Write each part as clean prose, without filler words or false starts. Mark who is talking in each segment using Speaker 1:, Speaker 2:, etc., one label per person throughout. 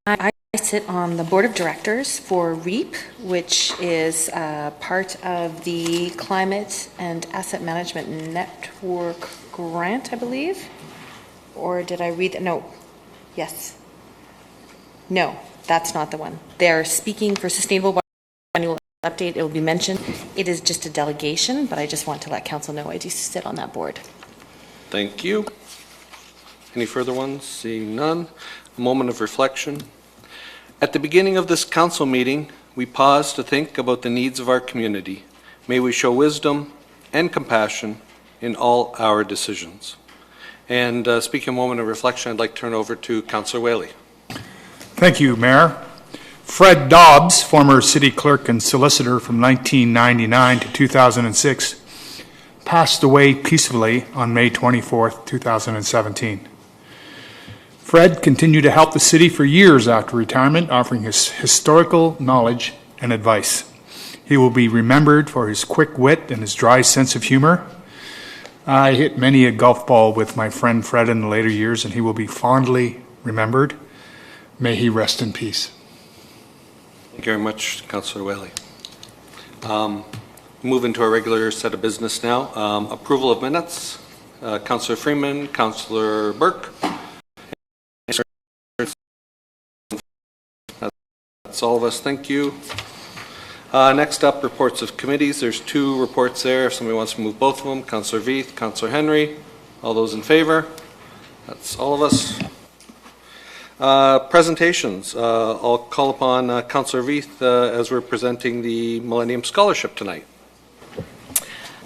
Speaker 1: I sit on the board of directors for REAP, which is part of the Climate and Asset Management Network grant, I believe. Or did I read that? No. Yes. No, that's not the one. They're speaking for Sustainable Annual Update. It will be mentioned. It is just a delegation, but I just want to let council know I do sit on that board.
Speaker 2: Thank you. Any further ones? Seeing none. A moment of reflection. At the beginning of this council meeting, we pause to think about the needs of our community. May we show wisdom and compassion in all our decisions. And speaking a moment of reflection, I'd like to turn over to Councillor Whaley.
Speaker 3: Thank you, Mayor. Fred Dobbs, former city clerk and solicitor from 1999 to 2006, passed away peacefully on May 24th, 2017. Fred continued to help the city for years after retirement, offering his historical knowledge and advice. He will be remembered for his quick wit and his dry sense of humor. I hit many a golf ball with my friend Fred in the later years, and he will be fondly remembered. May he rest in peace.
Speaker 2: Thank you very much, Councillor Whaley. Move into our regular set of business now. Approval of minutes. Councillor Freeman, Councillor Burke. That's all of us. Thank you. Next up, reports of committees. There's two reports there. If somebody wants to move both of them, Councillor Veith, Councillor Henry. All those in favor? That's all of us. Presentations. I'll call upon Councillor Veith as we're presenting the Millennium Scholarship tonight.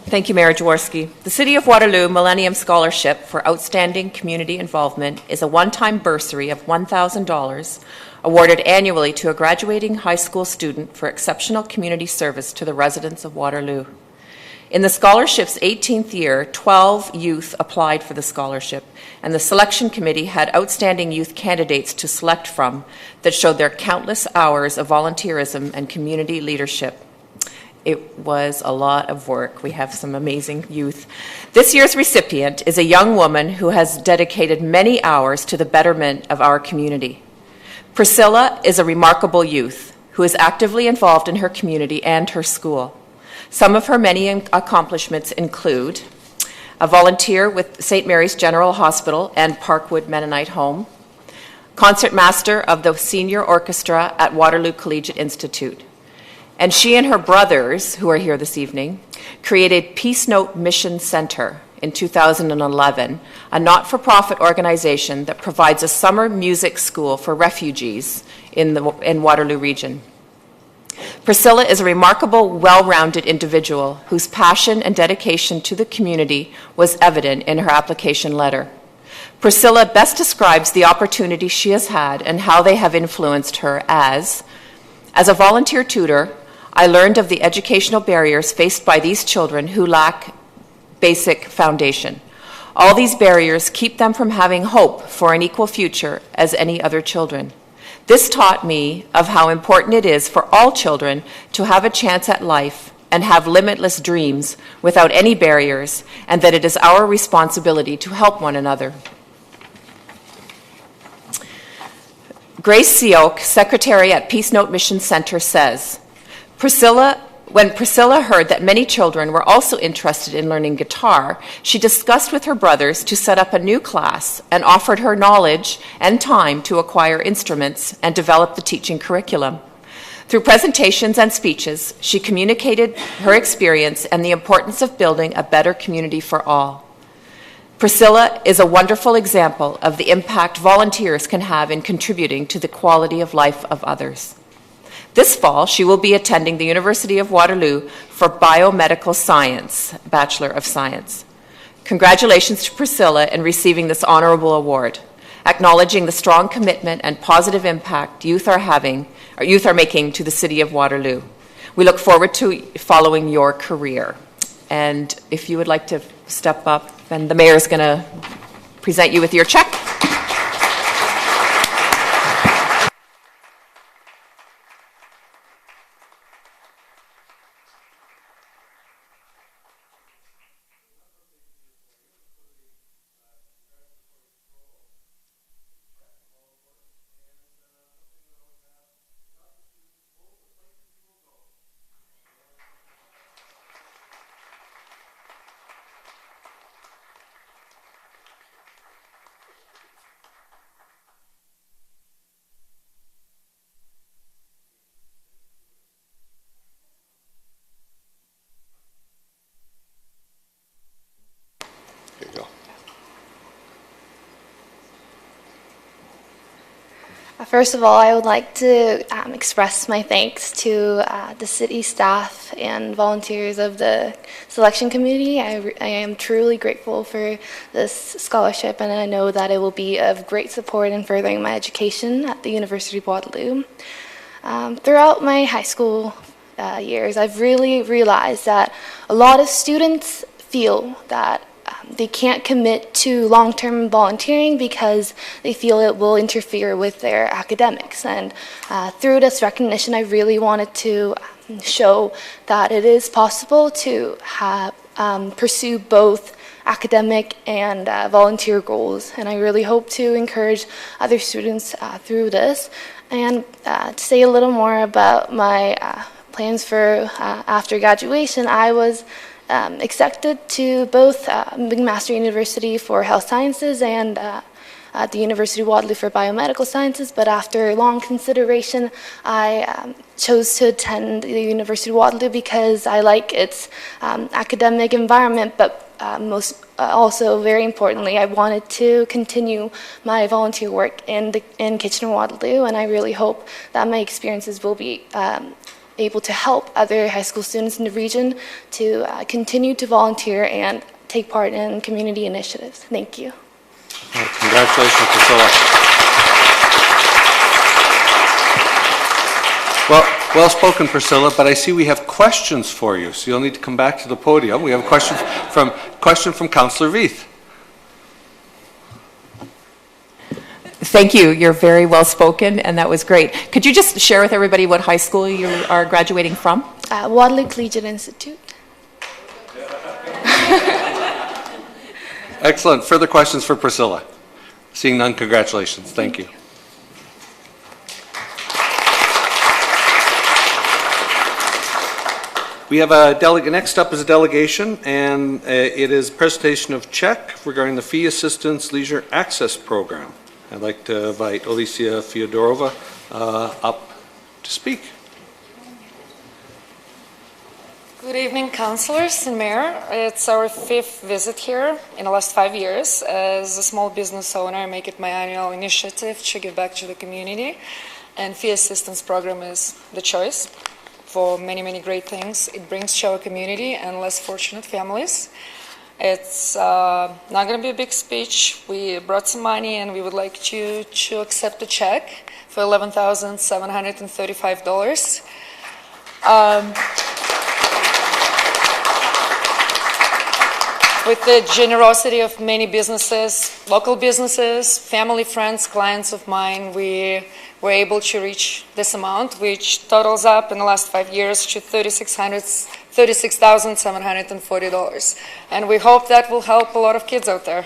Speaker 4: Thank you, Mayor Jaworski. The City of Waterloo Millennium Scholarship for Outstanding Community Involvement is a one-time bursary of $1,000 awarded annually to a graduating high school student for exceptional community service to the residents of Waterloo. In the scholarship's 18th year, 12 youth applied for the scholarship, and the selection committee had outstanding youth candidates to select from that showed their countless hours of volunteerism and community leadership. It was a lot of work. We have some amazing youth. This year's recipient is a young woman who has dedicated many hours to the betterment of our community. Priscilla is a remarkable youth who is actively involved in her community and her school. Some of her many accomplishments include a volunteer with St. Mary's General Hospital and Parkwood Mennonite Home, concertmaster of the senior orchestra at Waterloo Collegiate Institute. And she and her brothers, who are here this evening, created Peace Note Mission Center in 2011, a not-for-profit organization that provides a summer music school for refugees in Waterloo region. Priscilla is a remarkable, well-rounded individual whose passion and dedication to the community was evident in her application letter. Priscilla best describes the opportunity she has had and how they have influenced her as a volunteer tutor, I learned of the educational barriers faced by these children who lack basic foundation. All these barriers keep them from having hope for an equal future as any other children. This taught me of how important it is for all children to have a chance at life and have limitless dreams without any barriers, and that it is our responsibility to help one another. Grace Seok, secretary at Peace Note Mission Center, says, when Priscilla heard that many children were also interested in learning guitar, she discussed with her brothers to set up a new class and offered her knowledge and time to acquire instruments and develop the teaching curriculum. Through presentations and speeches, she communicated her experience and the importance of building a better community for all. Priscilla is a wonderful example of the impact volunteers can have in contributing to the quality of life of others. This fall, she will be attending the University of Waterloo for Biomedical Science, Bachelor of Science. Congratulations to Priscilla in receiving this honorable award, acknowledging the strong commitment and positive impact youth are making to the City of Waterloo. We look forward to following your career. And if you would like to step up, then the mayor is going to present you with your check.
Speaker 5: First of all, I would like to express my thanks to the city staff and volunteers of the selection committee. I am truly grateful for this scholarship, and I know that it will be of great support in furthering my education at the University of Waterloo. Throughout my high school years, I've really realized that a lot of students feel that they can't commit to long-term volunteering because they feel it will interfere with their academics. And through this recognition, I really wanted to show that it is possible to pursue both academic and volunteer goals. And I really hope to encourage other students through this. And to say a little more about my plans for after graduation, I was accepted to both McMaster University for Health Sciences and at the University of Waterloo for Biomedical Sciences, but after long consideration, I chose to attend the University of Waterloo because I like its academic environment, but also very importantly, I wanted to continue my volunteer work in Kitchener-Waterloo, and I really hope that my experiences will be able to help other high school students in the region to continue to volunteer and take part in community initiatives. Thank you.
Speaker 2: Well, congratulations, Priscilla. Well spoken, Priscilla, but I see we have questions for you, so you'll need to come back to the podium. We have a question from Councillor Veith.
Speaker 4: Thank you. You're very well spoken, and that was great. Could you just share with everybody what high school you are graduating from?
Speaker 5: Waterloo Collegiate Institute.
Speaker 2: Excellent. Further questions for Priscilla? Seeing none, congratulations. Thank you. We have a delegate. Next up is a delegation, and it is presentation of check regarding the Fee Assistance Leisure Access Program. I'd like to invite Alicia Fyodorova up to speak.
Speaker 6: Good evening, councillors and mayor. It's our 5th visit here in the last 5 years. As a small business owner, I make it my annual initiative to give back to the community, and Fee Assistance Program is the choice for many, many great things it brings to our community and less fortunate families. It's not going to be a big speech. We brought some money and we would like you to accept a check for $11,735. With the generosity of many businesses, local businesses, family, friends, clients of mine, we were able to reach this amount, which totals up in the last 5 years to $36,740. And we hope that will help a lot of kids out there.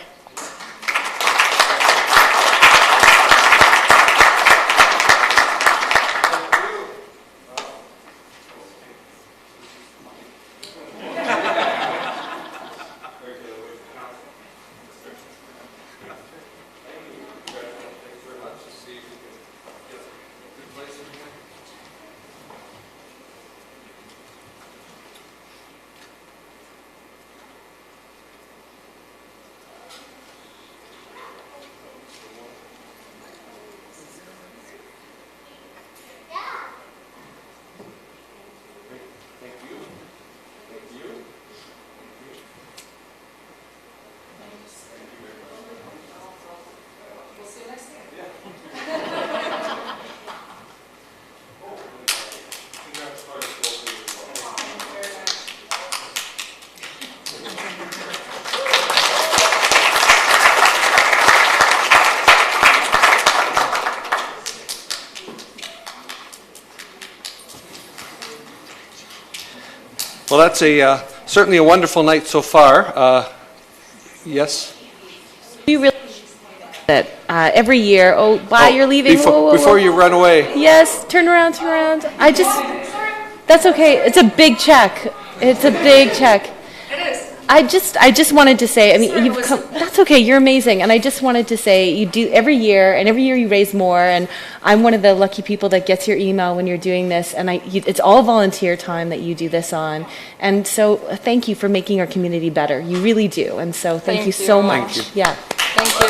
Speaker 2: Well, that's certainly a wonderful night so far. Yes?
Speaker 7: You really that every year. Oh, bye, you're leaving.
Speaker 2: Before you run away.
Speaker 7: Yes, turn around, turn around. That's okay. It's a big check. It's a big check. It is. I just wanted to say, I mean, you've come, that's okay, you're amazing. And I just wanted to say, you do every year, and every year you raise more, and I'm one of the lucky people that gets your email when you're doing this, and it's all volunteer time that you do this on. And so thank you for making our community better. You really do. And so thank you so much.
Speaker 2: Thank you.
Speaker 7: Yeah.
Speaker 6: Thank you.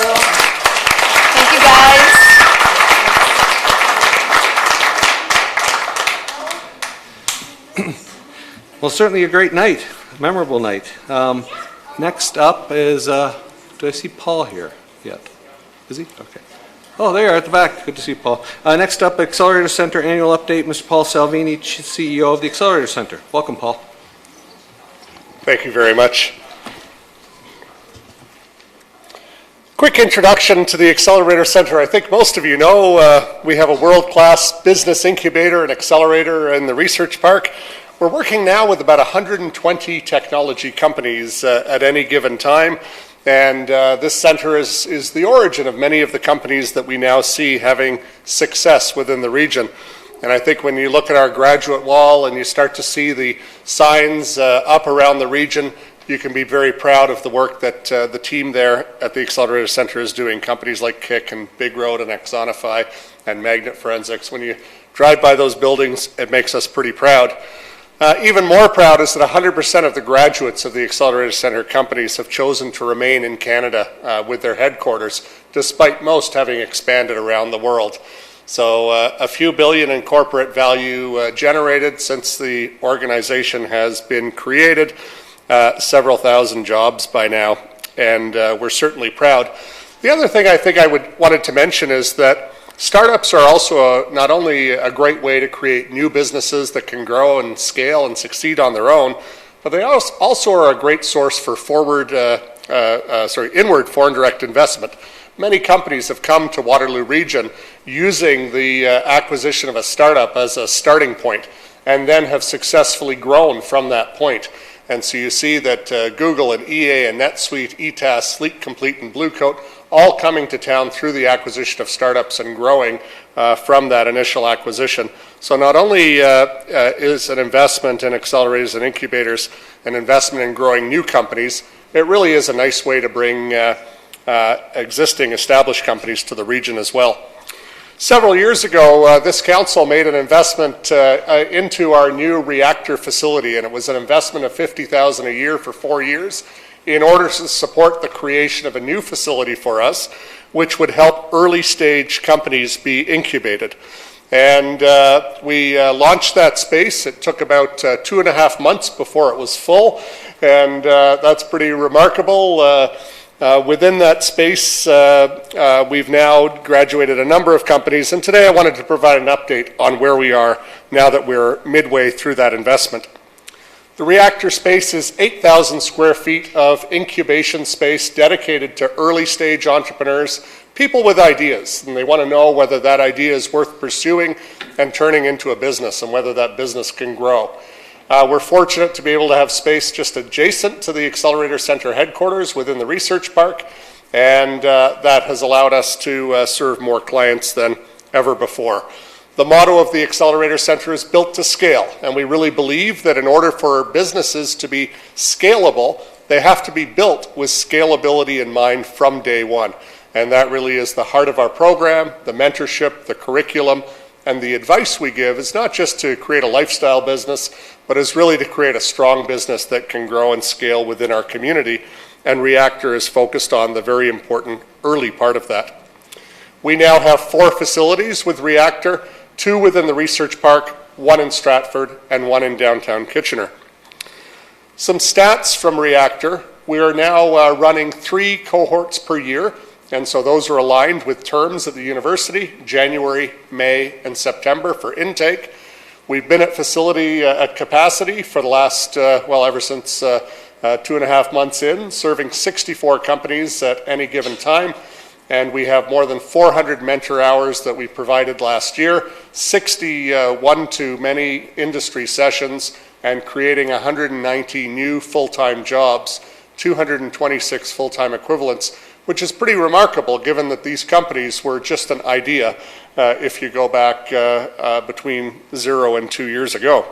Speaker 6: Thank you, guys.
Speaker 2: Well, certainly a great night, memorable night. Next up is, do I see Paul here yet? Is he? Okay. Oh, there at the back. Good to see you, Paul. Next up, Accelerator Center Annual Update, Mr. Paul Salvini, CEO of the Accelerator Center. Welcome, Paul.
Speaker 8: Thank you very much. Quick introduction to the Accelerator Center. I think most of you know we have a world-class business incubator and accelerator in the research park. We're working now with about 120 technology companies at any given time, and this center is the origin of many of the companies that we now see having success within the region. And I think when you look at our graduate wall and you start to see the signs up around the region, you can be very proud of the work that the team there at the Accelerator Center is doing. Companies like KIK and Big Road and Axonify and Magnet Forensics. When you drive by those buildings, it makes us pretty proud. Even more proud is that 100% of the graduates of the Accelerator Center companies have chosen to remain in Canada with their headquarters, despite most having expanded around the world. So a few billion in corporate value generated since the organization has been created, several thousand jobs by now, and we're certainly proud. The other thing I think I wanted to mention is that startups are also not only a great way to create new businesses that can grow and scale and succeed on their own, but they also are a great source for inward foreign direct investment. Many companies have come to Waterloo region using the acquisition of a startup as a starting point, and then have successfully grown from that point. And so you see that Google and EA and NetSuite, ETAS, Sleek Complete, and Blue Coat all coming to town through the acquisition of startups and growing from that initial acquisition. So not only is an investment in accelerators and incubators an investment in growing new companies, it really is a nice way to bring existing established companies to the region as well. Several years ago, this council made an investment into our new reactor facility, and it was an investment of $50,000 a year for 4 years in order to support the creation of a new facility for us, which would help early stage companies be incubated. And we launched that space. It took about 2.5 months before it was full, and that's pretty remarkable. Within that space, we've now graduated a number of companies, and today I wanted to provide an update on where we are now that we're midway through that investment. The reactor space is 8,000 square feet of incubation space dedicated to early stage entrepreneurs, people with ideas, and they want to know whether that idea is worth pursuing and turning into a business, and whether that business can grow. We're fortunate to be able to have space just adjacent to the Accelerator Center headquarters within the research park, and that has allowed us to serve more clients than ever before. The motto of the Accelerator Center is built to scale, and we really believe that in order for businesses to be scalable, they have to be built with scalability in mind from day one. And that really is the heart of our program, the mentorship, the curriculum, and the advice we give is not just to create a lifestyle business, but is really to create a strong business that can grow and scale within our community. And Reactor is focused on the very important early part of that. We now have 4 facilities with Reactor, 2 within the research park, 1 in Stratford, and 1 in downtown Kitchener. Some stats from Reactor. We are now running 3 cohorts per year, and so those are aligned with terms at the university, January, May, and September for intake. We've been at facility at capacity for the last, ever since 2.5 months in, serving 64 companies at any given time. And we have more than 400 mentor hours that we provided last year, 60 one-to-many industry sessions, and creating 190 new full-time jobs, 226 full-time equivalents, which is pretty remarkable given that these companies were just an idea if you go back between 0 and 2 years ago.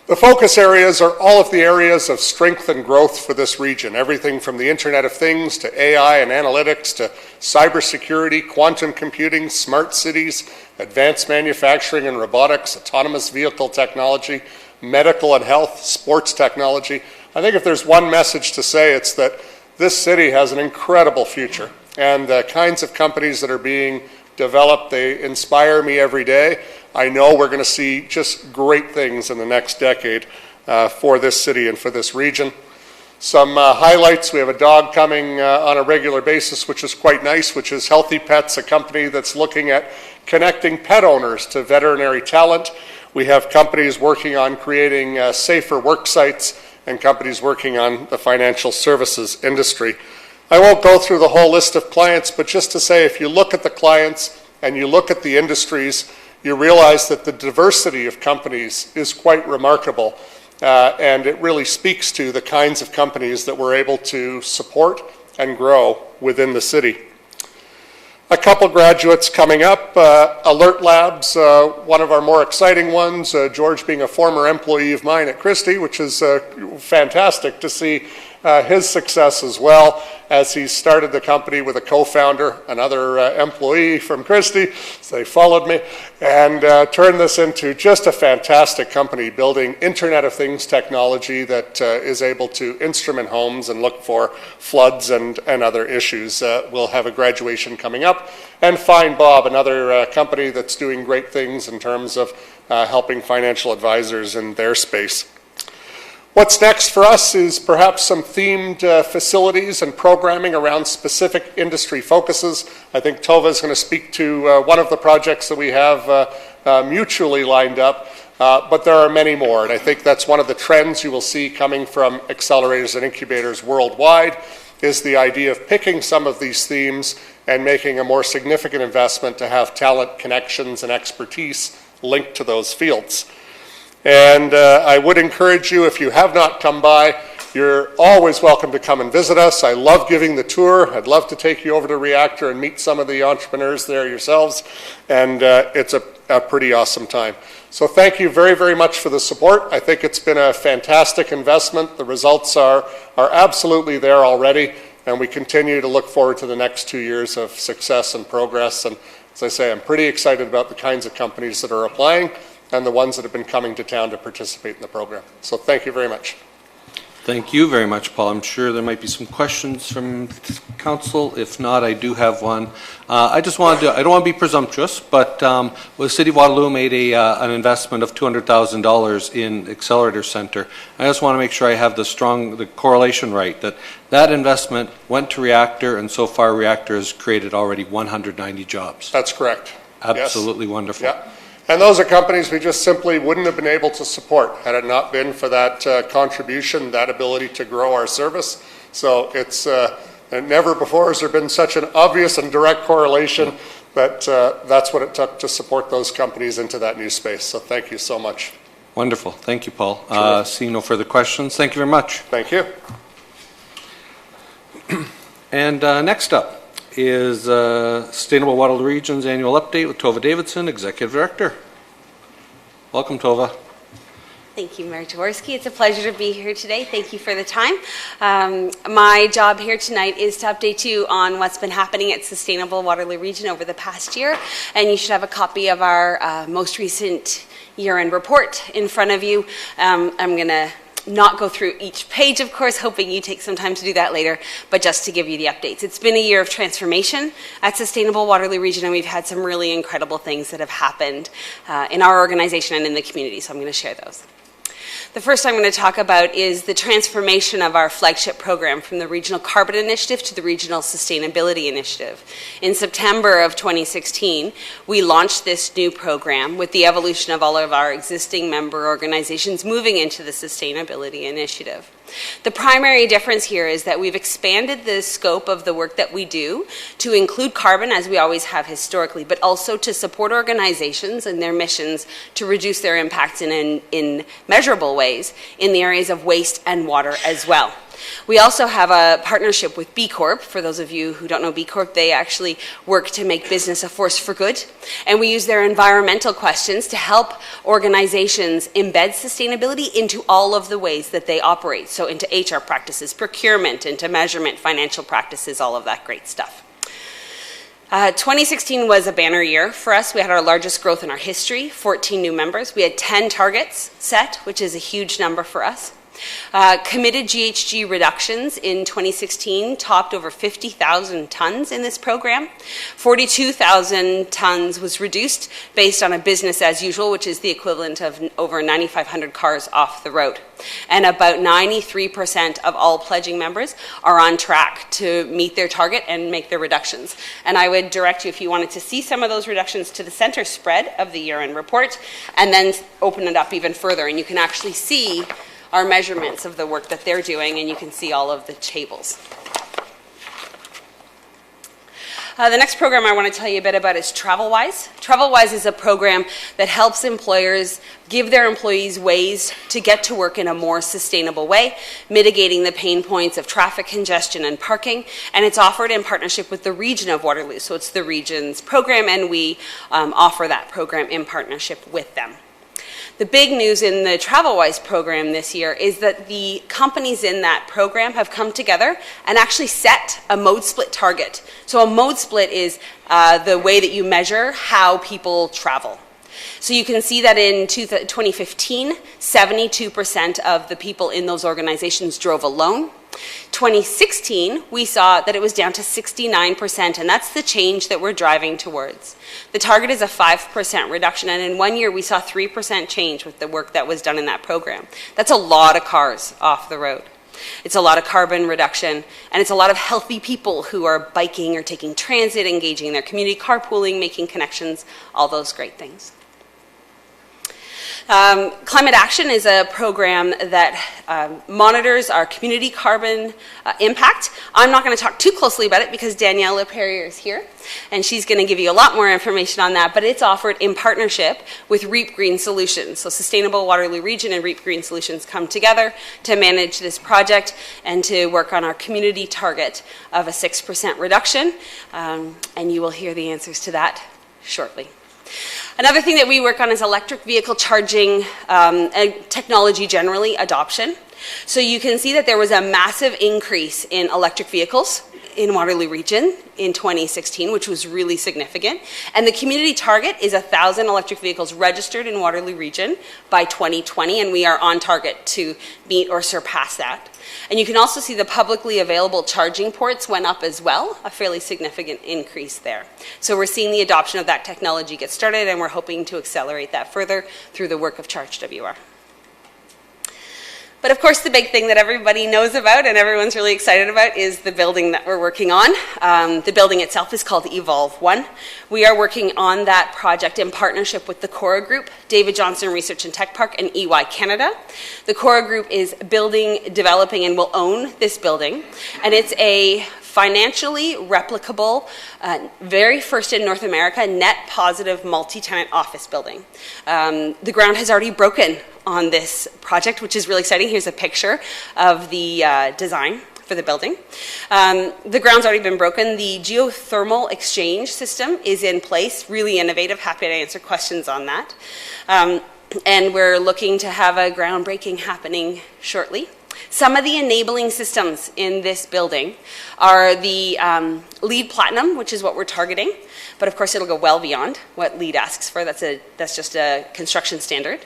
Speaker 8: The focus areas are all of the areas of strength and growth for this region, everything from the Internet of Things to AI and analytics to cybersecurity, quantum computing, smart cities, advanced manufacturing and robotics, autonomous vehicle technology, medical and health, sports technology. I think if there's one message to say, it's that this city has an incredible future, and the kinds of companies that are being developed, they inspire me every day. I know we're going to see just great things in the next decade for this city and for this region. Some highlights: we have a dog coming on a regular basis, which is quite nice, which is Healthy Pets, a company that's looking at connecting pet owners to veterinary talent. We have companies working on creating safer work sites and companies working on the financial services industry. I won't go through the whole list of clients, but just to say, if you look at the clients and you look at the industries, you realize that the diversity of companies is quite remarkable. And it really speaks to the kinds of companies that we're able to support and grow within the city. A couple graduates coming up. Alert Labs, one of our more exciting ones. George being a former employee of mine at Christie, which is fantastic to see his success as well, as he started the company with a co-founder, another employee from Christie. So they followed me and turned this into just a fantastic company, building Internet of Things technology that is able to instrument homes and look for floods and other issues. We'll have a graduation coming up. And Find Bob, another company that's doing great things in terms of helping financial advisors in their space. What's next for us is perhaps some themed facilities and programming around specific industry focuses. I think Tova is going to speak to one of the projects that we have mutually lined up, but there are many more. And I think that's one of the trends you will see coming from accelerators and incubators worldwide, is the idea of picking some of these themes and making a more significant investment to have talent, connections, and expertise linked to those fields. And I would encourage you, if you have not come by, you're always welcome to come and visit us. I love giving the tour. I'd love to take you over to Reactor and meet some of the entrepreneurs there yourselves. And it's a pretty awesome time. So thank you very, very much for the support. I think it's been a fantastic investment. The results are absolutely there already. And we continue to look forward to the next 2 years of success and progress. And as I say, I'm pretty excited about the kinds of companies that are applying and the ones that have been coming to town to participate in the program. So thank you very much.
Speaker 2: Thank you very much, Paul. I'm sure there might be some questions from council. If not, I do have one. I don't want to be presumptuous, but the City of Waterloo made an investment of $200,000 in Accelerator Center. I just want to make sure I have the correlation right, that investment went to Reactor, and so far Reactor has created already 190 jobs.
Speaker 8: That's correct.
Speaker 2: Absolutely. Yes. Wonderful.
Speaker 8: Yeah. And those are companies we just simply wouldn't have been able to support had it not been for that contribution, that ability to grow our service. So it's never before has there been such an obvious and direct correlation, but that's what it took to support those companies into that new space. So thank you so much.
Speaker 2: Wonderful. Thank you, Paul. Seeing no further questions, thank you very much.
Speaker 8: Thank you.
Speaker 2: And next up is Sustainable Waterloo Region's annual update with Tova Davidson, Executive Director. Welcome, Tova.
Speaker 9: Thank you, Mayor Jaworski. It's a pleasure to be here today. Thank you for the time. My job here tonight is to update you on what's been happening at Sustainable Waterloo Region over the past year, and you should have a copy of our most recent year-end report in front of you. I'm going to not go through each page, of course, hoping you take some time to do that later, but just to give you the updates. It's been a year of transformation at Sustainable Waterloo Region, and we've had some really incredible things that have happened in our organization and in the community, so I'm going to share those. The first I'm going to talk about is the transformation of our flagship program from the Regional Carbon Initiative to the Regional Sustainability Initiative. In September of 2016, we launched this new program with the evolution of all of our existing member organizations moving into the Sustainability Initiative. The primary difference here is that we've expanded the scope of the work that we do to include carbon, as we always have historically, but also to support organizations and their missions to reduce their impacts in measurable ways in the areas of waste and water as well. We also have a partnership with B Corp. For those of you who don't know B Corp, they actually work to make business a force for good. And we use their environmental questions to help organizations embed sustainability into all of the ways that they operate. So into HR practices, procurement, into measurement, financial practices, all of that great stuff. 2016 was a banner year for us. We had our largest growth in our history, 14 new members. We had 10 targets set, which is a huge number for us. Committed GHG reductions in 2016 topped over 50,000 tons in this program. 42,000 tons was reduced based on a business as usual, which is the equivalent of over 9,500 cars off the road. And about 93% of all pledging members are on track to meet their target and make their reductions. And I would direct you, if you wanted to see some of those reductions, to the center spread of the year-end report, and then open it up even further, and you can actually see our measurements of the work that they're doing, and you can see all of the tables. The next program I want to tell you a bit about is TravelWise. TravelWise is a program that helps employers give their employees ways to get to work in a more sustainable way, mitigating the pain points of traffic congestion and parking, and it's offered in partnership with the region of Waterloo. So it's the region's program, and we offer that program in partnership with them. The big news in the TravelWise program this year is that the companies in that program have come together and actually set a mode split target. So a mode split is the way that you measure how people travel. So you can see that in 2015, 72% of the people in those organizations drove alone. 2016, we saw that it was down to 69%, and that's the change that we're driving towards. The target is a 5% reduction, and in 1 year, we saw 3% change with the work that was done in that program. That's a lot of cars off the road. It's a lot of carbon reduction, and it's a lot of healthy people who are biking or taking transit, engaging in their community, carpooling, making connections, all those great things. Climate Action is a program that monitors our community carbon impact. I'm not going to talk too closely about it because Danielle LePerrier is here, and she's going to give you a lot more information on that, but it's offered in partnership with REAP Green Solutions. So Sustainable Waterloo Region and REAP Green Solutions come together to manage this project and to work on our community target of a 6% reduction, and you will hear the answers to that shortly. Another thing that we work on is electric vehicle charging and technology generally adoption. So you can see that there was a massive increase in electric vehicles in Waterloo Region in 2016, which was really significant. And the community target is 1,000 electric vehicles registered in Waterloo Region by 2020, and we are on target to meet or surpass that. And you can also see the publicly available charging ports went up as well, a fairly significant increase there. So we're seeing the adoption of that technology get started, and we're hoping to accelerate that further through the work of ChargeWR. But of course, the big thing that everybody knows about and everyone's really excited about is the building that we're working on. The building itself is called Evolve 1. We are working on that project in partnership with the Cora Group, David Johnson Research and Tech Park, and EY Canada. The Cora Group is building, developing, and will own this building. And it's a financially replicable, very first in North America, net positive multi-tenant office building. The ground has already broken on this project, which is really exciting. Here's a picture of the design for the building. The ground's already been broken. The geothermal exchange system is in place, really innovative. Happy to answer questions on that. And we're looking to have a groundbreaking happening shortly. Some of the enabling systems in this building are the LEED Platinum, which is what we're targeting, but of course it'll go well beyond what LEED asks for. That's just a construction standard.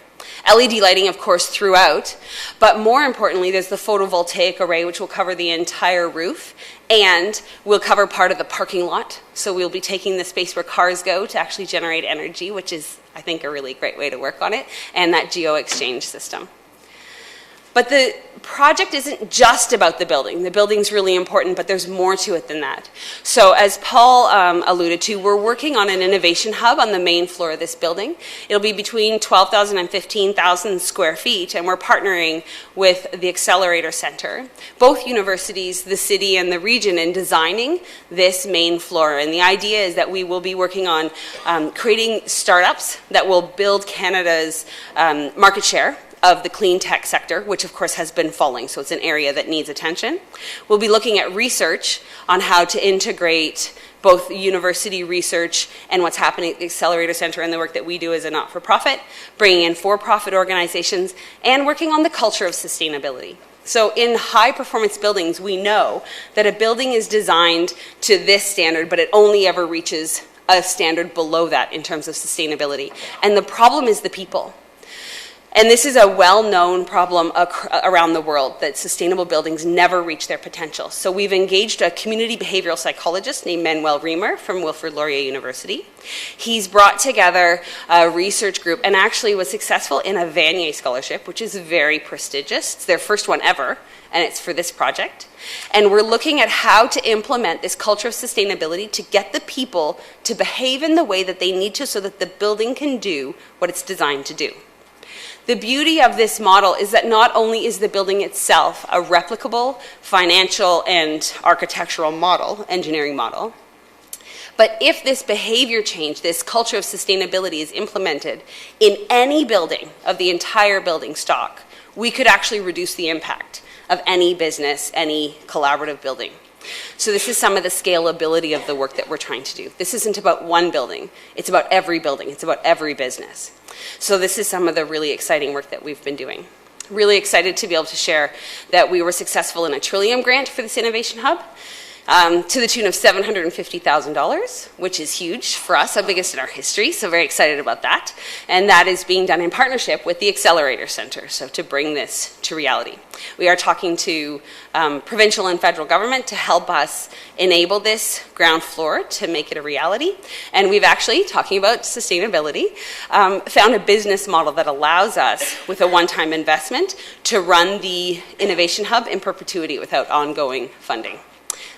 Speaker 9: LED lighting, of course, throughout, but more importantly, there's the photovoltaic array, which will cover the entire roof, and will cover part of the parking lot. So we'll be taking the space where cars go to actually generate energy, which is, I think, a really great way to work on it, and that geo-exchange system. But the project isn't just about the building. The building's really important, but there's more to it than that. So as Paul alluded to, we're working on an innovation hub on the main floor of this building. It'll be between 12,000 and 15,000 square feet, and we're partnering with the Accelerator Center, both universities, the city, and the region in designing this main floor. And the idea is that we will be working on creating startups that will build Canada's market share of the clean tech sector, which of course has been falling, so it's an area that needs attention. We'll be looking at research on how to integrate both university research and what's happening at the Accelerator Center and the work that we do as a not-for-profit, bringing in for-profit organizations, and working on the culture of sustainability. So in high-performance buildings, we know that a building is designed to this standard, but it only ever reaches a standard below that in terms of sustainability. And the problem is the people. And this is a well-known problem around the world, that sustainable buildings never reach their potential. So we've engaged a community behavioral psychologist named Manuel Reamer from Wilfrid Laurier University. He's brought together a research group and actually was successful in a Vanier Scholarship, which is very prestigious. It's their first one ever, and it's for this project. And we're looking at how to implement this culture of sustainability to get the people to behave in the way that they need to so that the building can do what it's designed to do. The beauty of this model is that not only is the building itself a replicable financial and architectural model, engineering model, but if this behavior change, this culture of sustainability is implemented in any building of the entire building stock, we could actually reduce the impact of any business, any collaborative building. So this is some of the scalability of the work that we're trying to do. This isn't about one building, it's about every building, it's about every business. So this is some of the really exciting work that we've been doing. Really excited to be able to share that we were successful in a Trillium grant for this Innovation Hub, to the tune of $750,000, which is huge for us, the biggest in our history, so very excited about that. And that is being done in partnership with the Accelerator Center, so to bring this to reality. We are talking to provincial and federal government to help us enable this ground floor to make it a reality. And we've actually, talking about sustainability, found a business model that allows us, with a one-time investment, to run the Innovation Hub in perpetuity without ongoing funding.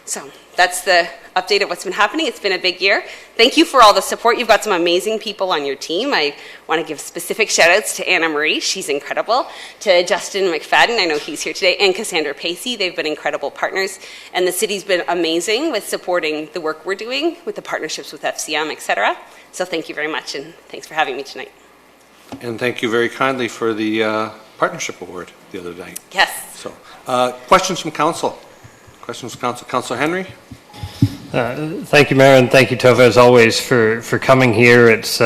Speaker 9: So that's the update of what's been happening. It's been a big year. Thank you for all the support. You've got some amazing people on your team. I want to give specific shout outs to Anna Marie. She's incredible. To Justin McFadden, I know he's here today, and Cassandra Pacey. They've been incredible partners. And the city's been amazing with supporting the work we're doing with the partnerships with FCM, etc. So thank you very much, and thanks for having me tonight.
Speaker 2: And thank you very kindly for the partnership award the other night.
Speaker 9: Yes.
Speaker 2: So, questions from council? Questions from council. Councillor Henry?
Speaker 10: Thank you, Mayor, and thank you, Tova, as always, for coming here. It's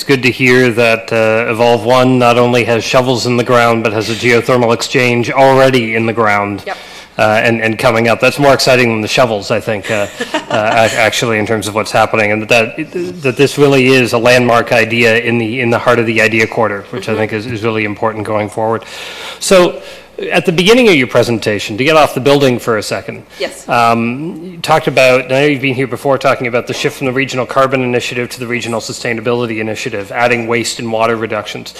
Speaker 10: good to hear that Evolve One not only has shovels in the ground, but has a geothermal exchange already in the ground.
Speaker 9: Yep.
Speaker 10: And coming up. That's more exciting than the shovels, I think, actually, in terms of what's happening, and that this really is a landmark idea in the heart of the idea quarter, which I think is really important going forward. So, at the beginning of your presentation, to get off the building for a second,
Speaker 9: yes.
Speaker 10: You talked about, I know you've been here before talking about the shift from the Regional Carbon Initiative to the Regional Sustainability Initiative, adding waste and water reductions.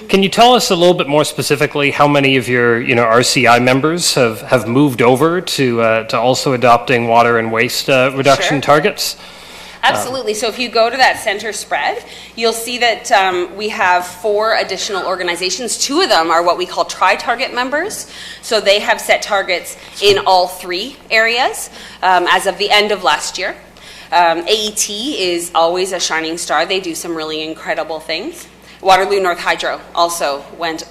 Speaker 10: Can you tell us a little bit more specifically how many of your RCI members have moved over to also adopting water and waste reduction targets?
Speaker 9: Absolutely. So if you go to that center spread, you'll see that we have 4 additional organizations. 2 of them are what we call tri-target members. So they have set targets in all 3 areas as of the end of last year. AET is always a shining star. They do some really incredible things. Waterloo North Hydro also went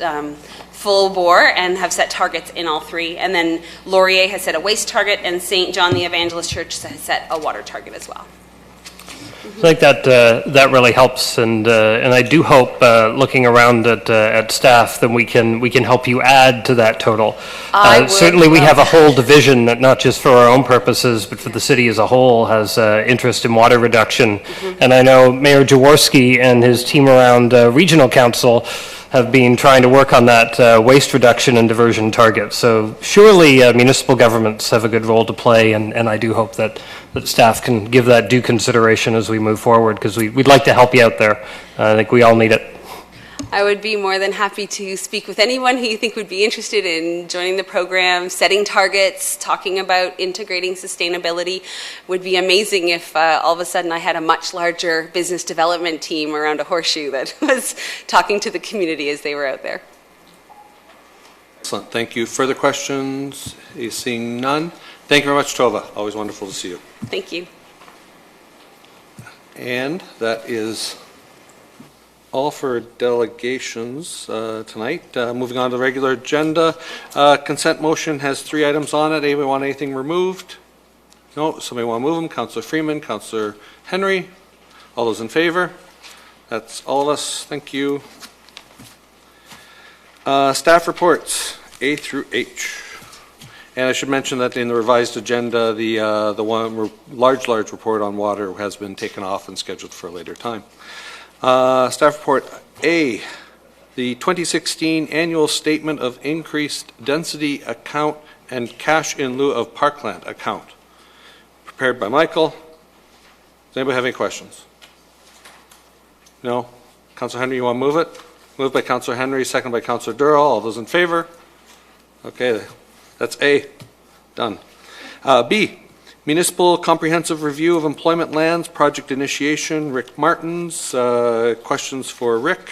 Speaker 9: full bore and have set targets in all 3. And then Laurier has set a waste target, and St. John the Evangelist Church has set a water target as well.
Speaker 10: I think that really helps, and I do hope, looking around at staff, that we can help you add to that total. Certainly, we have a whole division that, not just for our own purposes, but for the city as a whole, has interest in water reduction. And I know Mayor Jaworski and his team around Regional Council have been trying to work on that waste reduction and diversion target. So surely municipal governments have a good role to play, and I do hope that staff can give that due consideration as we move forward, because we'd like to help you out there. I think we all need it.
Speaker 9: I would be more than happy to speak with anyone who you think would be interested in joining the program, setting targets, talking about integrating sustainability. Would be amazing if all of a sudden I had a much larger business development team around a horseshoe that was talking to the community as they were out there.
Speaker 2: Excellent. Thank you. Further questions? Seeing none. Thank you very much, Tova. Always wonderful to see you.
Speaker 9: Thank you.
Speaker 2: And that is all for delegations tonight. Moving on to the regular agenda. Consent motion has 3 items on it. Anybody want anything removed? No. Somebody want to move them? Councillor Freeman, Councillor Henry. All those in favor? That's all of us. Thank you. Staff reports, A through H. And I should mention that in the revised agenda, the one large report on water has been taken off and scheduled for a later time. Staff report A, the the 2016 Annual Statement of Increased Density Account and Cash in lieu of Parkland Account. Prepared by Michael. Does anybody have any questions? No? Councillor Henry, you want to move it? Moved by Councillor Henry, second by Councillor Durrell. All those in favor? Okay, that's A. Done. B, Municipal Comprehensive Review of Employment Lands, Project Initiation, Rick Martins. Questions for Rick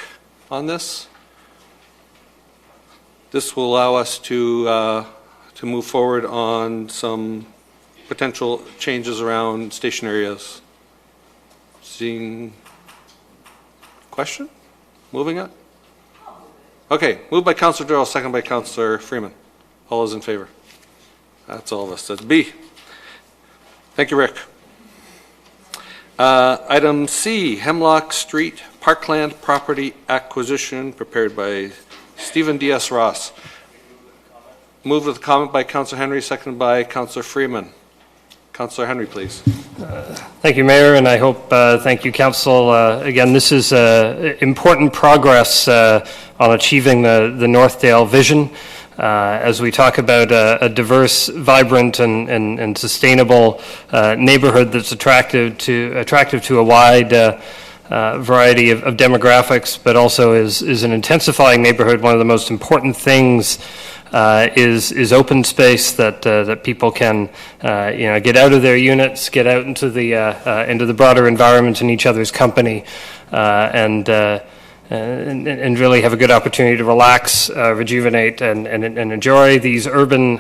Speaker 2: on this? This will allow us to move forward on some potential changes around station areas. Seeing question? Moving on? Okay, moved by Councillor Durrell, second by Councillor Freeman. All those in favor? That's all of us. That's B. Thank you, Rick. Item C, Hemlock Street Parkland Property Acquisition, prepared by Stephen D.S. Ross. Moved with a comment by Councillor Henry, seconded by Councillor Freeman. Councillor Henry, please.
Speaker 10: Thank you, Mayor, and I hope, thank you, Council. Again, this is important progress on achieving the Northdale vision. As we talk about a diverse, vibrant, and sustainable neighborhood that's attractive to a wide variety of demographics, but also is an intensifying neighborhood. One of the most important things is open space that people can get out of their units, get out into the broader environment and each other's company, and really have a good opportunity to relax, rejuvenate, and enjoy these urban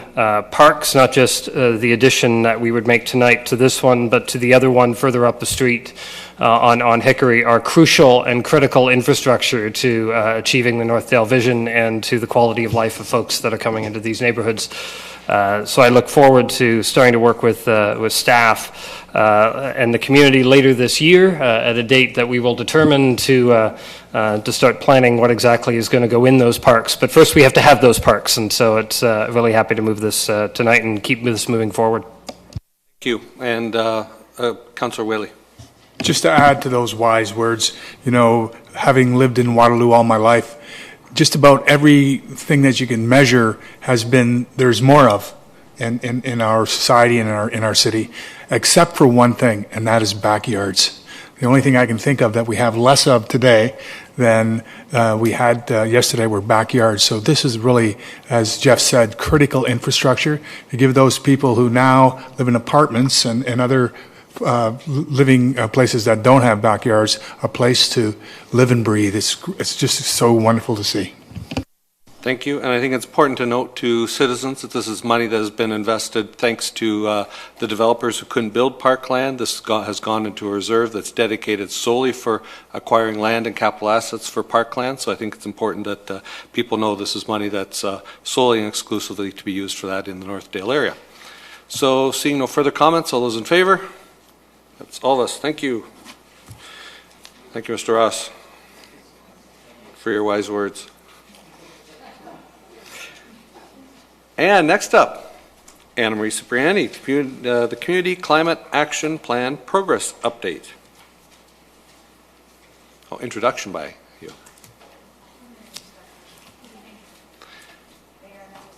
Speaker 10: parks. Not just the addition that we would make tonight to this one, but to the other one further up the street on Hickory, are crucial and critical infrastructure to achieving the Northdale vision and to the quality of life of folks that are coming into these neighborhoods. So I look forward to starting to work with staff and the community later this year at a date that we will determine to start planning what exactly is going to go in those parks. But first we have to have those parks, and so it's really happy to move this tonight and keep this moving forward.
Speaker 2: Thank you. And Councillor Whaley.
Speaker 3: Just to add to those wise words, having lived in Waterloo all my life, just about everything that you can measure there's more of in our society and in our city, except for one thing, and that is backyards. The only thing I can think of that we have less of today than we had yesterday were backyards. So this is really, as Jeff said, critical infrastructure to give those people who now live in apartments and other living places that don't have backyards a place to live and breathe. It's just so wonderful to see.
Speaker 2: Thank you. And I think it's important to note to citizens that this is money that has been invested thanks to the developers who couldn't build parkland. This has gone into a reserve that's dedicated solely for acquiring land and capital assets for parkland. So I think it's important that people know this is money that's solely and exclusively to be used for that in the Northdale area. So seeing no further comments, all those in favor? That's all of us. Thank you. Thank you, Mr. Ross, for your wise words. And next up, Anna Marie Cipriani, the Community Climate Action Plan Progress Update. Oh, introduction by you.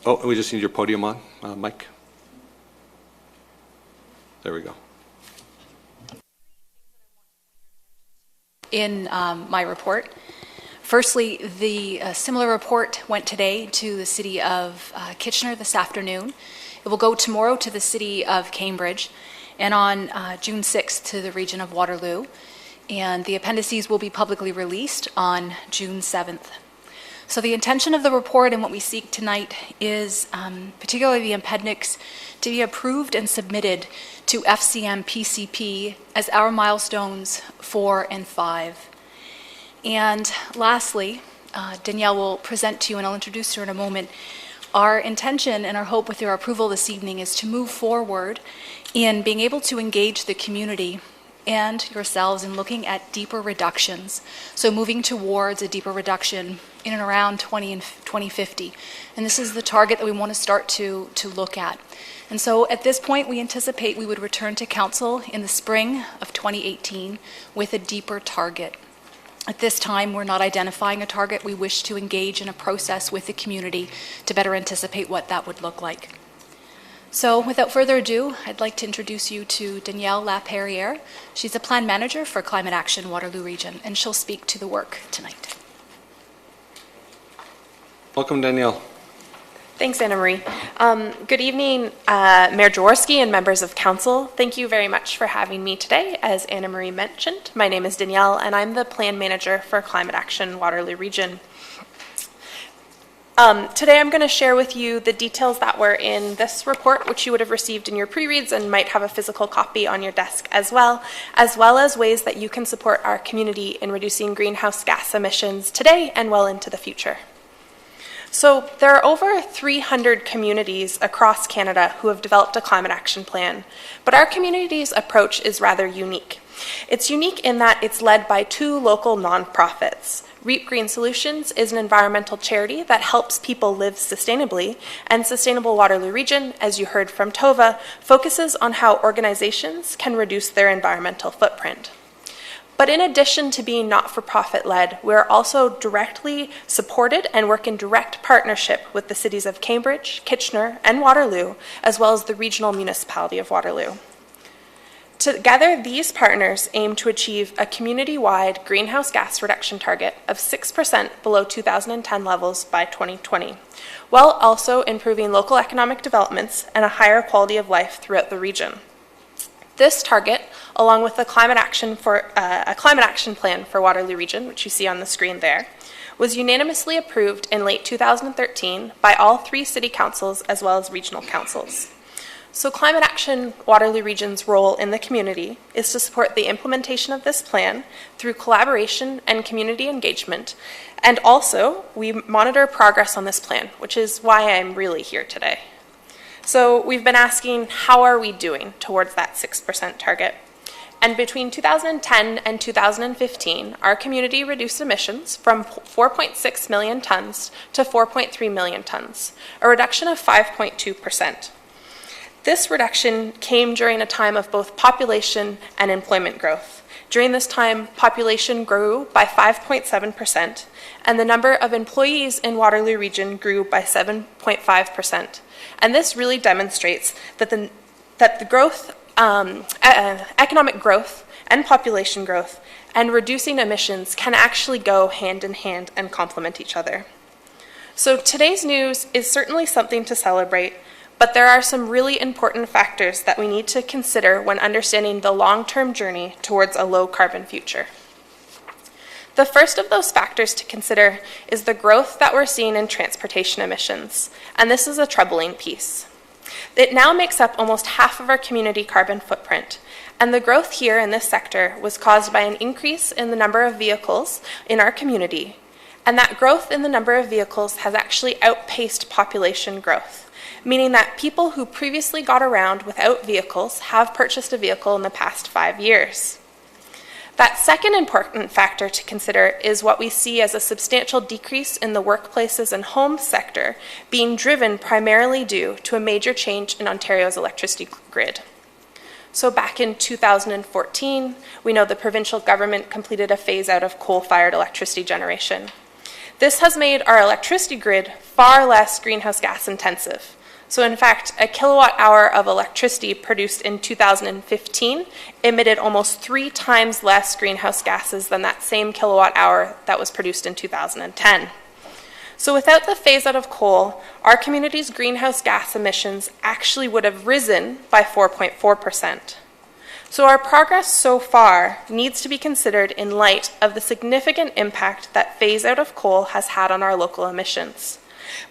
Speaker 2: Oh, we just need your podium on, Mike. There we go.
Speaker 11: In my report. Firstly, the similar report went today to the city of Kitchener this afternoon. It will go tomorrow to the city of Cambridge, and on June 6th to the region of Waterloo. And the appendices will be publicly released on June 7th. So the intention of the report and what we seek tonight is particularly the appendix to be approved and submitted to FCM PCP as our milestones 4 and 5. And lastly, Danielle will present to you, and I'll introduce her in a moment. Our intention and our hope with your approval this evening is to move forward in being able to engage the community and yourselves in looking at deeper reductions. So moving towards a deeper reduction in and around 2050. And this is the target that we want to start to look at. And so at this point, we anticipate we would return to council in the spring of 2018 with a deeper target. At this time, we're not identifying a target. We wish to engage in a process with the community to better anticipate what that would look like. So without further ado, I'd like to introduce you to Danielle Laperriere. She's a plan manager for Climate Action Waterloo Region, and she'll speak to the work tonight.
Speaker 2: Welcome, Danielle.
Speaker 12: Thanks, Anna Marie. Good evening, Mayor Jaworski and members of council. Thank you very much for having me today. As Anna Marie mentioned, my name is Danielle, and I'm the plan manager for Climate Action Waterloo Region. Today I'm going to share with you the details that were in this report, which you would have received in your pre-reads and might have a physical copy on your desk as well as ways that you can support our community in reducing greenhouse gas emissions today and well into the future. So there are over 300 communities across Canada who have developed a climate action plan, but our community's approach is rather unique. It's unique in that it's led by two local nonprofits. Reap Green Solutions is an environmental charity that helps people live sustainably, and Sustainable Waterloo Region, as you heard from Tova, focuses on how organizations can reduce their environmental footprint. But in addition to being not-for-profit led, we're also directly supported and work in direct partnership with the cities of Cambridge, Kitchener, and Waterloo, as well as the regional municipality of Waterloo. Together, these partners aim to achieve a community-wide greenhouse gas reduction target of 6% below 2010 levels by 2020, while also improving local economic developments and a higher quality of life throughout the region. This target, along with a climate action plan for Waterloo Region, which you see on the screen there, was unanimously approved in late 2013 by all three city councils as well as regional councils. So Climate Action Waterloo Region's role in the community is to support the implementation of this plan through collaboration and community engagement, and also we monitor progress on this plan, which is why I'm really here today. So we've been asking, how are we doing towards that 6% target? And between 2010 and 2015, our community reduced emissions from 4.6 million tons to 4.3 million tons, a reduction of 5.2%. This reduction came during a time of both population and employment growth. During this time, population grew by 5.7%, and the number of employees in Waterloo Region grew by 7.5%. And this really demonstrates that the growth, economic growth and population growth and reducing emissions can actually go hand in hand and complement each other. So today's news is certainly something to celebrate, but there are some really important factors that we need to consider when understanding the long-term journey towards a low-carbon future. The first of those factors to consider is the growth that we're seeing in transportation emissions, and this is a troubling piece. It now makes up almost half of our community carbon footprint, and the growth here in this sector was caused by an increase in the number of vehicles in our community, and that growth in the number of vehicles has actually outpaced population growth, meaning that people who previously got around without vehicles have purchased a vehicle in the past 5 years. That second important factor to consider is what we see as a substantial decrease in the workplaces and homes sector being driven primarily due to a major change in Ontario's electricity grid. So back in 2014, we know the provincial government completed a phase out of coal-fired electricity generation. This has made our electricity grid far less greenhouse gas intensive. So in fact, a kilowatt hour of electricity produced in 2015 emitted almost 3 times less greenhouse gases than that same kilowatt hour that was produced in 2010. So without the phase out of coal, our community's greenhouse gas emissions actually would have risen by 4.4%. So our progress so far needs to be considered in light of the significant impact that phase out of coal has had on our local emissions.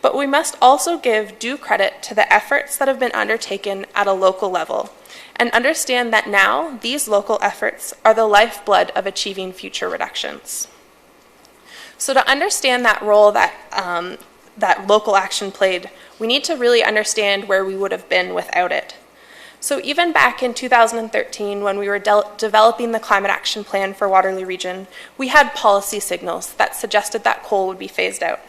Speaker 12: But we must also give due credit to the efforts that have been undertaken at a local level and understand that now these local efforts are the lifeblood of achieving future reductions. So to understand that role that local action played, we need to really understand where we would have been without it. So even back in 2013, when we were developing the climate action plan for Waterloo Region, we had policy signals that suggested that coal would be phased out.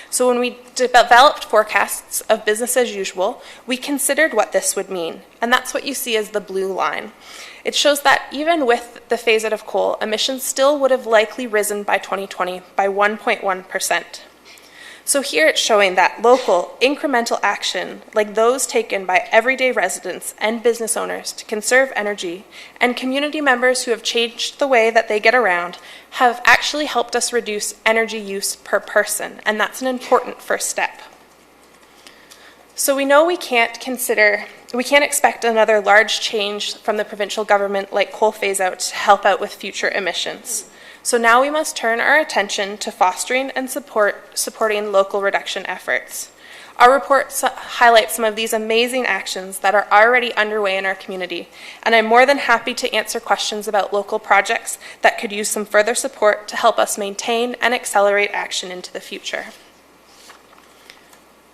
Speaker 12: So when we developed forecasts of business as usual, we considered what this would mean, and that's what you see as the blue line. It shows that even with the phase out of coal, emissions still would have likely risen by 2020 by 1.1%. So here it's showing that local, incremental action, like those taken by everyday residents and business owners to conserve energy, and community members who have changed the way that they get around, have actually helped us reduce energy use per person, and that's an important first step. So we know we can't expect another large change from the provincial government like coal phase out to help out with future emissions. So now we must turn our attention to fostering and supporting local reduction efforts. Our report highlights some of these amazing actions that are already underway in our community, and I'm more than happy to answer questions about local projects that could use some further support to help us maintain and accelerate action into the future.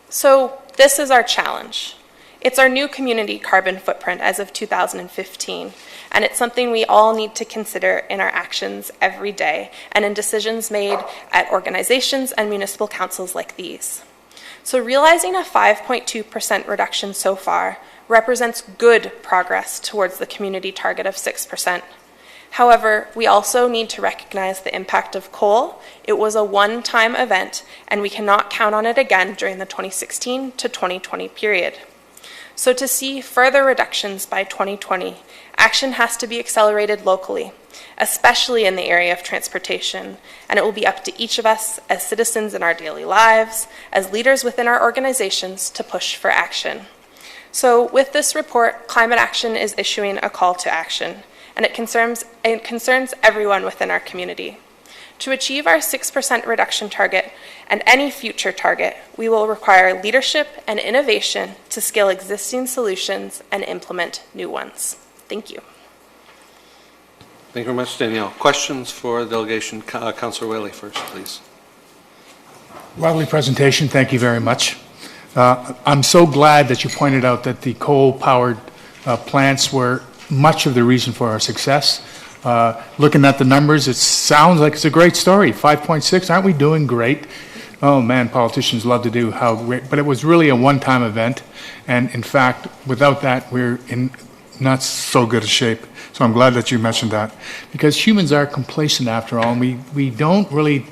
Speaker 12: So this is our challenge. It's our new community carbon footprint as of 2015. And it's something we all need to consider in our actions every day and in decisions made at organizations and municipal councils like these. So realizing a 5.2% reduction so far represents good progress towards the community target of 6%. However, we also need to recognize the impact of coal. It was a one-time event, and we cannot count on it again during the 2016 to 2020 period. So to see further reductions by 2020, action has to be accelerated locally, especially in the area of transportation, and it will be up to each of us as citizens in our daily lives, as leaders within our organizations to push for action. So with this report, Climate Action is issuing a call to action, and it concerns everyone within our community. To achieve our 6% reduction target and any future target, we will require leadership and innovation to scale existing solutions and implement new ones. Thank you.
Speaker 2: Thank you very much, Danielle. Questions for the delegation? Councillor Whaley first, please.
Speaker 3: Lovely presentation. Thank you very much. I'm so glad that you pointed out that the coal-powered plants were much of the reason for our success. Looking at the numbers, it sounds like it's a great story. 5.6, aren't we doing great? Oh man, politicians love to do how great, but it was really a one-time event. And in fact, without that, we're in not so good a shape. So I'm glad that you mentioned that. Because humans are complacent after all, and we don't really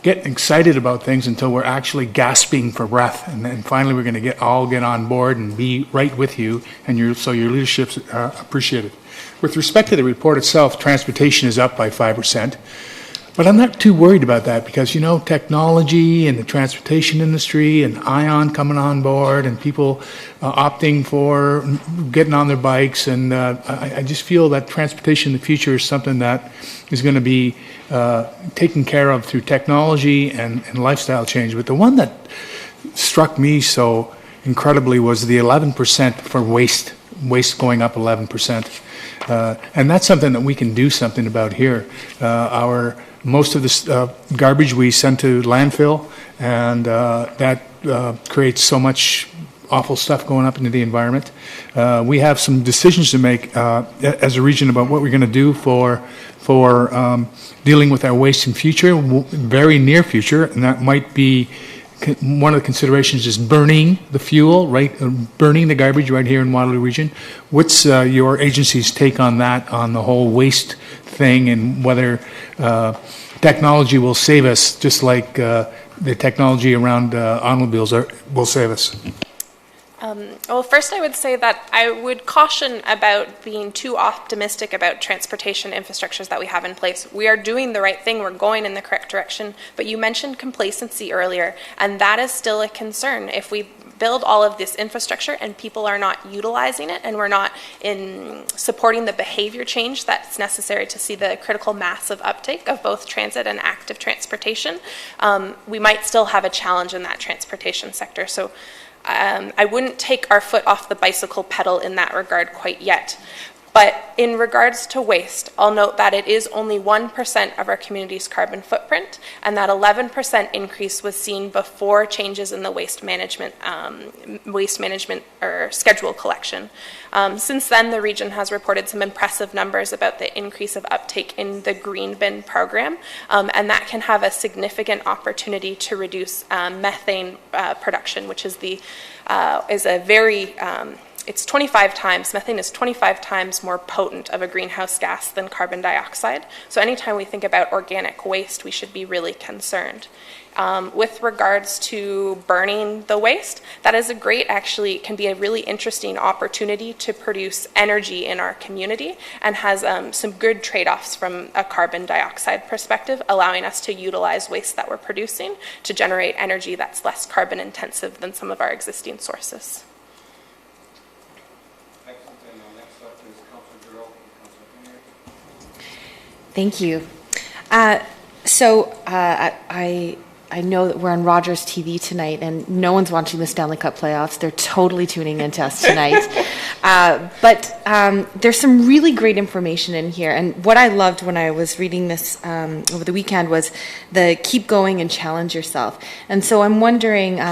Speaker 3: get excited about things until we're actually gasping for breath. And then finally we're going to all get on board and be right with you, and so your leadership's appreciated. With respect to the report itself, transportation is up by 5%. But I'm not too worried about that because, you know, technology and the transportation industry and ION coming on board and people opting for getting on their bikes. And I just feel that transportation in the future is something that is going to be taken care of through technology and lifestyle change. But the one that struck me so incredibly was the 11% for waste going up 11%. And that's something that we can do something about here. Most of the garbage we send to landfill, and that creates so much awful stuff going up into the environment. We have some decisions to make as a region about what we're going to do for dealing with our waste in future, very near future, and that might be one of the considerations is burning the fuel, right? Burning the garbage right here in Waterloo region. What's your agency's take on that, on the whole waste thing, and whether technology will save us, just like the technology around automobiles will save us?
Speaker 12: Well, first I would say that I would caution about being too optimistic about transportation infrastructures that we have in place. We are doing the right thing, we're going in the correct direction, but you mentioned complacency earlier, and that is still a concern. If we build all of this infrastructure and people are not utilizing it and we're not supporting the behavior change that's necessary to see the critical mass of uptake of both transit and active transportation, we might still have a challenge in that transportation sector. So I wouldn't take our foot off the bicycle pedal in that regard quite yet. But in regards to waste, I'll note that it is only 1% of our community's carbon footprint, and that 11% increase was seen before changes in the waste management or schedule collection. Since then, the region has reported some impressive numbers about the increase of uptake in the green bin program, and that can have a significant opportunity to reduce methane production, which is it's 25 times, methane is 25 times more potent of a greenhouse gas than carbon dioxide. So anytime we think about organic waste, we should be really concerned. With regards to burning the waste, that is can be a really interesting opportunity to produce energy in our community, and has some good trade-offs from a carbon dioxide perspective, allowing us to utilize waste that we're producing to generate energy that's less carbon intensive than some of our existing sources.
Speaker 1: Thank you. I know that we're on Rogers TV tonight, and no one's watching the Stanley Cup playoffs. They're totally tuning into us tonight. But there's some really great information in here. And what I loved when I was reading this over the weekend was the keep going and challenge yourself. And so I'm wondering,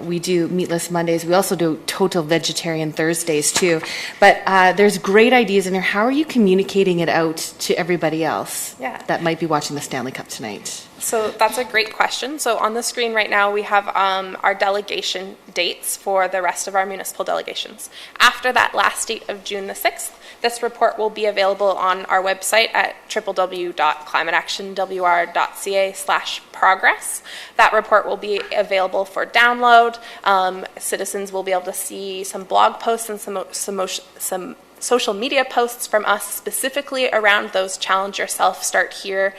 Speaker 1: we do meatless Mondays. We also do total vegetarian Thursdays too. But there's great ideas in here. How are you communicating it out to everybody else that might be watching the Stanley Cup tonight?
Speaker 12: So that's a great question. So on the screen right now, we have our delegation dates for the rest of our municipal delegations. After that last date of June the 6th, this report will be available on our website at www.climateactionwr.ca/progress. That report will be available for download. Citizens will be able to see some blog posts and some social media posts from us specifically around those challenge yourself, start here,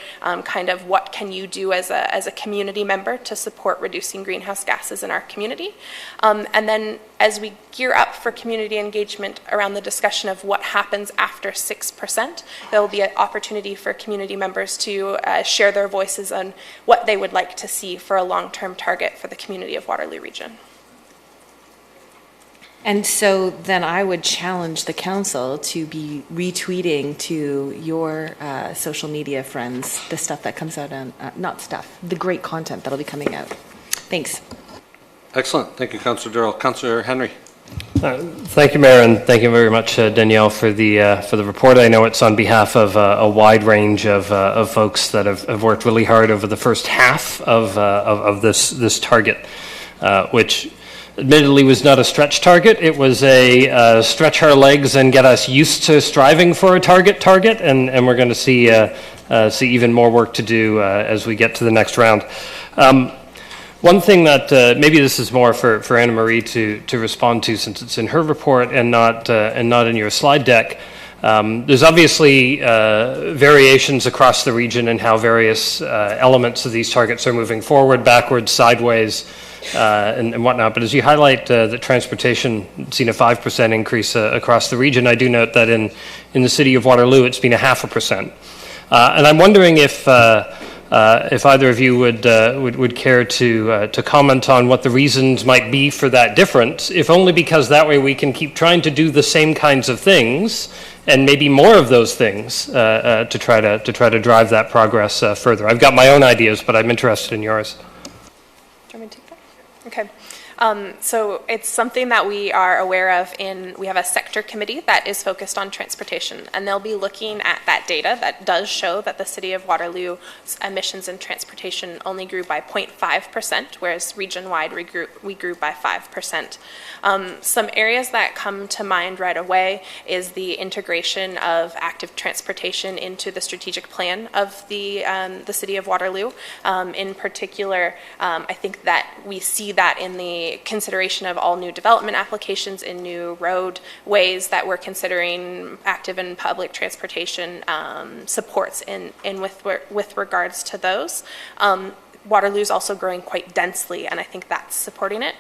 Speaker 12: kind of what can you do as a community member to support reducing greenhouse gases in our community. And then as we gear up for community engagement around the discussion of what happens after 6%, there will be an opportunity for community members to share their voices on what they would like to see for a long-term target for the community of Waterloo Region.
Speaker 1: And so then I would challenge the council to be retweeting to your social media friends the stuff that comes out on, the great content that'll be coming out. Thanks.
Speaker 2: Excellent. Thank you, Councillor Durrell. Councillor Henry.
Speaker 10: Thank you, Mayor, and thank you very much, Danielle, for the report. I know it's on behalf of a wide range of folks that have worked really hard over the first half of this target, which admittedly was not a stretch target. It was a stretch our legs and get us used to striving for a target, and we're going to see even more work to do as we get to the next round. One thing that maybe this is more for Anna Marie to respond to, since it's in her report and not in your slide deck. There's obviously variations across the region in how various elements of these targets are moving forward, backwards, sideways, and whatnot. But as you highlight that transportation seen a 5% increase across the region, I do note that in the city of Waterloo, it's been 0.5%. And I'm wondering if either of you would care to comment on what the reasons might be for that difference, if only because that way we can keep trying to do the same kinds of things and maybe more of those things to try to drive that progress further. I've got my own ideas, but I'm interested in yours.
Speaker 12: Do you want me to take that? Okay. So it's something that we are aware of we have a sector committee that is focused on transportation, and they'll be looking at that data that does show that the city of Waterloo's emissions in transportation only grew by 0.5%, whereas region-wide we grew by 5%. Some areas that come to mind right away is the integration of active transportation into the strategic plan of the city of Waterloo. In particular, I think that we see that in the consideration of all new development applications in new roadways that we're considering active and public transportation supports with regards to those. Waterloo is also growing quite densely, and I think that's supporting it.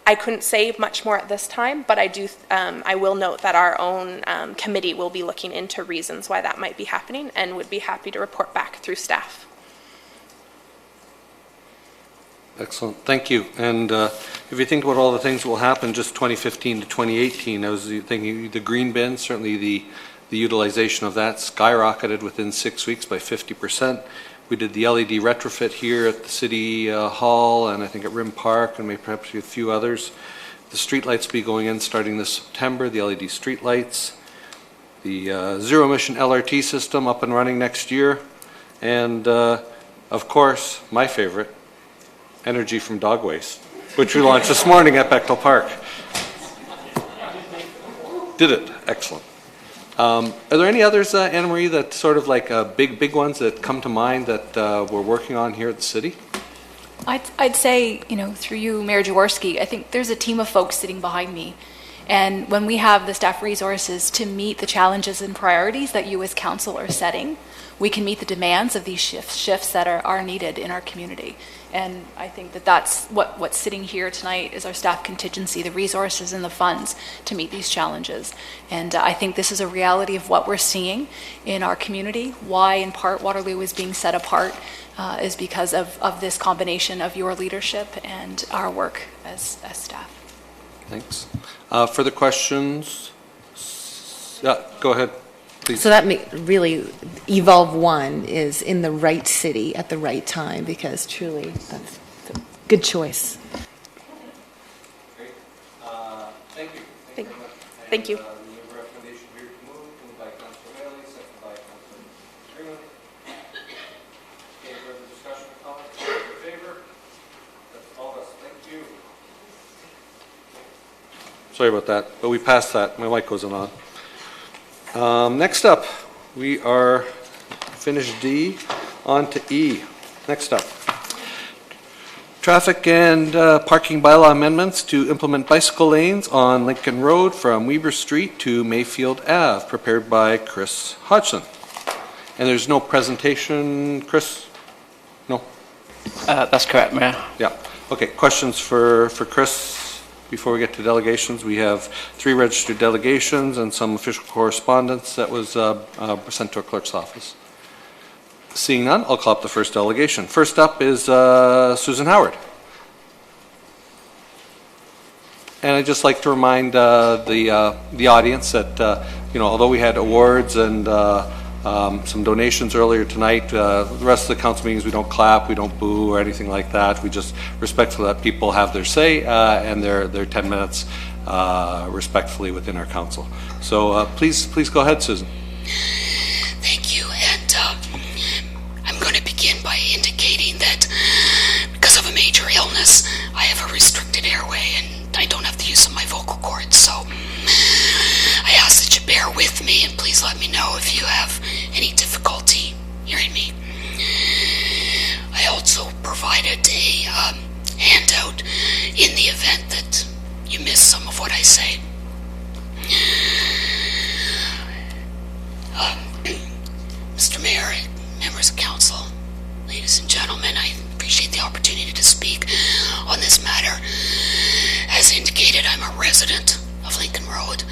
Speaker 12: I couldn't say much more at this time, but I will note that our own committee will be looking into reasons why that might be happening, and would be happy to report back through staff.
Speaker 2: Excellent, thank you. And if you think about all the things that will happen just 2015 to 2018, I was thinking the green bin, certainly the utilization of that skyrocketed within 6 weeks by 50%. We did the LED retrofit here at the City Hall and I think at Rim Park and maybe perhaps a few others. The streetlights will be going in starting this September, the LED streetlights. The zero emission LRT system up and running next year. And of course, my favorite, energy from dog waste, which we launched this morning at Bechtel Park. Did it, excellent. Are there any others, Anna Marie, that sort of like big ones that come to mind that we're working on here at the city?
Speaker 11: I'd say, through you, Mayor Jaworski, I think there's a team of folks sitting behind me. And when we have the staff resources to meet the challenges and priorities that you as council are setting, we can meet the demands of these shifts that are needed in our community. And I think that's what's sitting here tonight is our staff contingency, the resources and the funds to meet these challenges. And I think this is a reality of what we're seeing in our community. Why, in part, Waterloo is being set apart is because of this combination of your leadership and our work as staff.
Speaker 2: Thanks. Further questions? Yeah, go ahead. Please.
Speaker 1: So that really, Evolve 1 is in the right city at the right time because truly that's a good choice.
Speaker 2: Great. Thank you.
Speaker 12: Thank you.
Speaker 2: We have a recommendation here to moved by Councilor Bailey, second by Councilor Freeman. Any further discussion or comments? All in favor? That's all of us. Thank you. Sorry about that, but we passed that. My mic wasn't on. Next up, we are finished D, on to E. Next up. Traffic and parking bylaw amendments to implement bicycle lanes on Lincoln Road from Weber Street to Mayfield Ave, prepared by Chris Hodgson. And there's no presentation, Chris? No?
Speaker 13: That's correct, Mayor.
Speaker 2: Yeah. Okay, questions for Chris? Before we get to delegations, we have 3 registered delegations and some official correspondence that was sent to our clerk's office. Seeing none, I'll call up the first delegation. First up is Susan Howard. And I'd just like to remind the audience that, although we had awards and some donations earlier tonight, the rest of the council meetings we don't clap, we don't boo or anything like that. We just respectfully let people have their say and their 10 minutes respectfully within our council. So please go ahead, Susan.
Speaker 14: Thank you, and I'm going to begin by indicating that because of a major illness, I have a restricted airway and I don't have the use of my vocal cords, so I ask that you bear with me and please let me know if you have any difficulty hearing me. I also provided a handout in the event that you miss some of what I say. Mr. Mayor, members of council, ladies and gentlemen, I appreciate the opportunity to speak on this matter. As indicated, I'm a resident of Lincoln Road,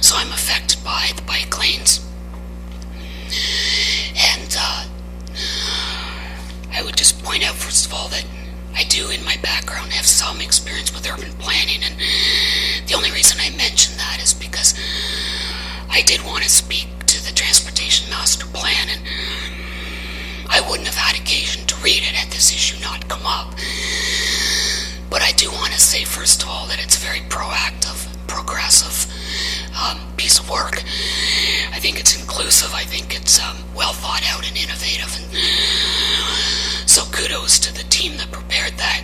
Speaker 14: so I'm affected by the bike lanes. And I would just point out, first of all, that I do, in my background, have some experience with urban planning, and the only reason I mention that is because I did want to speak to the Transportation Master Plan, and I wouldn't have had occasion to read it had this issue not come up. But I do want to say, first of all, that it's a very proactive, progressive piece of work. I think it's inclusive. I think it's well thought out and innovative. And so kudos to the team that prepared that.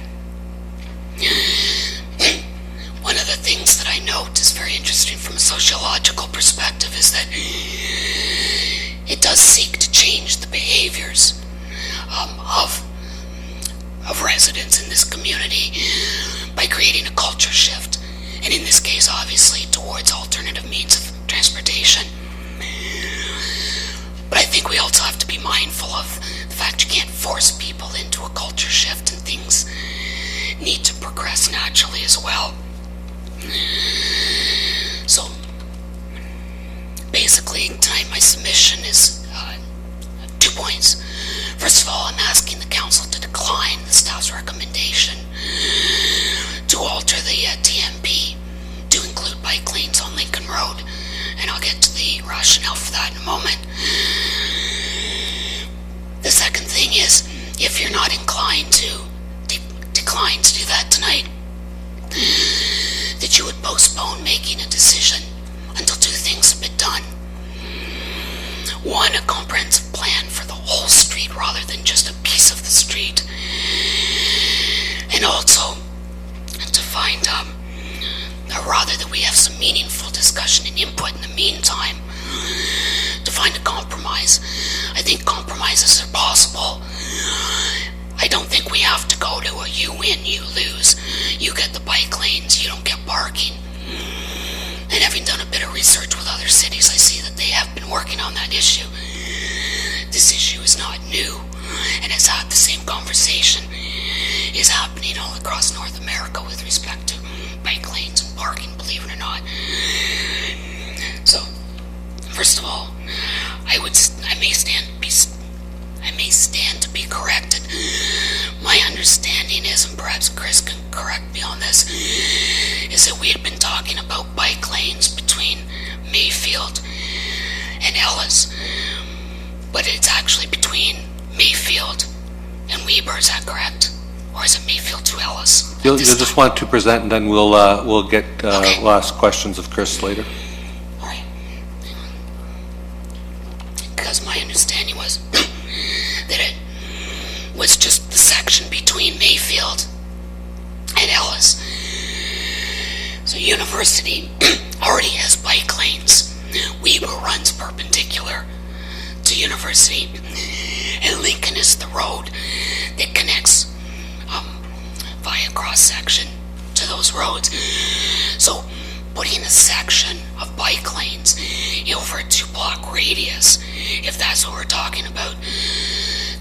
Speaker 14: One of the things that I note is very interesting from a sociological perspective is that it does seek to change the behaviors of residents in this community by creating a culture shift, and in this case, obviously, towards alternative means of transportation. But I think we also have to be mindful of the fact you can't force people into a culture shift, and things need to progress naturally as well. So, basically, tonight my submission is 2 points. First of all, I'm asking the council to decline the staff's recommendation road, and I'll get to the rationale for that in a moment. The second thing is, if you're not inclined to decline to do that tonight, that you would postpone making a decision until two things have been done. One, a comprehensive plan for the whole street rather than just a piece of the street. And also, to find, rather that we have some meaningful discussion and input in the meantime, to find a compromise. I think compromises are possible. I don't think we have to go to a you win, you lose. You get the bike lanes, you don't get parking. And having done a bit of research with other cities, I see that they have been working on that issue. This issue is not new, and has had the same conversation is happening all across North America with respect to bike lanes and parking, believe it or not. So, first of all, I may stand to be corrected. My understanding is, and perhaps Chris can correct me on this, is that we had been talking about bike lanes between Mayfield and Ellis, but it's actually between Mayfield and Weber. Is that correct? Or is it Mayfield to Ellis?
Speaker 2: You'll just want to present, and then we'll get
Speaker 14: Okay.
Speaker 2: last questions of Chris later.
Speaker 14: All right. Because my understanding was that it was just the section between Mayfield and Ellis. So University already has bike lanes. Weber runs perpendicular to University, and Lincoln is the road that connects via cross-section to those roads. So putting a section of bike lanes over a 2-block radius, if that's what we're talking about,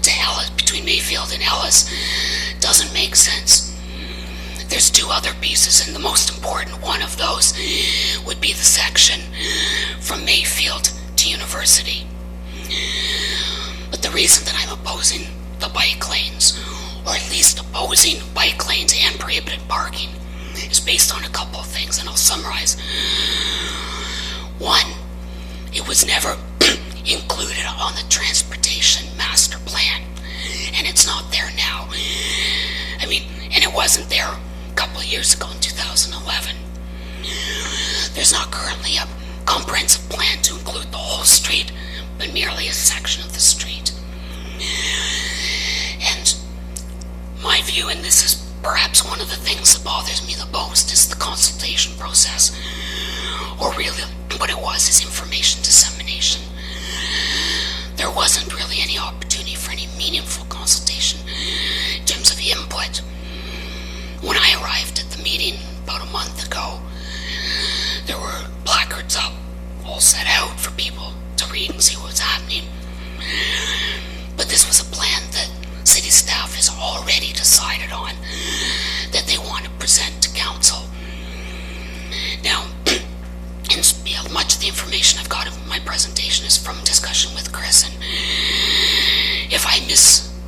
Speaker 14: to Ellis, between Mayfield and Ellis, doesn't make sense. There's two other pieces, and the most important one of those would be the section from Mayfield to University. But the reason that I'm opposing the bike lanes, or at least opposing bike lanes and prohibited parking, is based on a couple of things, and I'll summarize. One, it was never included on the transportation master plan, and it's not there now. I mean, and it wasn't there a couple of years ago in 2011. There's not currently a comprehensive plan to include the whole street, but merely a section of the street. And my view, and this is perhaps one of the things that bothers me the most, is the consultation process. Or really, what it was is information dissemination. There wasn't really any opportunity for any meaningful consultation in terms of input. When I arrived at the meeting about a month ago, there were placards up, all set out for people to read and see what was happening. But this was a plan that city staff has already decided on, that they want to present to council. Now, and much of the information I've got in my presentation is from discussion with Chris, and if I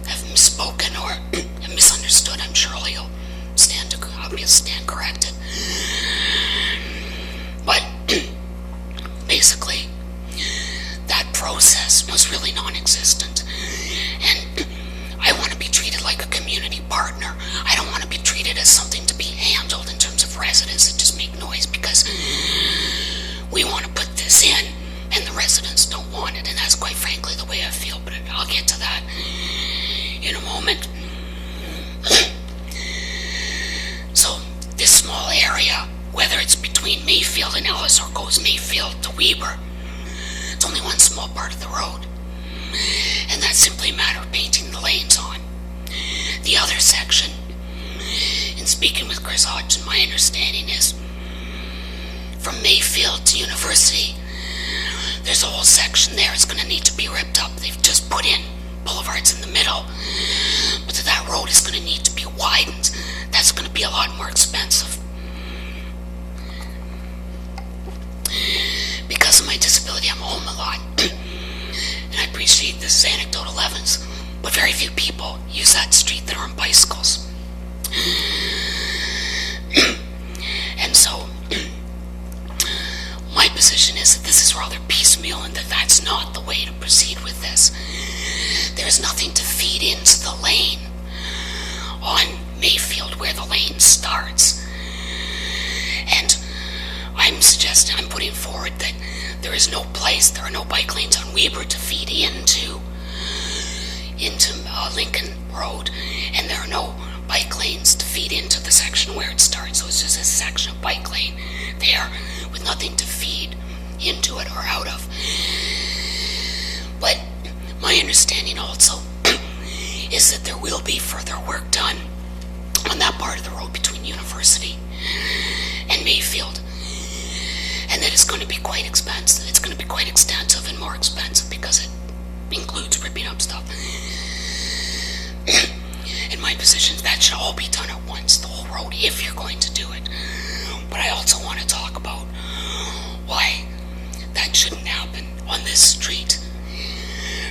Speaker 14: have misspoken or have misunderstood, I'm sure he'll stand corrected. But basically, that process was really non-existent, and I want to be treated like a community partner. I don't want to be treated as something to be handled in terms of residents that just make noise because we want to put this in and the residents don't want it, and that's quite frankly the way I feel, but I'll get to that in a moment. So this small area, whether it's between Mayfield and Ellis or goes Mayfield to Weber, it's only one small part of the road, and that's simply a matter of painting the lanes on. The other section, in speaking with Chris Hodgson, my understanding is from Mayfield to University, there's a whole section there that's going to need to be ripped up. They've just put in boulevards in the middle, but that road is going to need to be widened. That's going to be a lot more expensive. Because of my disability, I'm home a lot. And I appreciate this is anecdotal evidence, but very few people use that street that are on bicycles. And so, my my position is that this is rather piecemeal and that that's not the way to proceed with this. There's nothing to feed into the lane on Mayfield where the lane starts. And I'm putting forward that there are no bike lanes on Weber to feed into Lincoln Road, and there are no bike lanes to feed into the section where it starts. So it's just a section of bike lane there with nothing to feed into it or out of. But my understanding also is that there will be further work done on that part of the road between University and Mayfield, and that it's going to be quite expensive. It's going to be quite extensive and more expensive because it includes ripping up stuff. In my position, that should all be done at once, the whole road, if you're going to do it. But I also want to talk about why that shouldn't happen on this street.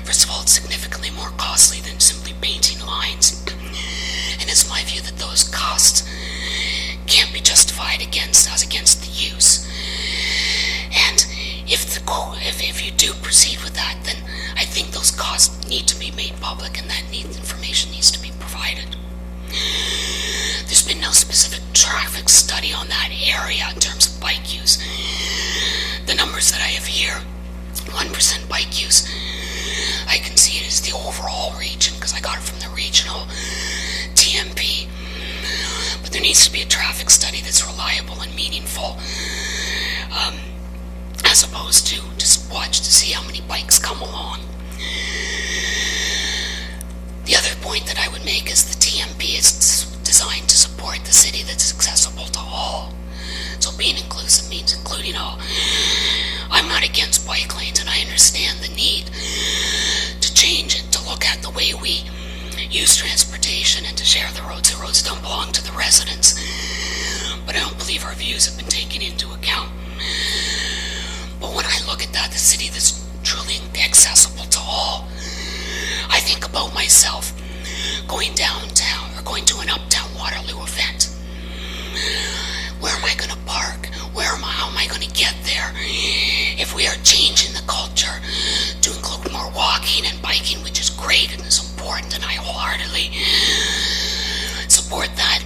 Speaker 14: First of all, it's significantly more costly than simply painting lines. And it's my view that those costs can't be justified as against the use. And if you do proceed with that, then I think those costs need to be made public, and that information needs to be provided. There's been no specific traffic study on that area in terms of bike use. The numbers that I have here, 1% bike use, I can see it as the overall region because I got it from the regional TMP. But there needs to be a traffic study that's reliable and meaningful, as opposed to just watch to see how many bikes come along. The other point that I would make is the TMP is designed to support the city that's accessible to all. So being inclusive means including all. I'm not against bike lanes, and I understand the need to change it, to look at the way we use transportation and to share the roads. The roads don't belong to the residents. But I don't believe our views have been taken into account. But when I look at that, the city that's truly accessible to all, I think about myself going downtown or going to an uptown Waterloo event. Where am I going to park? How am I going to get there? If we are changing the culture to include more walking and biking, which is great and is important, and I wholeheartedly support that.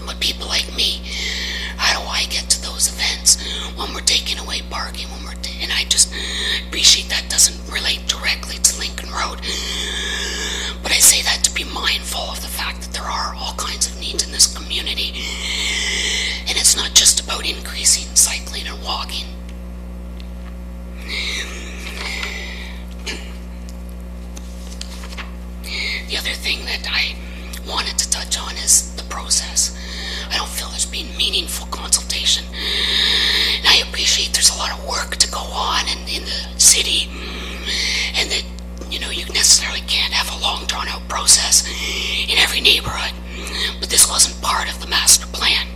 Speaker 14: But people like me, how do I get to those events when we're taking away parking? And I just appreciate that doesn't relate directly to Lincoln Road. But I say that to be mindful of the fact that there are all kinds of needs in this community. And it's not just about increasing cycling and walking. The other thing that I wanted to touch on is the process. I don't feel there's been meaningful consultation. And I appreciate there's a lot of work to go on in the city, and that, you necessarily can't have a long drawn-out process in every neighborhood. But this wasn't part of the master plan.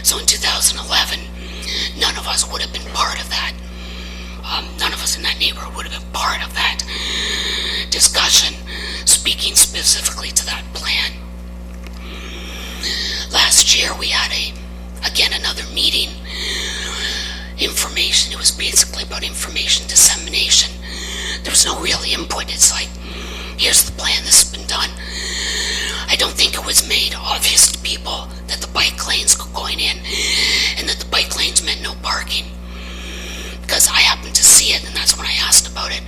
Speaker 14: So in 2011, none of us would have been part of that. None of us in that neighborhood would have been part of that discussion, speaking specifically to that plan. Last year we had another meeting. Information, it was basically about information dissemination. There was no real input. It's like, here's the plan, this has been done. I don't think it was made obvious to people that the bike lanes were going in and that the bike lanes meant no parking. Because I happened to see it, and that's when I asked about it.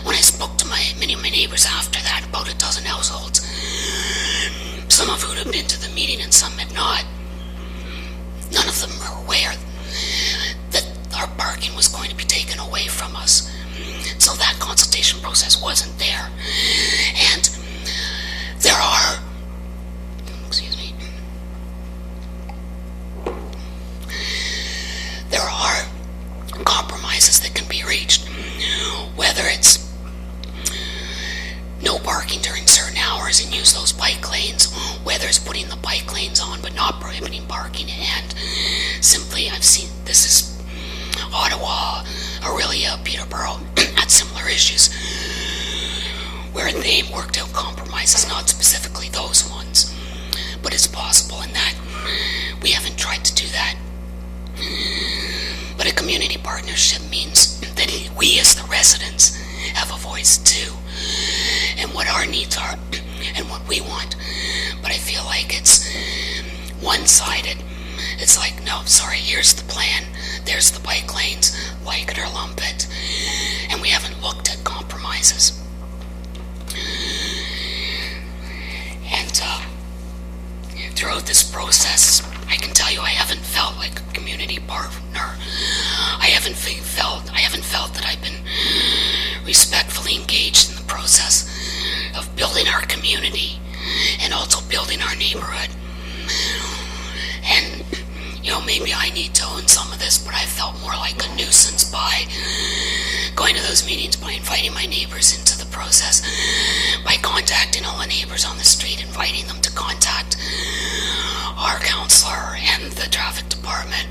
Speaker 14: When I spoke to many of my neighbors after that, about a dozen households, some of whom had been to the meeting and some had not. None of them were aware that our parking was going to be taken away from us. So that consultation process wasn't there. And there are, compromises that can be reached, whether it's no parking during certain hours and use those bike lanes, whether it's putting the bike lanes on but not prohibiting parking, and simply, I've seen, this is Ottawa, Aurelia, Peterborough, had similar issues where they worked out compromises, not specifically those ones, but it's possible in that we haven't tried to do that. But partnership means that we as the residents have a voice too, and what our needs are and what we want. But I feel like it's one-sided. It's like, no, sorry, here's the plan, there's the bike lanes, like it or lump it, and we haven't looked at compromises. And throughout this process, I can tell you I haven't felt like a community partner. I haven't felt that I've been respectfully engaged in the process of building our community and also building our neighborhood. And, you know, maybe I need to own some of this, but I felt more like a nuisance by going to those meetings, by inviting my neighbors into the process, by contacting all the neighbors on the street, inviting them to contact our counselor and the traffic department,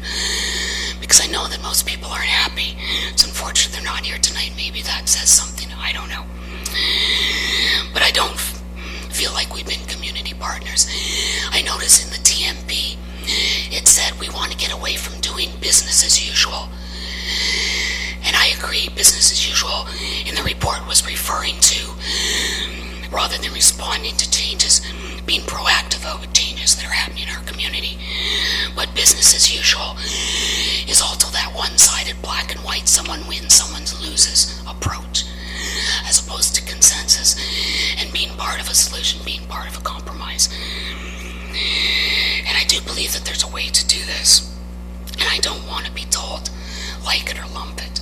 Speaker 14: because I know that most people aren't happy. It's unfortunate they're not here tonight. Maybe that says something, I don't know. But I don't feel like we've been community partners. I notice in the TMP, it said we want to get away from doing business as usual. And I agree, business as usual in the report was referring to, rather than responding to changes, being proactive about changes that are happening in our community. But business as usual is also that one-sided black and white, someone wins, someone loses approach, as opposed to consensus and being part of a solution, being part of a compromise. And I do believe that there's a way to do this, and I don't want to be told, like it or lump it.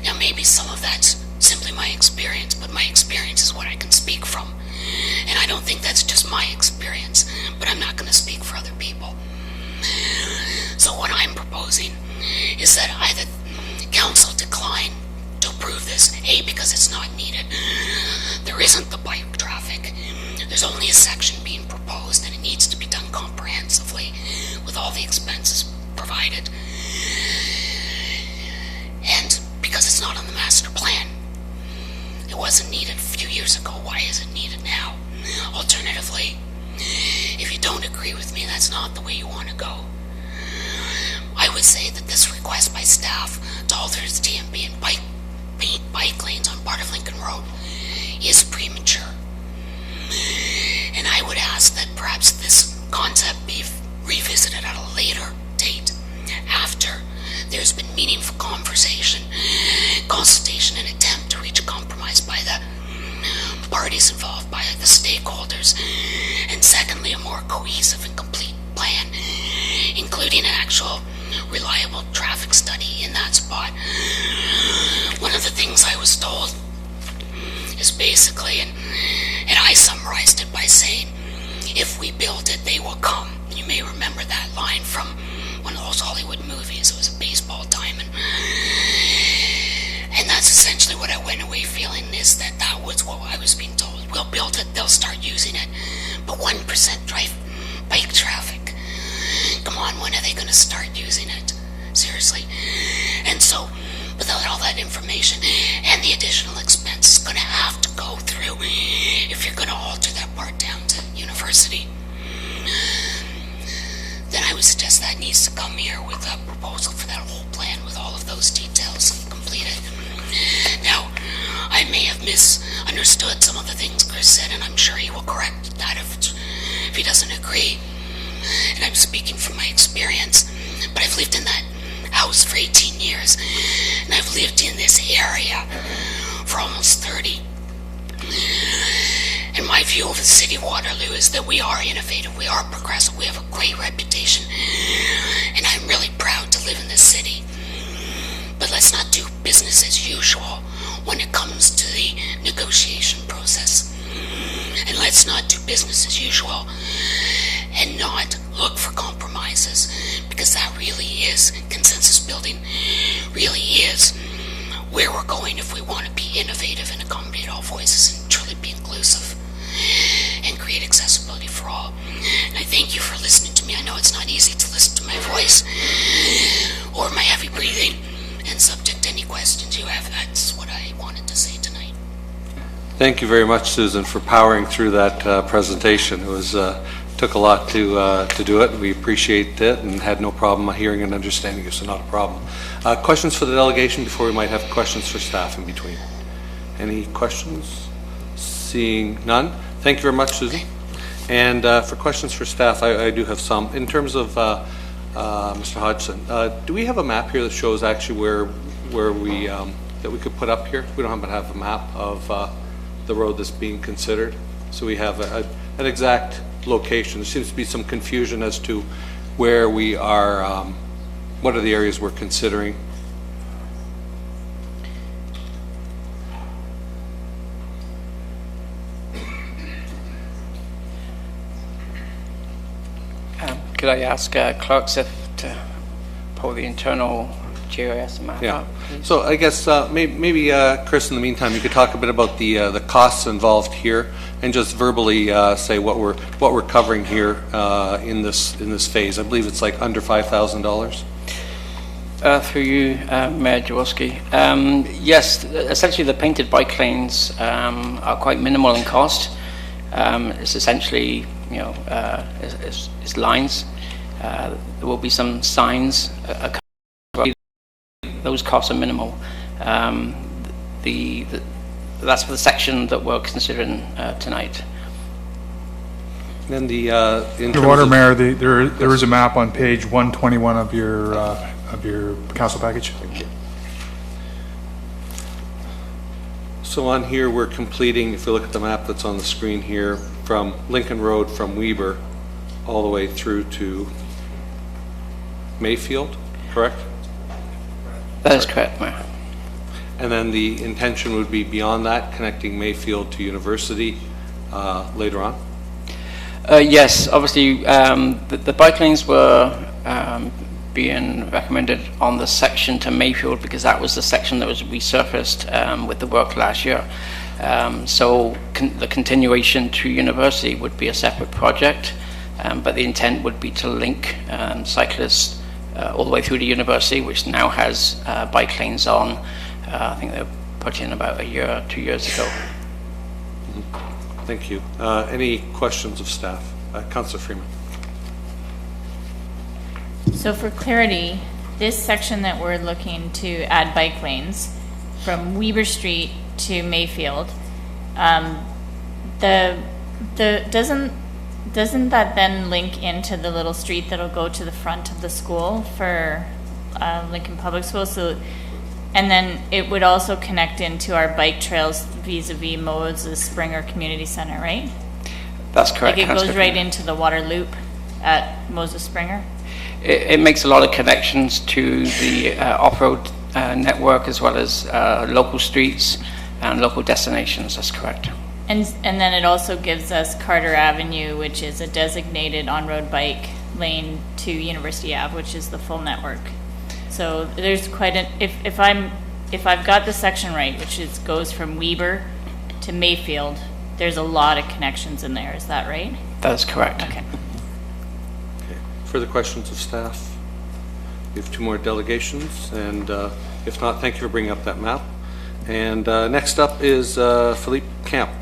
Speaker 14: Now maybe some of that's simply my experience, but my experience is what I can speak from. And I don't think that's just my experience, but I'm not going to speak for other people. So what I'm proposing is that either council decline to approve this, A, because it's not needed. There isn't the bike traffic. There's only a section being proposed, and it needs to be done comprehensively with all the expenses provided. And because it's not on the master plan, it wasn't needed a few years ago. Why is it needed now? Alternatively, if you don't agree with me, that's not the way you want to go. I would say that this request by staff to alter its TMP and bike lanes on part of Lincoln Road is premature. And I would ask that perhaps this concept be revisited at a later date, after there's been meaningful conversation, consultation, and attempt to reach a compromise by the parties involved, by the stakeholders, and secondly, a more cohesive and complete plan, including an actual reliable traffic study in that spot. One of the things I was told is basically, and I summarized it by saying, if we build it, they will come. You may remember that line from one of those Hollywood movies. It was a baseball diamond. And that's essentially what I went away feeling, is that that was what I was being told. We'll build it, they'll start using it. But 1% bike traffic. Come on, when are they going to start using it? Seriously. And so, without all that information and the additional expense, it's going to have to go through if you're going to alter that part down to University. Then I would suggest that needs to come here with a proposal for that whole plan with all of those details completed. Now, I may have misunderstood some of the things Chris said, and I'm sure he will correct that if he doesn't agree. And I'm speaking from my experience, but I've lived in that house for 18 years, and I've lived in this area for almost 30. And my view of the city of Waterloo is that we are innovative, we are progressive, we have a great reputation, and I'm really proud to live in this city. But let's not do business as usual when it comes to the negotiation process. And let's not do business as usual and not look for compromises, because that really is consensus building, really is where we're going if we want to be innovative and accommodate all voices and truly be inclusive and create accessibility for all. And I thank you for listening to me. I know it's not easy to listen to my voice or my heavy breathing, and subject to any questions you have, that's what I wanted to say tonight.
Speaker 2: Thank you very much, Susan, for powering through that presentation. It was took a lot to do it. We appreciate it and had no problem hearing and understanding it, so not a problem. Questions for the delegation before we might have questions for staff in between? Any questions? Seeing none. Thank you very much, Susan. And for questions for staff, I do have some. In terms of Mr. Hodgson, do we have a map here that shows actually where we that we could put up here? We don't happen to have a map of the road that's being considered, so we have an exact location. There seems to be some confusion as to where we are. What are the areas we're considering?
Speaker 13: Could I ask clerks if to pull the internal GIS map up? Please?
Speaker 2: So I guess maybe Chris, in the meantime, you could talk a bit about the costs involved here, and just verbally say what we're covering here in this phase. I believe it's like under $5,000.
Speaker 13: Through you, Mayor Jaworski. Yes, essentially the painted bike lanes are quite minimal in cost. It's essentially, it's lines. There will be some signs. Those costs are minimal. That's for the section that we're considering tonight.
Speaker 2: And
Speaker 3: Your Water, Mayor, there is a map on page 121 of your council package.
Speaker 2: Thank you. So on here, we're completing, if you look at the map that's on the screen here, from Lincoln Road from Weber all the way through to Mayfield, correct?
Speaker 13: That is correct, Mayor.
Speaker 2: And then the intention would be beyond that, connecting Mayfield to University later on?
Speaker 13: Yes, obviously the bike lanes were being recommended on the section to Mayfield because that was the section that was resurfaced with the work last year. So the continuation to University would be a separate project, but the intent would be to link cyclists all the way through to University, which now has bike lanes on. I think they were put in about 2 years ago.
Speaker 2: Thank you. Any questions of staff? Councillor Freeman.
Speaker 15: So for clarity, this section that we're looking to add bike lanes from Weber Street to Mayfield, doesn't that then link into the little street that'll go to the front of the school for Lincoln Public Schools? So, and then it would also connect into our bike trails vis-a-vis Moses Springer Community Center, right?
Speaker 13: That's correct.
Speaker 15: Like it goes right into the water loop at Moses Springer?
Speaker 13: It makes a lot of connections to the off-road network as well as local streets and local destinations. That's correct.
Speaker 15: And then it also gives us Carter Avenue, which is a designated on-road bike lane, to University Ave, which is the full network. So there's quite an, if I've got the section right, which goes from Weber to Mayfield, there's a lot of connections in there. Is that right?
Speaker 13: That is correct.
Speaker 15: Okay.
Speaker 2: Further questions of staff? We have 2 more delegations, and if not, thank you for bringing up that map. And next up is Philippe Camp.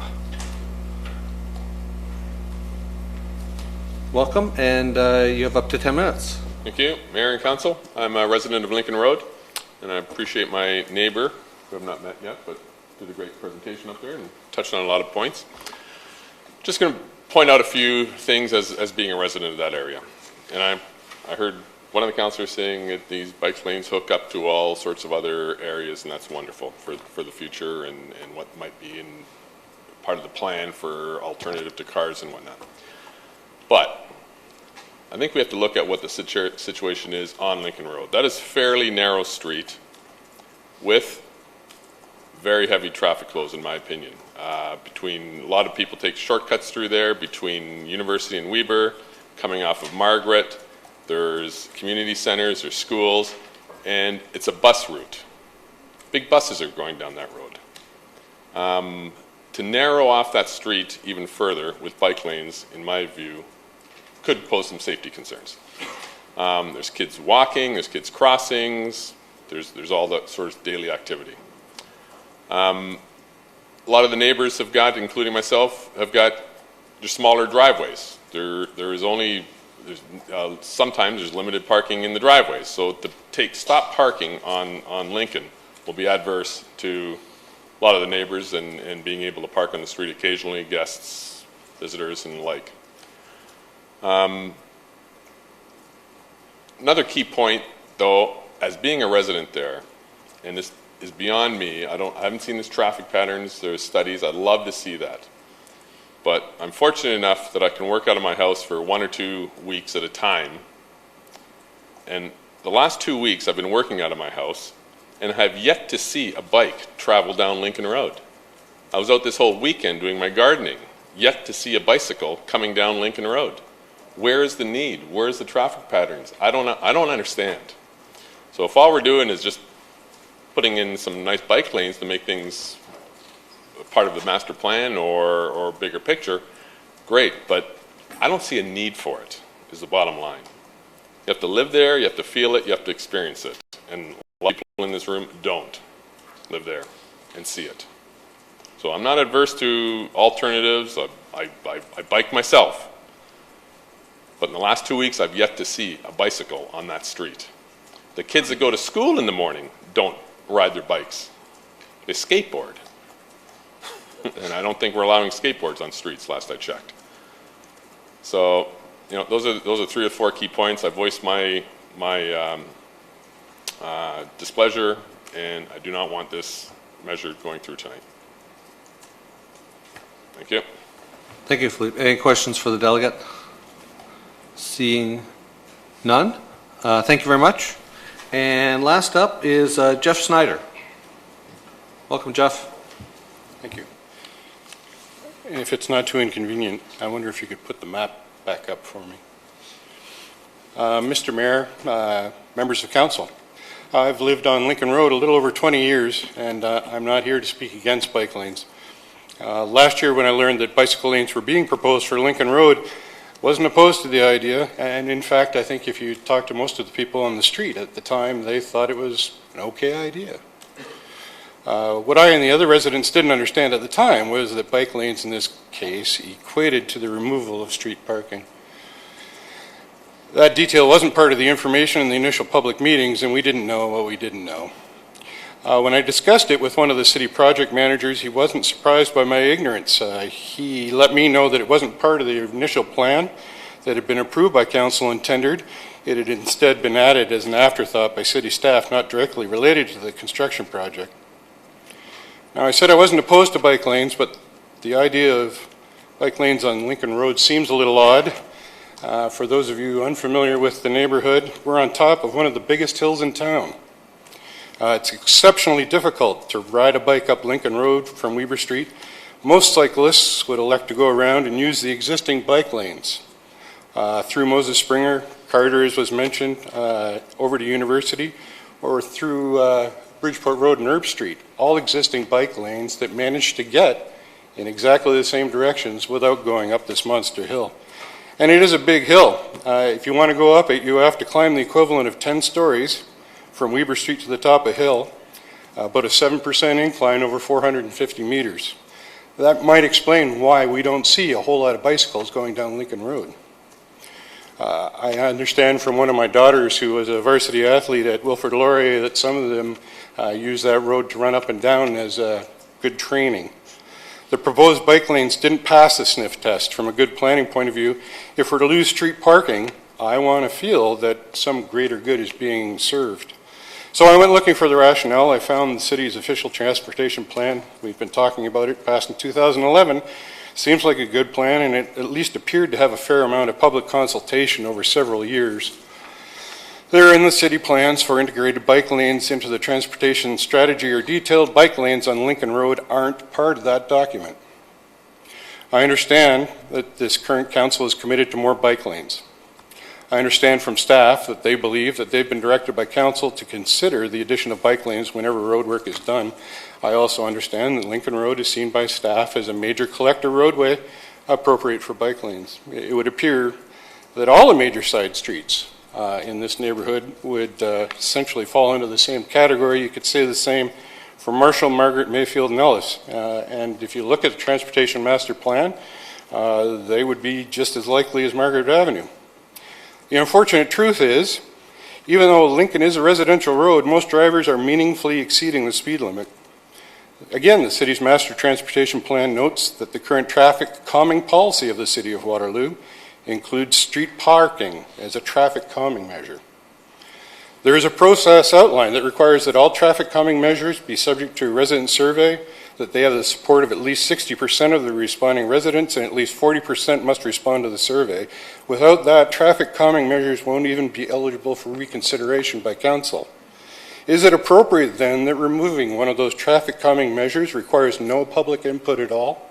Speaker 2: Welcome, and you have up to 10 minutes.
Speaker 16: Thank you, Mayor and Council. I'm a resident of Lincoln Road, and I appreciate my neighbor, who I've not met yet, but did a great presentation up there and touched on a lot of points. Just going to point out a few things as being a resident of that area. And I heard one of the councillors saying that these bike lanes hook up to all sorts of other areas, and that's wonderful for the future and what might be in part of the plan for alternative to cars and whatnot. But I think we have to look at what the situation is on Lincoln Road. That is fairly narrow street with very heavy traffic flows, in my opinion. Between a lot of people take shortcuts through there, between University and Weber, coming off of Margaret, there's community centers, there's schools, and it's a bus route. Big buses are going down that road. To narrow off that street even further with bike lanes, in my view, could pose some safety concerns. There's kids walking, there's kids crossings, there's all that sort of daily activity. A lot of the neighbors have got, including myself, have got just smaller driveways. There is only sometimes there's limited parking in the driveways. So to stop parking on Lincoln will be adverse to a lot of the neighbors and being able to park on the street occasionally, guests, visitors, and the like. Another key point, though, as being a resident there, and this is beyond me, I haven't seen these traffic patterns, there's studies, I'd love to see that. But I'm fortunate enough that I can work out of my house for 1 or 2 weeks at a time. And the last 2 weeks I've been working out of my house and have yet to see a bike travel down Lincoln Road. I was out this whole weekend doing my gardening, yet to see a bicycle coming down Lincoln Road. Where is the need? Where is the traffic patterns? I don't understand. So if all we're doing is just putting in some nice bike lanes to make things part of the master plan or bigger picture, great, but I don't see a need for it, is the bottom line. You have to live there, you have to feel it, you have to experience it. And a lot of people in this room don't live there and see it. So I'm not adverse to alternatives. I bike myself. But in the last 2 weeks, I've yet to see a bicycle on that street. The kids that go to school in the morning don't ride their bikes. They skateboard. And I don't think we're allowing skateboards on streets, last I checked. So, you know, those are 3 or 4 key points. I voiced my displeasure, and I do not want this measure going through tonight. Thank you.
Speaker 2: Thank you, Philippe. Any questions for the delegate? Seeing none. Thank you very much. And last up is Jeff Snyder. Welcome, Jeff.
Speaker 17: Thank you. If it's not too inconvenient, I wonder if you could put the map back up for me. Mr. Mayor, members of council, I've lived on Lincoln Road a little over 20 years, and I'm not here to speak against bike lanes. Last year when I learned that bicycle lanes were being proposed for Lincoln Road, wasn't opposed to the idea, and in fact I think if you talk to most of the people on the street at the time, they thought it was an okay idea. What I and the other residents didn't understand at the time was that bike lanes in this case equated to the removal of street parking. That detail wasn't part of the information in the initial public meetings, and we didn't know what we didn't know. When I discussed it with one of the city project managers, he wasn't surprised by my ignorance. He let me know that it wasn't part of the initial plan that had been approved by council and tendered. It had instead been added as an afterthought by city staff, not directly related to the construction project. Now, I said I wasn't opposed to bike lanes, but the idea of bike lanes on Lincoln Road seems a little odd. For those of you unfamiliar with the neighborhood, we're on top of one of the biggest hills in town. It's exceptionally difficult to ride a bike up Lincoln Road from Weber Street. Most cyclists would elect to go around and use the existing bike lanes through Moses Springer, Carter, as was mentioned, over to University, or through Bridgeport Road and Herb Street, all existing bike lanes that manage to get in exactly the same directions without going up this monster hill. And it is a big hill. If you want to go up it, you have to climb the equivalent of 10 stories from Weber Street to the top of hill, about a 7% incline over 450 meters. That might explain why we don't see a whole lot of bicycles going down Lincoln Road. I understand from one of my daughters who was a varsity athlete at Wilfrid Laurier that some of them use that road to run up and down as good training. The proposed bike lanes didn't pass the sniff test from a good planning point of view. If we're to lose street parking, I want to feel that some greater good is being served. So I went looking for the rationale. I found the city's official transportation plan. We've been talking about it, passed in 2011. Seems like a good plan, and it at least appeared to have a fair amount of public consultation over several years. There in the city plans for integrated bike lanes into the transportation strategy or detailed bike lanes on Lincoln Road aren't part of that document. I understand that this current council is committed to more bike lanes. I understand from staff that they believe that they've been directed by council to consider the addition of bike lanes whenever road work is done. I also understand that Lincoln Road is seen by staff as a major collector roadway appropriate for bike lanes. It would appear that all the major side streets in this neighborhood would essentially fall into the same category. You could say the same for Marshall, Margaret, Mayfield, and Ellis. And if you look at the transportation master plan, they would be just as likely as Margaret Avenue. The unfortunate truth is, even though Lincoln is a residential road, most drivers are meaningfully exceeding the speed limit. Again, the city's master transportation plan notes that the current traffic calming policy of the city of Waterloo includes street parking as a traffic calming measure. There is a process outlined that requires that all traffic calming measures be subject to a resident survey, that they have the support of at least 60% of the responding residents, and at least 40% must respond to the survey. Without that, traffic calming measures won't even be eligible for reconsideration by council. Is it appropriate then that removing one of those traffic calming measures requires no public input at all?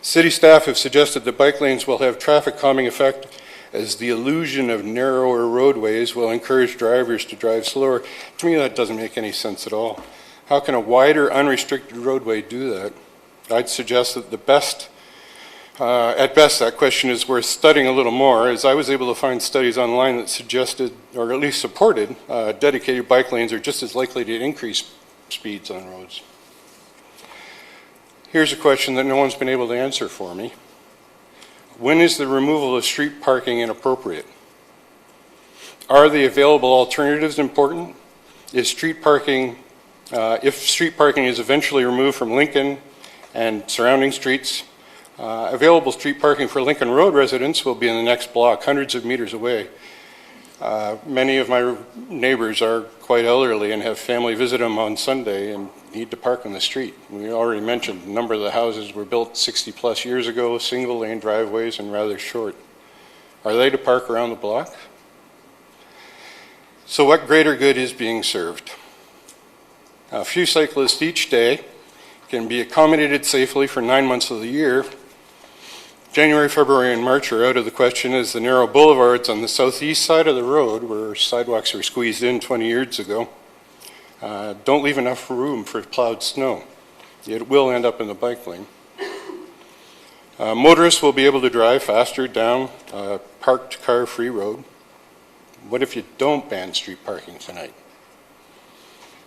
Speaker 17: City staff have suggested that bike lanes will have traffic calming effect as the illusion of narrower roadways will encourage drivers to drive slower. To me, that doesn't make any sense at all. How can a wider, unrestricted roadway do that? I'd suggest that at best, that question is worth studying a little more, as I was able to find studies online that suggested, or at least supported, dedicated bike lanes are just as likely to increase speeds on roads. Here's a question that no one's been able to answer for me. When is the removal of street parking inappropriate? Are the available alternatives important? Is street parking, if street parking is eventually removed from Lincoln and surrounding streets, available street parking for Lincoln Road residents will be in the next block, hundreds of meters away. Many of my neighbors are quite elderly and have family visit them on Sunday and need to park on the street. We already mentioned a number of the houses were built 60 plus years ago, single lane driveways and rather short. Are they to park around the block? So what greater good is being served? A few cyclists each day can be accommodated safely for 9 months of the year. January, February, and March are out of the question as the narrow boulevards on the southeast side of the road, where sidewalks were squeezed in 20 years ago, don't leave enough room for plowed snow. It will end up in the bike lane. Motorists will be able to drive faster down a parked car-free road. What if you don't ban street parking tonight?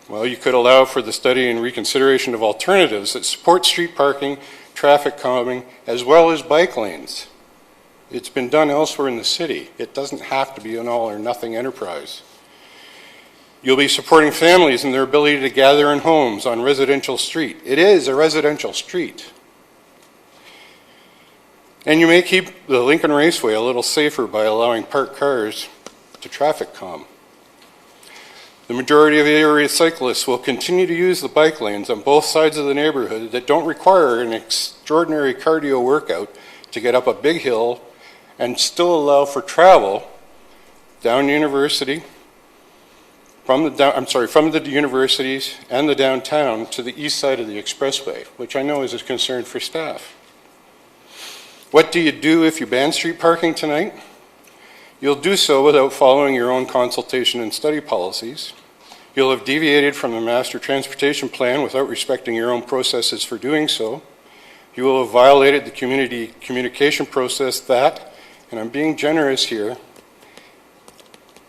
Speaker 17: Well, you could allow for the study and reconsideration of alternatives that support street parking, traffic calming, as well as bike lanes. It's been done elsewhere in the city. It doesn't have to be an all or nothing enterprise. You'll be supporting families in their ability to gather in homes on residential street. It is a residential street. And you may keep the Lincoln Raceway a little safer by allowing parked cars to traffic calm. The majority of area cyclists will continue to use the bike lanes on both sides of the neighborhood that don't require an extraordinary cardio workout to get up a big hill and still allow for travel down University, from the universities and the downtown to the east side of the expressway, which I know is a concern for staff. What do you do if you ban street parking tonight? You'll do so without following your own consultation and study policies. You'll have deviated from the master transportation plan without respecting your own processes for doing so. You will have violated the community communication process that, and I'm being generous here,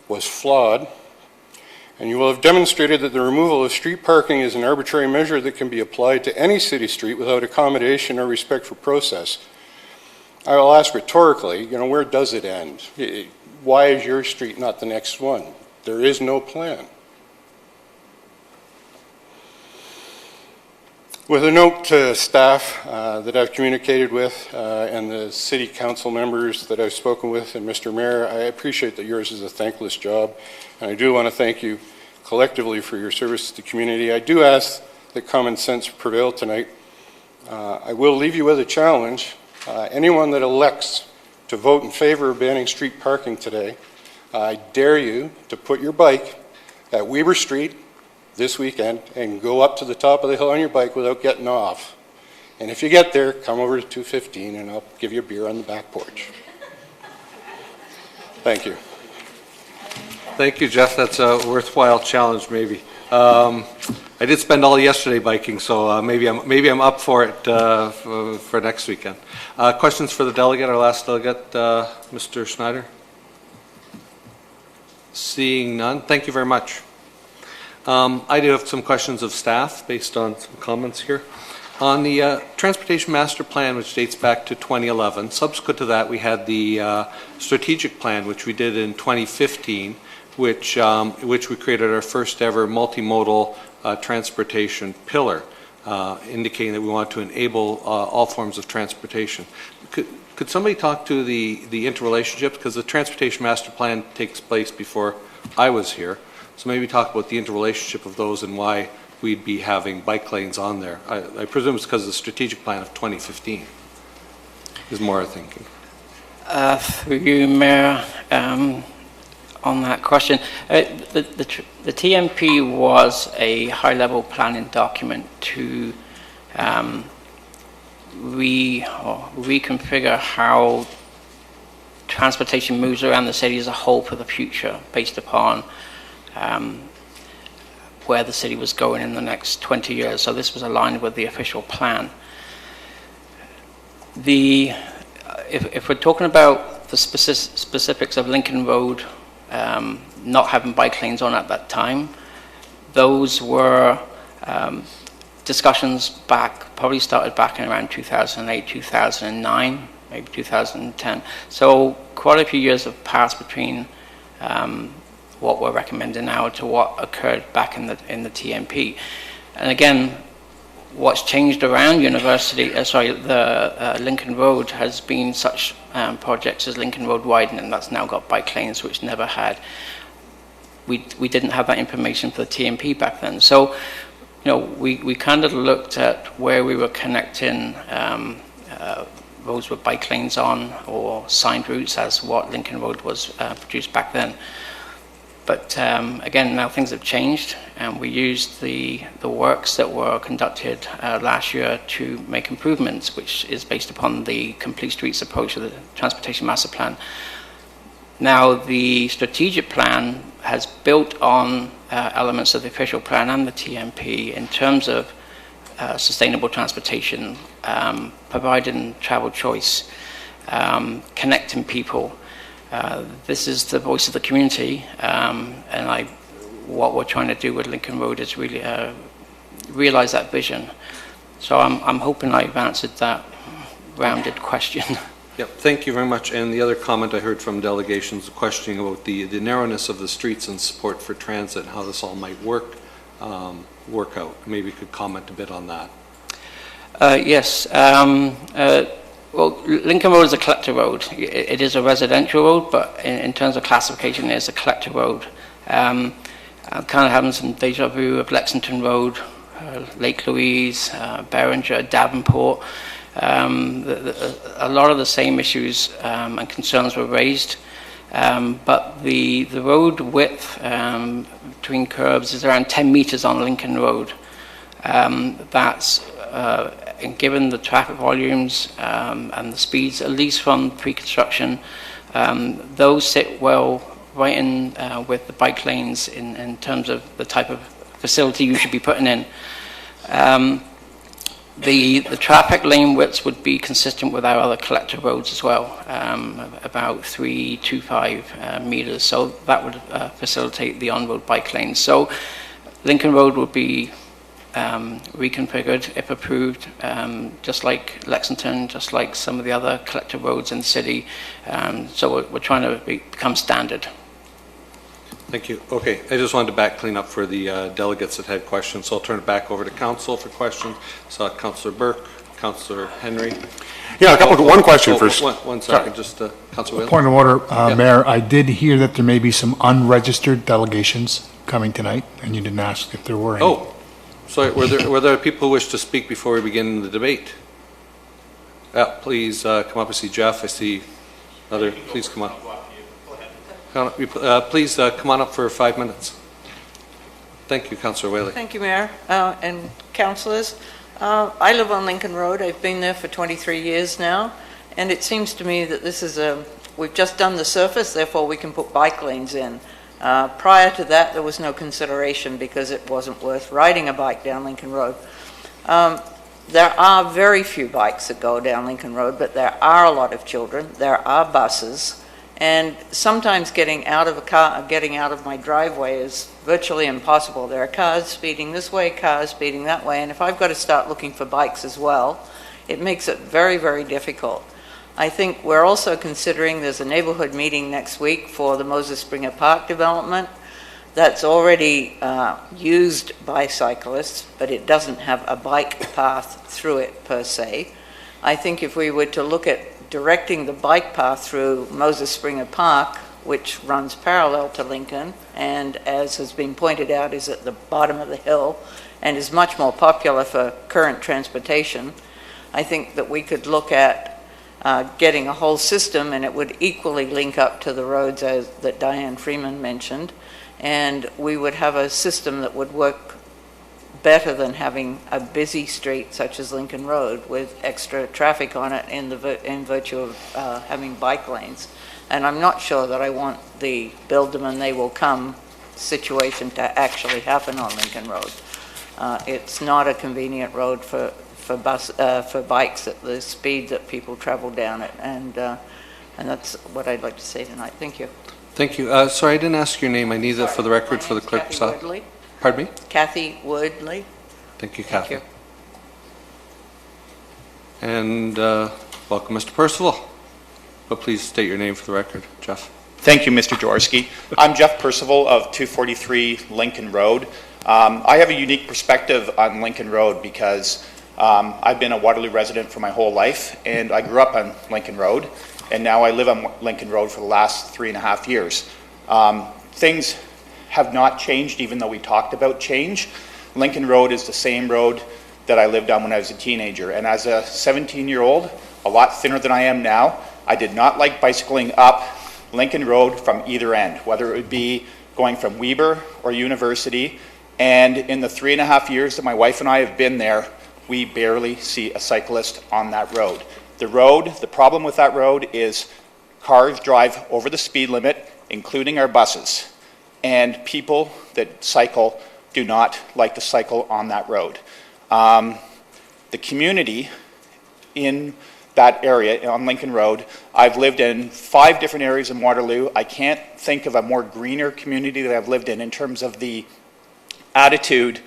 Speaker 17: was flawed. And you will have demonstrated that the removal of street parking is an arbitrary measure that can be applied to any city street without accommodation or respect for process. I will ask rhetorically, where does it end? Why is your street not the next one? There is no plan. With a note to staff that I've communicated with and the city council members that I've spoken with and Mr. Mayor, I appreciate that yours is a thankless job. And I do want to thank you collectively for your service to the community. I do ask that common sense prevail tonight. I will leave you with a challenge. Anyone that elects to vote in favor of banning street parking today, I dare you to put your bike at Weber Street this weekend and go up to the top of the hill on your bike without getting off. And if you get there, come over to 215 and I'll give you a beer on the back porch. Thank you.
Speaker 2: Thank you, Jeff. That's a worthwhile challenge, maybe. I did spend all yesterday biking, so maybe I'm up for it for next weekend. Questions for the delegate, our last delegate, Mr. Schneider? Seeing none, thank you very much. I do have some questions of staff based on some comments here. On the Transportation Master Plan, which dates back to 2011, subsequent to that, we had the Strategic Plan, which we did in 2015, which we created our first ever multimodal transportation pillar, indicating that we want to enable all forms of transportation. Could somebody talk to the interrelationships? Because the Transportation Master Plan takes place before I was here. So maybe talk about the interrelationship of those and why we'd be having bike lanes on there. I presume it's because of the strategic plan of 2015 is more our thinking.
Speaker 13: Through you, Mayor, on that question, the TMP was a high-level planning document to reconfigure how transportation moves around the city as a whole for the future, based upon where the city was going in the next 20 years. So this was aligned with the official plan. If we're talking about the specifics of Lincoln Road not having bike lanes on at that time, those were discussions probably started back in around 2008, 2009, maybe 2010. So quite a few years have passed between what we're recommending now to what occurred back in the TMP. And again, what's changed around the Lincoln Road has been such projects as Lincoln Road widening, that's now got bike lanes, which never had. We didn't have that information for the TMP back then. So, we kind of looked at where we were connecting roads with bike lanes on, or signed routes, as what Lincoln Road was produced back then. But again, now things have changed, and we used the works that were conducted last year to make improvements, which is based upon the Complete Streets approach of the Transportation Master Plan. Now, the strategic plan has built on elements of the official plan and the TMP in terms of sustainable transportation, providing travel choice, connecting people. This is the voice of the community, and what we're trying to do with Lincoln Road is really realize that vision. So I'm hoping I've answered that rounded question.
Speaker 2: Yep, thank you very much. And the other comment I heard from delegations questioning about the narrowness of the streets and support for transit and how this all might work out. Maybe you could comment a bit on that.
Speaker 13: Yes. Well, Lincoln Road is a collector road. It is a residential road, but in terms of classification, it is a collector road. I'm kind of having some deja vu of Lexington Road, Lake Louise, Beringer, Davenport. A lot of the same issues and concerns were raised, but the road width between curbs is around 10 meters on Lincoln Road. And given the traffic volumes and the speeds, at least from pre-construction, those sit well right in with the bike lanes in terms of the type of facility you should be putting in. The traffic lane widths would be consistent with our other collector roads as well, about 325 meters, so that would facilitate the on-road bike lanes. So Lincoln Road would be reconfigured if approved, just like Lexington, just like some of the other collector roads in the city. So we're trying to become standard.
Speaker 2: Thank you. Okay, I just wanted to clean up for the delegates that had questions, so I'll turn it back over to Council for questions. So Councillor Burke, Councillor Henry.
Speaker 8: Yeah, one question first.
Speaker 2: One second, just Councillor Whalen.
Speaker 3: Point of order, Mayor. I did hear that there may be some unregistered delegations coming tonight, and you didn't ask if there were any.
Speaker 2: Oh, sorry, were there people who wish to speak before we begin the debate? Please come up. I see Jeff. I see other. Please come on. Please come on up for 5 minutes. Thank you, Councillor Whaley.
Speaker 18: Thank you, Mayor and councillors. I live on Lincoln Road. I've been there for 23 years now, and it seems to me that this is we've just done the surface, therefore we can put bike lanes in. Prior to that, there was no consideration because it wasn't worth riding a bike down Lincoln Road. There are very few bikes that go down Lincoln Road, but there are a lot of children. There are buses. And sometimes getting out of my driveway is virtually impossible. There are cars speeding this way, cars speeding that way, and if I've got to start looking for bikes as well, it makes it very, very difficult. I think we're also considering, there's a neighborhood meeting next week for the Moses Springer Park development that's already used by cyclists, but it doesn't have a bike path through it per se. I think if we were to look at directing the bike path through Moses Springer Park, which runs parallel to Lincoln, and as has been pointed out, is at the bottom of the hill, and is much more popular for current transportation, I think that we could look at getting a whole system, and it would equally link up to the roads that Diane Freeman mentioned, and we would have a system that would work better than having a busy street such as Lincoln Road with extra traffic on it in virtue of having bike lanes. And I'm not sure that I want the build them and they will come situation to actually happen on Lincoln Road. It's not a convenient road for bikes at the speed that people travel down it, and that's what I'd like to say tonight. Thank you.
Speaker 2: Thank you. Sorry, I didn't ask your name. I need that for the record for the clerk's office.
Speaker 18: Woodley.
Speaker 2: Pardon me?
Speaker 18: Kathy Woodley.
Speaker 2: Thank you, Kathy.
Speaker 18: Thank you.
Speaker 2: And welcome, Mr. Percival. But please state your name for the record, Jeff.
Speaker 19: Thank you, Mr. Jaworski. I'm Jeff Percival of 243 Lincoln Road. I have a unique perspective on Lincoln Road because I've been a Waterloo resident for my whole life, and I grew up on Lincoln Road, and now I live on Lincoln Road for the last 3.5 years. Things have not changed, even though we talked about change. Lincoln Road is the same road that I lived on when I was a teenager, and as a 17-year-old, a lot thinner than I am now, I did not like bicycling up Lincoln Road from either end, whether it would be going from Weber or University, and in the 3.5 years that my wife and I have been there, we barely see a cyclist on that road. The problem with that road is cars drive over the speed limit, including our buses, and people that cycle do not like to cycle on that road. The community in that area on Lincoln Road, I've lived in 5 different areas in Waterloo. I can't think of a more greener community that I've lived in terms of the attitude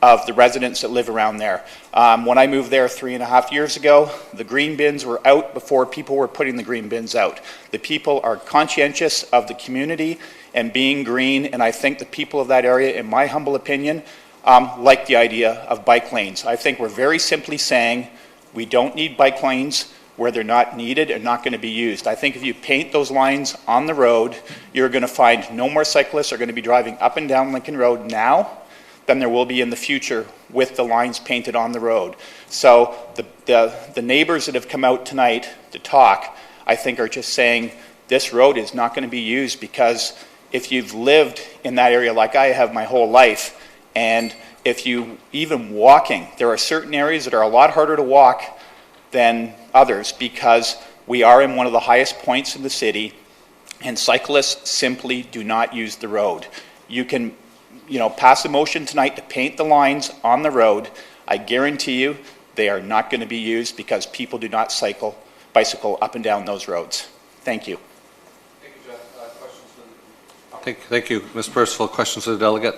Speaker 19: of the residents that live around there. When I moved there 3.5 years ago, the green bins were out before people were putting the green bins out. The people are conscientious of the community and being green, and I think the people of that area, in my humble opinion, like the idea of bike lanes. I think we're very simply saying we don't need bike lanes where they're not needed and not going to be used. I think if you paint those lines on the road, you're going to find no more cyclists are going to be driving up and down Lincoln Road now than there will be in the future with the lines painted on the road. So the neighbors that have come out tonight to talk, I think are just saying this road is not going to be used, because if you've lived in that area like I have my whole life, and if you even walking, there are certain areas that are a lot harder to walk than others because we are in one of the highest points in the city, and cyclists simply do not use the road. You can pass a motion tonight to paint the lines on the road. I guarantee you they are not going to be used because people do not bicycle up and down those roads. Thank you.
Speaker 2: Thank you, Jeff. Questions? Thank you, Ms. Percival. Questions for the delegate?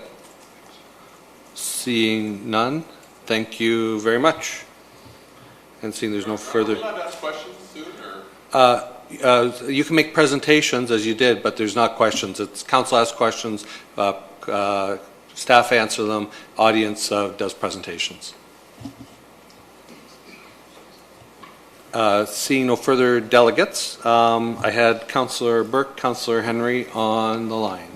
Speaker 2: Seeing none, thank you very much. And seeing there's no further...
Speaker 16: Are we allowed to ask questions soon, or?
Speaker 2: You can make presentations as you did, but there's not questions. It's council asks questions, staff answer them, audience does presentations. Seeing no further delegates, I had Councillor Burke, Councillor Henry on the line.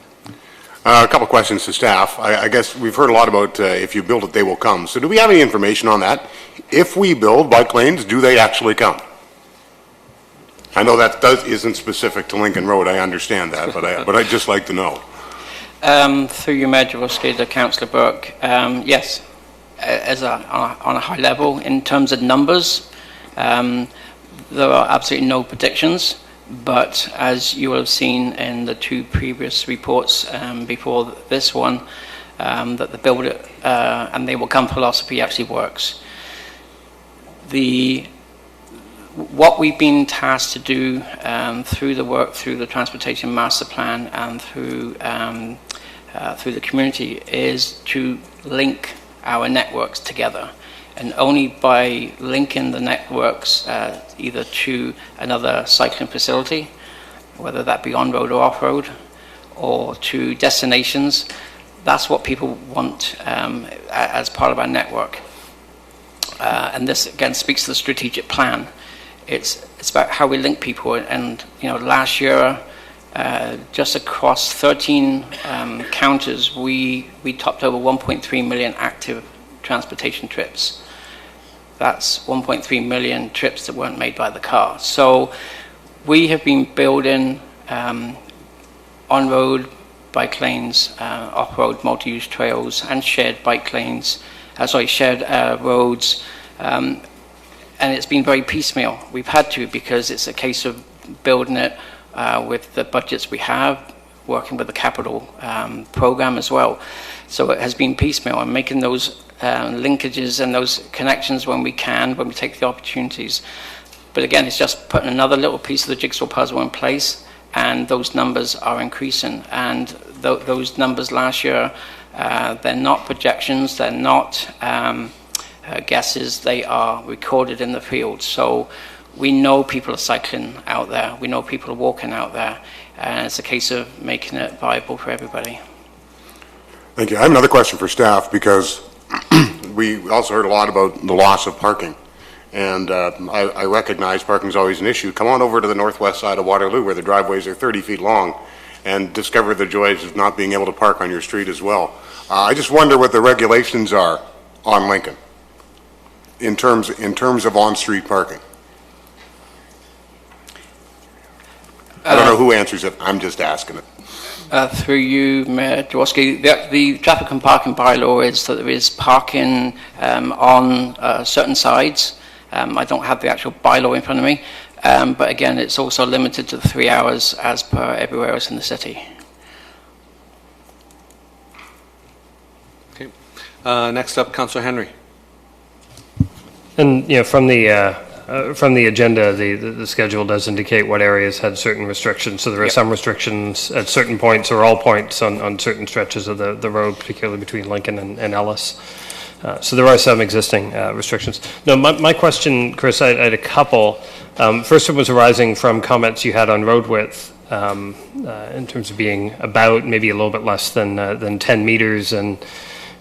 Speaker 20: A couple questions to staff. I guess we've heard a lot about if you build it, they will come. So do we have any information on that? If we build bike lanes, do they actually come? I know that isn't specific to Lincoln Road. I understand that, but I'd just like to know.
Speaker 13: Through your Mayor Jaworski to Councillor Burke, yes, on a high level in terms of numbers, there are absolutely no predictions. But as you will have seen in the 2 previous reports before this one, that the build it and they will come philosophy actually works. what we've been tasked to do through the work, through the Transportation Master Plan and through the community is to link our networks together. And only by linking the networks either to another cycling facility, whether that be on-road or off-road, or to destinations, that's what people want as part of our network. And this, again, speaks to the strategic plan. It's about how we link people. And, last year, just across 13 counters, we topped over 1.3 million active transportation trips. That's 1.3 million trips that weren't made by the car. So we have been building on-road bike lanes, off-road multi-use trails, and shared bike lanes, shared roads, and it's been very piecemeal. We've had to, because it's a case of building it with the budgets we have, working with the capital program as well. So it has been piecemeal, and making those linkages and those connections when we take the opportunities. But again, it's just putting another little piece of the jigsaw puzzle in place, and those numbers are increasing. And those numbers last year, they're not projections, they're not guesses, they are recorded in the field. So we know people are cycling out there, we know people are walking out there, and it's a case of making it viable for everybody.
Speaker 20: Thank you. I have another question for staff, because we also heard a lot about the loss of parking. And I recognize parking is always an issue. Come on over to the northwest side of Waterloo, where the driveways are 30 feet long, and discover the joys of not being able to park on your street as well. I just wonder what the regulations are on Lincoln in terms of on-street parking. I don't know who answers it. I'm just asking it.
Speaker 13: Through you, Mayor Jaworski, the traffic and parking bylaw is that there is parking on certain sides. I don't have the actual bylaw in front of me, but again, it's also limited to 3 hours as per everywhere else in the city.
Speaker 2: Okay. Next up, Councillor Henry.
Speaker 10: And from the agenda, the schedule does indicate what areas had certain restrictions. So there are some restrictions at certain points or all points on certain stretches of the road, particularly between Lincoln and Ellis. So there are some existing restrictions. Now, my question, Chris, I had a couple. First one was arising from comments you had on road width in terms of being about maybe a little bit less than 10 meters and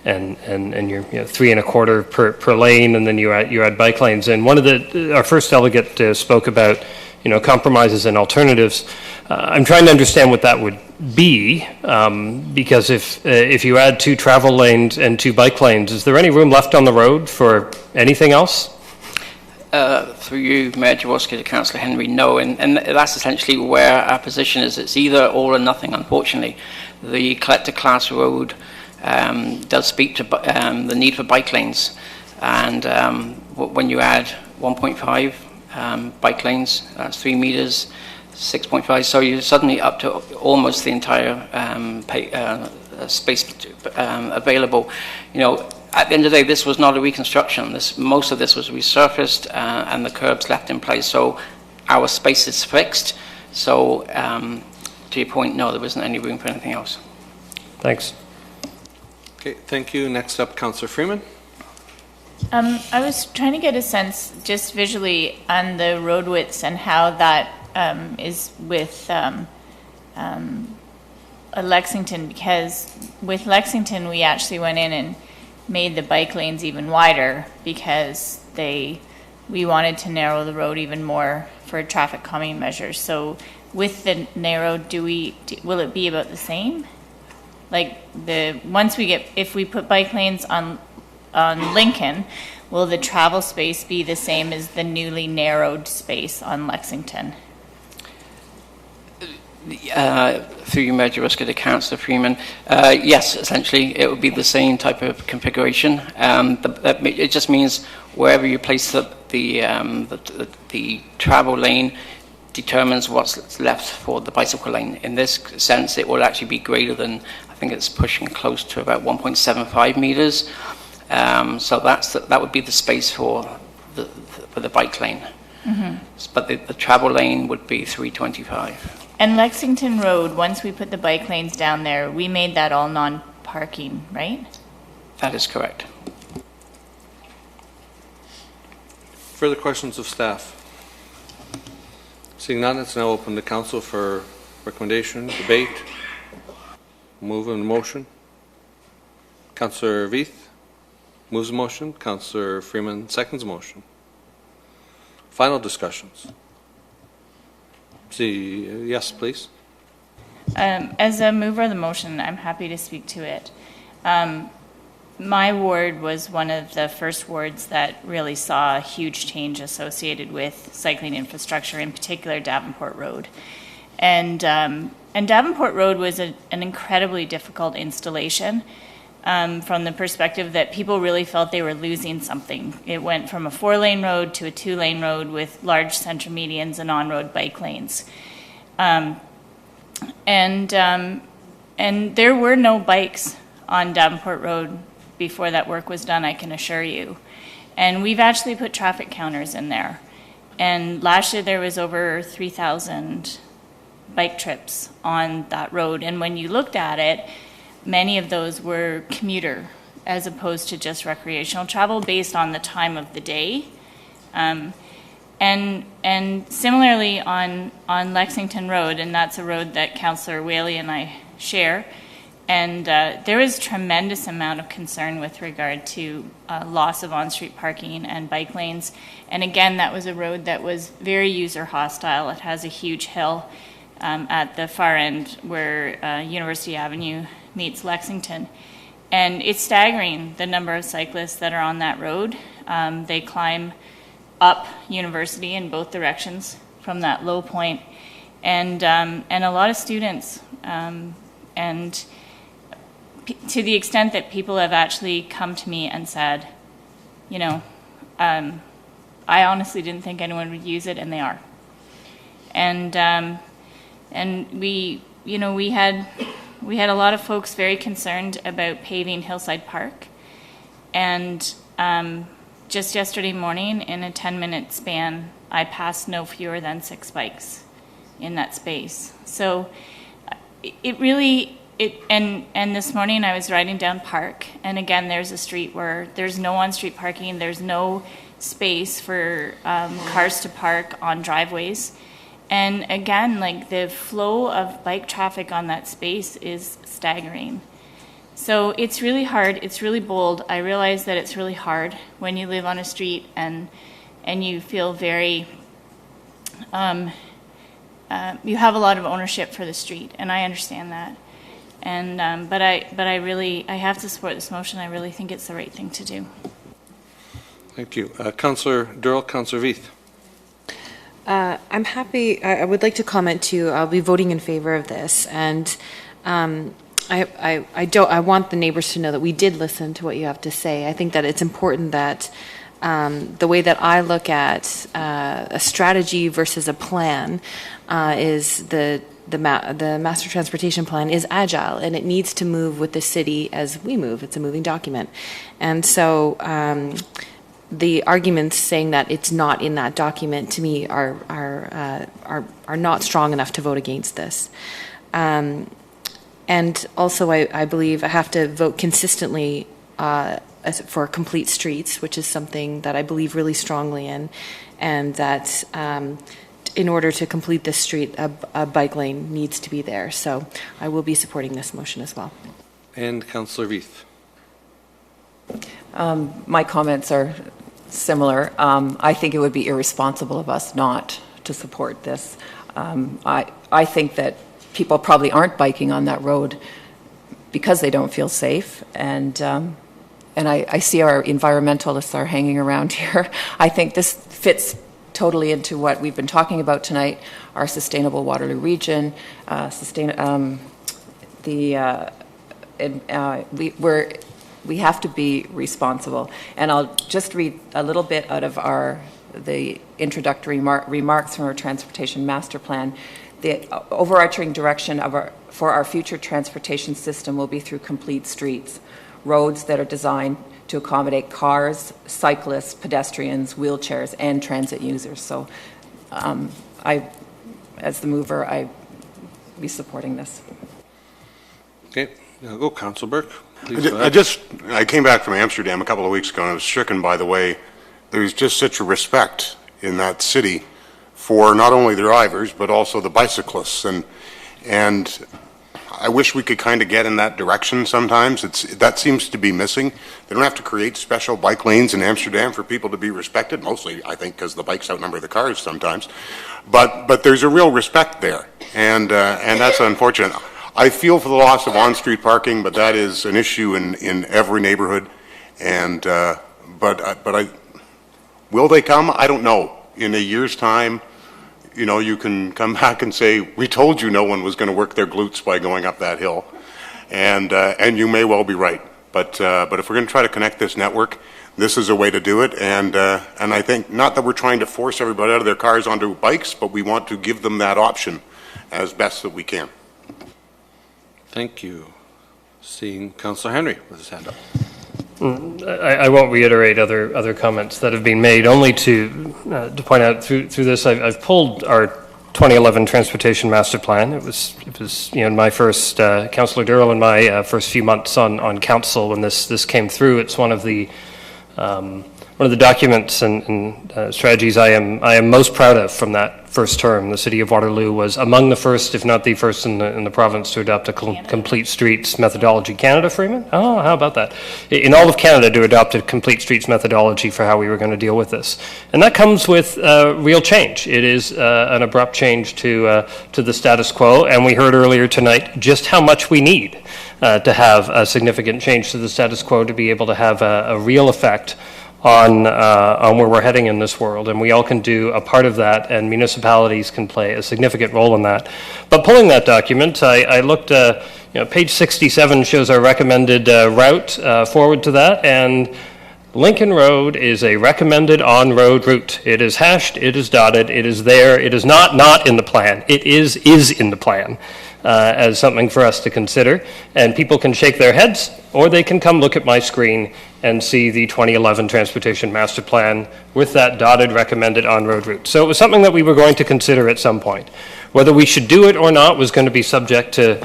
Speaker 10: you're 3.25 per lane, and then you add bike lanes. And one of our first delegate spoke about compromises and alternatives. I'm trying to understand what that would be, because if you add 2 travel lanes and 2 bike lanes, is there any room left on the road for anything else?
Speaker 13: Through you, Mayor Jaworski, to Councillor Henry, no, and that's essentially where our position is. It's either all or nothing, unfortunately. The collector class road does speak to the need for bike lanes, and when you add 1.5 bike lanes, that's 3 meters, 6.5, so you're suddenly up to almost the entire space available. At the end of the day, this was not a reconstruction. Most of this was resurfaced and the curbs left in place, so our space is fixed. So to your point, no, there wasn't any room for anything else.
Speaker 10: Thanks.
Speaker 2: Okay, thank you. Next up, Councillor Freeman.
Speaker 15: I was trying to get a sense, just visually, on the road widths and how that is with Lexington, because with Lexington, we actually went in and made the bike lanes even wider because we wanted to narrow the road even more for traffic calming measures. So with the narrow, will it be about the same? Like if we put bike lanes on Lincoln, will the travel space be the same as the newly narrowed space on Lexington?
Speaker 13: Through you, Mayor Jaworski, to Councillor Freeman, yes, essentially it would be the same type of configuration. It just means wherever you place the travel lane determines what's left for the bicycle lane. In this sense, it will actually be greater than, I think it's pushing close to about 1.75 meters. So that would be the space for the bike lane. But the travel lane would be 325.
Speaker 15: And Lexington Road, once we put the bike lanes down there, we made that all non-parking, right?
Speaker 13: That is correct.
Speaker 2: Further questions of staff? Seeing none, it's now open to council for recommendation, debate. Move and motion. Councillor Veith moves the motion. Councillor Freeman seconds the motion. Final discussions. See, yes, please.
Speaker 15: As a mover of the motion, I'm happy to speak to it. My ward was one of the first wards that really saw a huge change associated with cycling infrastructure, in particular Davenport Road. And Davenport Road was an incredibly difficult installation from the perspective that people really felt they were losing something. It went from a 4-lane road to a 2-lane road with large center medians and on-road bike lanes. And there were no bikes on Davenport Road before that work was done, I can assure you. And we've actually put traffic counters in there. And last year there was over 3,000 bike trips on that road. And when you looked at it, many of those were commuter as opposed to just recreational travel based on the time of the day. And similarly on Lexington Road, and that's a road that Councillor Whaley and I share, and there was tremendous amount of concern with regard to loss of on-street parking and bike lanes. And again, that was a road that was very user hostile. It has a huge hill at the far end where University Avenue meets Lexington. And it's staggering, the number of cyclists that are on that road. They climb up University in both directions from that low point. And a lot of students. And to the extent that people have actually come to me and said, you know, I honestly didn't think anyone would use it, and they are. And we, you know, we had a lot of folks very concerned about paving Hillside Park, and just yesterday morning, in a 10-minute span, I passed no fewer than 6 bikes in that space. So it really. And this morning I was riding down Park, and again there's a street where there's no on-street parking, there's no space for cars to park on driveways. And again, like, the flow of bike traffic on that space is staggering. So it's really hard, it's really bold. I realize that it's really hard when you live on a street and you feel very, you have a lot of ownership for the street, and I understand that. And but I have to support this motion. I really think it's the right thing to do.
Speaker 2: Thank you. Councillor Durrell, Councillor Veith.
Speaker 1: I'm happy. I would like to comment too. I'll be voting in favor of this, and I want the neighbors to know that we did listen to what you have to say. I think that it's important that the way that I look at a strategy versus a plan is the master transportation plan is agile, and it needs to move with the city as we move. It's a moving document. And so the arguments saying that it's not in that document, to me, are not strong enough to vote against this. And also, I believe I have to vote consistently for complete streets, which is something that I believe really strongly in, and that in order to complete this street, a bike lane needs to be there. So I will be supporting this motion as well.
Speaker 2: And Councillor Veith.
Speaker 21: My comments are similar. I think it would be irresponsible of us not to support this. I think that people probably aren't biking on that road because they don't feel safe, and I see our environmentalists are hanging around here. I think this fits totally into what we've been talking about tonight, our sustainable Waterloo region, we have to be responsible. And I'll just read a little bit out of the introductory remarks from our transportation master plan. The overarching direction for our future transportation system will be through complete streets, roads that are designed to accommodate cars, cyclists, pedestrians, wheelchairs, and transit users. So as the mover, I'd be supporting this.
Speaker 2: Okay, now go, Councillor Burke. Please go ahead.
Speaker 20: I came back from Amsterdam a couple of weeks ago, and I was stricken by the way there's just such a respect in that city for not only the drivers but also the bicyclists, and I wish we could kind of get in that direction sometimes. That seems to be missing. They don't have to create special bike lanes in Amsterdam for people to be respected, mostly I think because the bikes outnumber the cars sometimes, but there's a real respect there, and that's unfortunate. I feel for the loss of on-street parking, but that is an issue in every neighborhood. And will they come? I don't know. In a year's time, you can come back and say, we told you no one was going to work their glutes by going up that hill, and you may well be right. But if we're going to try to connect this network, this is a way to do it. And I think not that we're trying to force everybody out of their cars onto bikes, but we want to give them that option as best that we can.
Speaker 2: Thank you. Seeing Councillor Henry with his hand up.
Speaker 10: I won't reiterate other comments that have been made, only to point out through this, I've pulled our 2011 Transportation Master Plan. It was my first, Councillor Durrell and my first few months on council when this came through. It's one of the documents and strategies I am most proud of from that first term. The City of Waterloo was among the first, if not the first in the province to adopt a complete streets methodology. Canada, Freeman? Oh, how about that? In all of Canada to adopt a complete streets methodology for how we were going to deal with this. And that comes with real change. It is an abrupt change to the status quo, and we heard earlier tonight just how much we need to have a significant change to the status quo to be able to have a real effect on where we're heading in this world, and we all can do a part of that, and municipalities can play a significant role in that. But pulling that document, I looked, page 67 shows our recommended route forward to that, and Lincoln Road is a recommended on-road route. It is hashed, it is dotted, it is there, it is not in the plan, it is in the plan. As something for us to consider, and people can shake their heads, or they can come look at my screen and see the 2011 Transportation Master Plan with that dotted recommended on-road route. So it was something that we were going to consider at some point. Whether we should do it or not was going to be subject to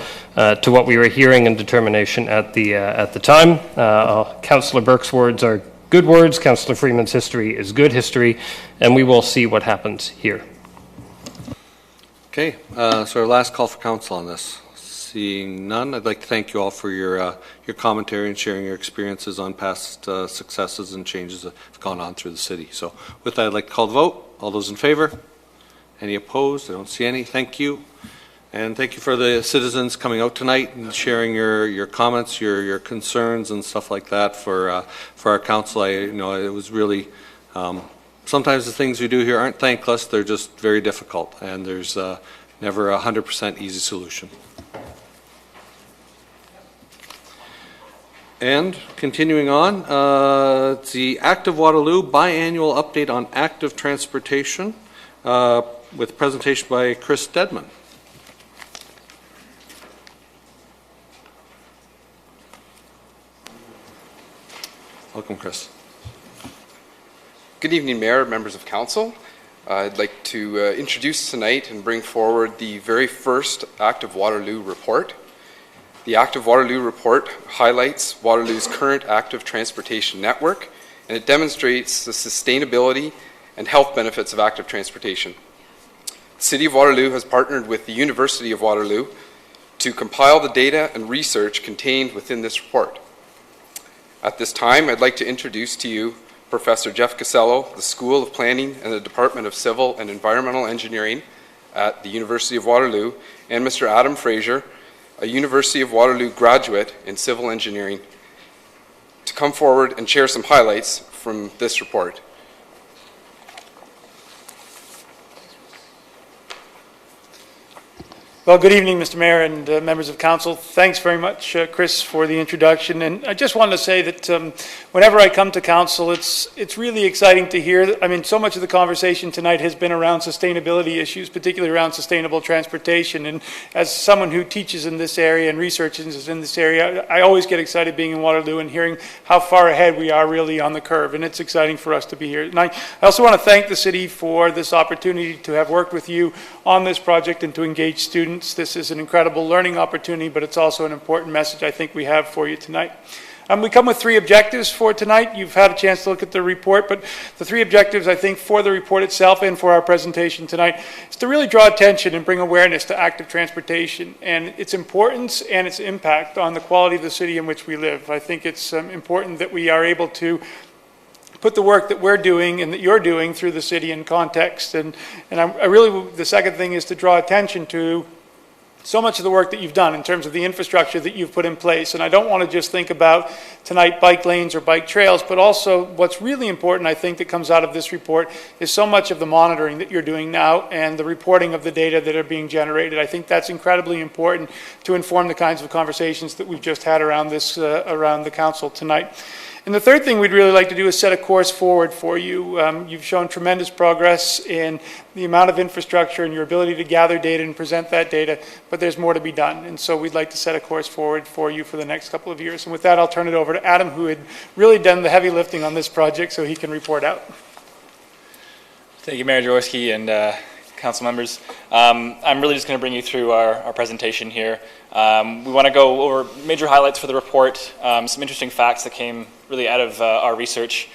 Speaker 10: what we were hearing and determination at the time. Councillor Burke's words are good words. Councillor Freeman's history is good history, and we will see what happens here.
Speaker 2: Okay, so our last call for council on this. Seeing none, I'd like to thank you all for your commentary and sharing your experiences on past successes and changes that have gone on through the city. So with that, I'd like to call the vote. All those in favor? Any opposed? I don't see any. Thank you. And thank you for the citizens coming out tonight and sharing your comments, your concerns and stuff like that for our council. It was really, sometimes the things we do here aren't thankless, they're just very difficult, and there's never a 100% easy solution. And continuing on, it's the Active Waterloo biannual update on active transportation with a presentation by Chris Dedman. Welcome, Chris.
Speaker 4: Good evening, Mayor, members of Council. I'd like to introduce tonight and bring forward the very first Active Waterloo report. The Active Waterloo report highlights Waterloo's current active transportation network, and it demonstrates the sustainability and health benefits of active transportation. The City of Waterloo has partnered with the University of Waterloo to compile the data and research contained within this report. At this time, I'd like to introduce to you Professor Jeff Casello, the School of Planning and the Department of Civil and Environmental Engineering at the University of Waterloo, and Mr. Adam Fraser, a University of Waterloo graduate in civil engineering, to come forward and share some highlights from this report.
Speaker 5: Well, good evening, Mr. Mayor and members of council. Thanks very much, Chris, for the introduction. And I just wanted to say that whenever I come to council, it's really exciting to hear. I mean, so much of the conversation tonight has been around sustainability issues, particularly around sustainable transportation. And as someone who teaches in this area and researches in this area, I always get excited being in Waterloo and hearing how far ahead we are really on the curve. And it's exciting for us to be here. And I also want to thank the city for this opportunity to have worked with you on this project and to engage students. This is an incredible learning opportunity, but it's also an important message I think we have for you tonight. We come with 3 objectives for tonight. You've had a chance to look at the report, but the 3 objectives I think for the report itself and for our presentation tonight is to really draw attention and bring awareness to active transportation and its importance and its impact on the quality of the city in which we live. I think it's important that we are able to put the work that we're doing and that you're doing through the city in context. And I really, the second thing is to draw attention to so much of the work that you've done in terms of the infrastructure that you've put in place. And I don't want to just think about tonight bike lanes or bike trails, but also what's really important, I think, that comes out of this report is so much of the monitoring that you're doing now and the reporting of the data that are being generated. I think that's incredibly important to inform the kinds of conversations that we've just had around this, around the council tonight. And the third thing we'd really like to do is set a course forward for you. You've shown tremendous progress in the amount of infrastructure and your ability to gather data and present that data, but there's more to be done. And so we'd like to set a course forward for you for the next couple of years. And with that, I'll turn it over to Adam, who had really done the heavy lifting on this project, so he can report out.
Speaker 22: Thank you, Mayor Jaworski and council members. I'm really just going to bring you through our presentation here. We want to go over major highlights for the report, some interesting facts that came really out of our research,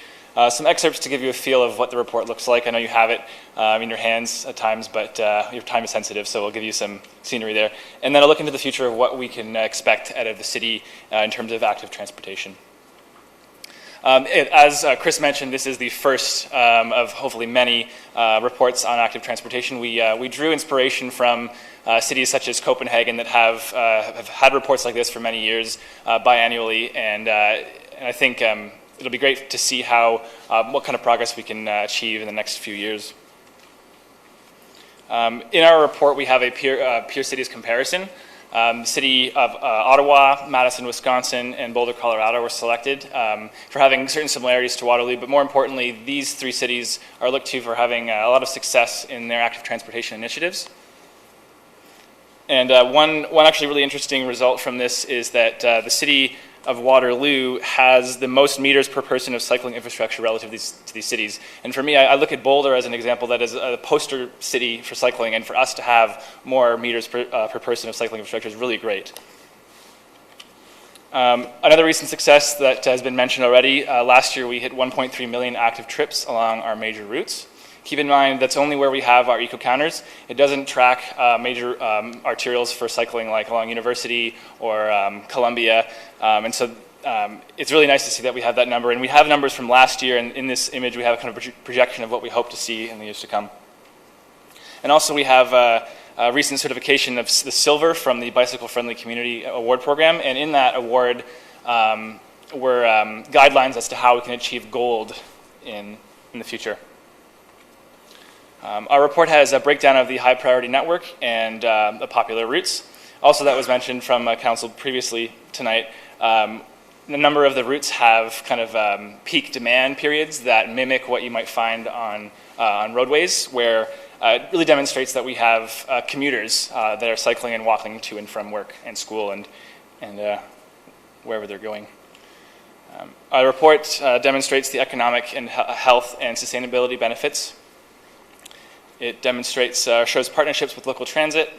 Speaker 22: some excerpts to give you a feel of what the report looks like. I know you have it in your hands at times, but your time is sensitive, so we'll give you some scenery there. And then I'll look into the future of what we can expect out of the city in terms of active transportation. As Chris mentioned, this is the first of hopefully many reports on active transportation. We drew inspiration from cities such as Copenhagen that have had reports like this for many years, biannually, and I think it'll be great to see how what kind of progress we can achieve in the next few years. In our report, we have a peer cities comparison. City of Ottawa, Madison, Wisconsin, and Boulder, Colorado were selected for having certain similarities to Waterloo, but more importantly, these 3 cities are looked to for having a lot of success in their active transportation initiatives. And one actually really interesting result from this is that the city of Waterloo has the most meters per person of cycling infrastructure relative to these cities. And for me, I look at Boulder as an example that is a poster city for cycling, and for us to have more meters per person of cycling infrastructure is really great. Another recent success that has been mentioned already, last year we hit 1.3 million active trips along our major routes. Keep in mind that's only where we have our eco counters. It doesn't track major arterials for cycling like along University or Columbia. And so it's really nice to see that we have that number. And we have numbers from last year, and in this image we have a kind of projection of what we hope to see in the years to come. And also we have a recent certification of the silver from the Bicycle Friendly Community Award Program. And in that award were guidelines as to how we can achieve gold in the future. Our report has a breakdown of the high priority network and the popular routes. Also, that was mentioned from council previously tonight. A number of the routes have kind of peak demand periods that mimic what you might find on roadways, where it really demonstrates that we have commuters that are cycling and walking to and from work and school and wherever they're going. Our report demonstrates the economic and health and sustainability benefits. It demonstrates, shows partnerships with local transit.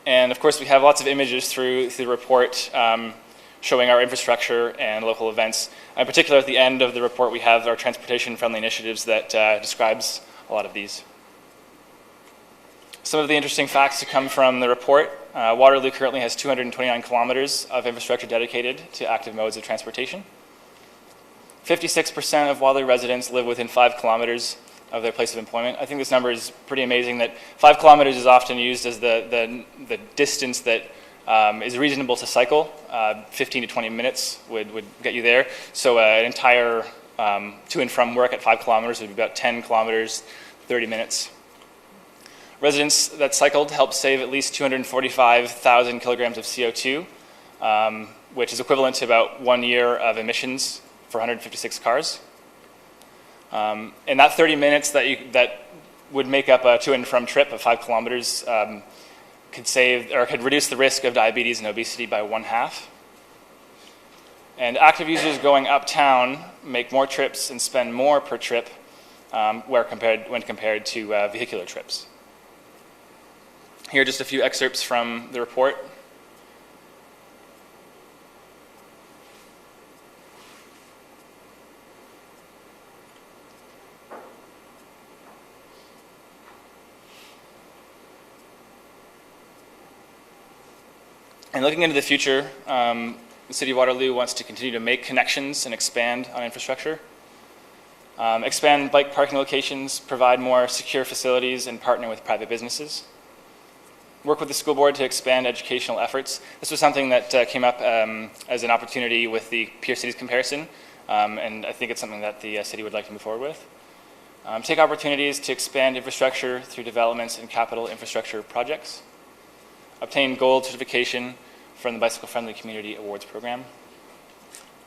Speaker 22: And of course, we have lots of images through the report showing our infrastructure and local events. In particular, at the end of the report, we have our transportation-friendly initiatives that describes a lot of these. Some of the interesting facts to come from the report. Waterloo currently has 229 kilometers of infrastructure dedicated to active modes of transportation. 56% of Waterloo residents live within 5 kilometers of their place of employment. I think this number is pretty amazing, that 5 kilometers is often used as the distance that is reasonable to cycle. 15 to 20 minutes would get you there. So an entire to and from work at 5 kilometers would be about 10 kilometers, 30 minutes. Residents that cycled helped save at least 245,000 kilograms of CO2, which is equivalent to about 1 year of emissions for 156 cars. And that 30 minutes that would make up a to and from trip of 5 kilometers could reduce the risk of diabetes and obesity by 1/2. And active users going uptown make more trips and spend more per trip when compared to vehicular trips. Here are just a few excerpts from the report. And looking into the future, the City of Waterloo wants to continue to make connections and expand on infrastructure, expand bike parking locations, provide more secure facilities, and partner with private businesses. Work with the school board to expand educational efforts. This was something that came up as an opportunity with the peer cities comparison, and I think it's something that the city would like to move forward with. Take opportunities to expand infrastructure through developments and capital infrastructure projects. Obtain gold certification from the Bicycle Friendly Community Awards Program,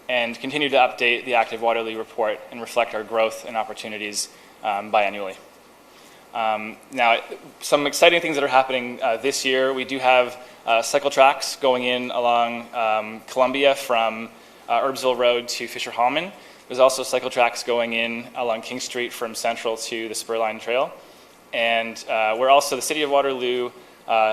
Speaker 22: and continue to update the Active Waterloo report and reflect our growth and opportunities biannually. Now, some exciting things that are happening this year. We do have cycle tracks going in along Columbia from Herbsville Road to Fisher Hallman. There's also cycle tracks going in along King Street from Central to the Spurline Trail. And we're also, the City of Waterloo,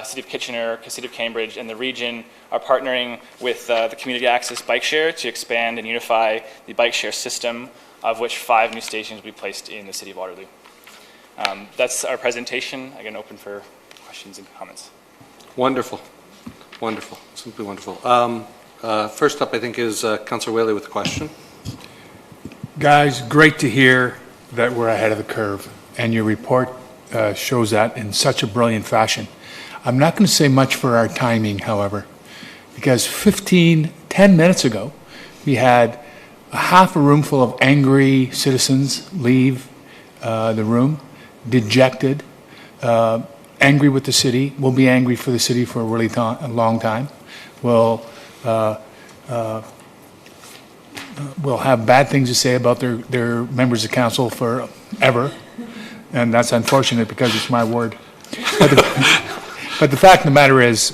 Speaker 22: City of Kitchener, City of Cambridge, and the region are partnering with the Community Access Bike Share to expand and unify the bike share system, of which 5 new stations will be placed in the City of Waterloo. That's our presentation. I can open for questions and comments.
Speaker 2: Wonderful. Wonderful. Simply wonderful. First up, I think, is Councillor Whaley with a question.
Speaker 3: Guys, great to hear that we're ahead of the curve, and your report shows that in such a brilliant fashion. I'm not going to say much for our timing, however, because 10 minutes ago, we had a half a room full of angry citizens leave the room, dejected, angry with the city. We'll be angry for the city for a really long time. We'll have bad things to say about their members of council forever, and that's unfortunate because it's my ward. But the fact of the matter is,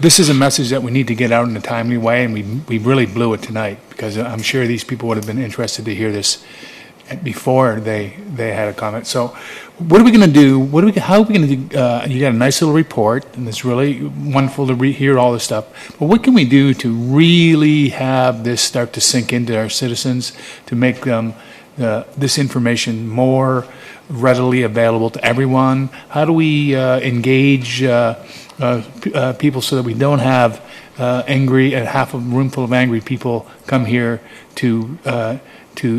Speaker 3: this is a message that we need to get out in a timely way, and we really blew it tonight, because I'm sure these people would have been interested to hear this before they had a comment. So what are we going to do? How are we going to do? You got a nice little report, and it's really wonderful to hear all this stuff. But what can we do to really have this start to sink into our citizens, to make this information more readily available to everyone? How do we engage people so that we don't have half a room full of angry people come here to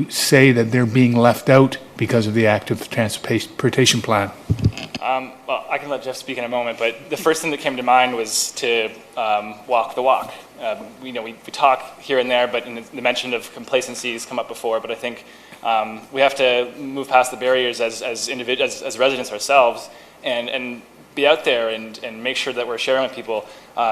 Speaker 3: say that they're being left out because of the active transportation plan?
Speaker 22: Well, I can let Jeff speak in a moment, but the first thing that came to mind was to walk the walk. We talk here and there, but the mention of complacency has come up before, but I think we have to move past the barriers as residents ourselves and be out there and make sure that we're sharing with people.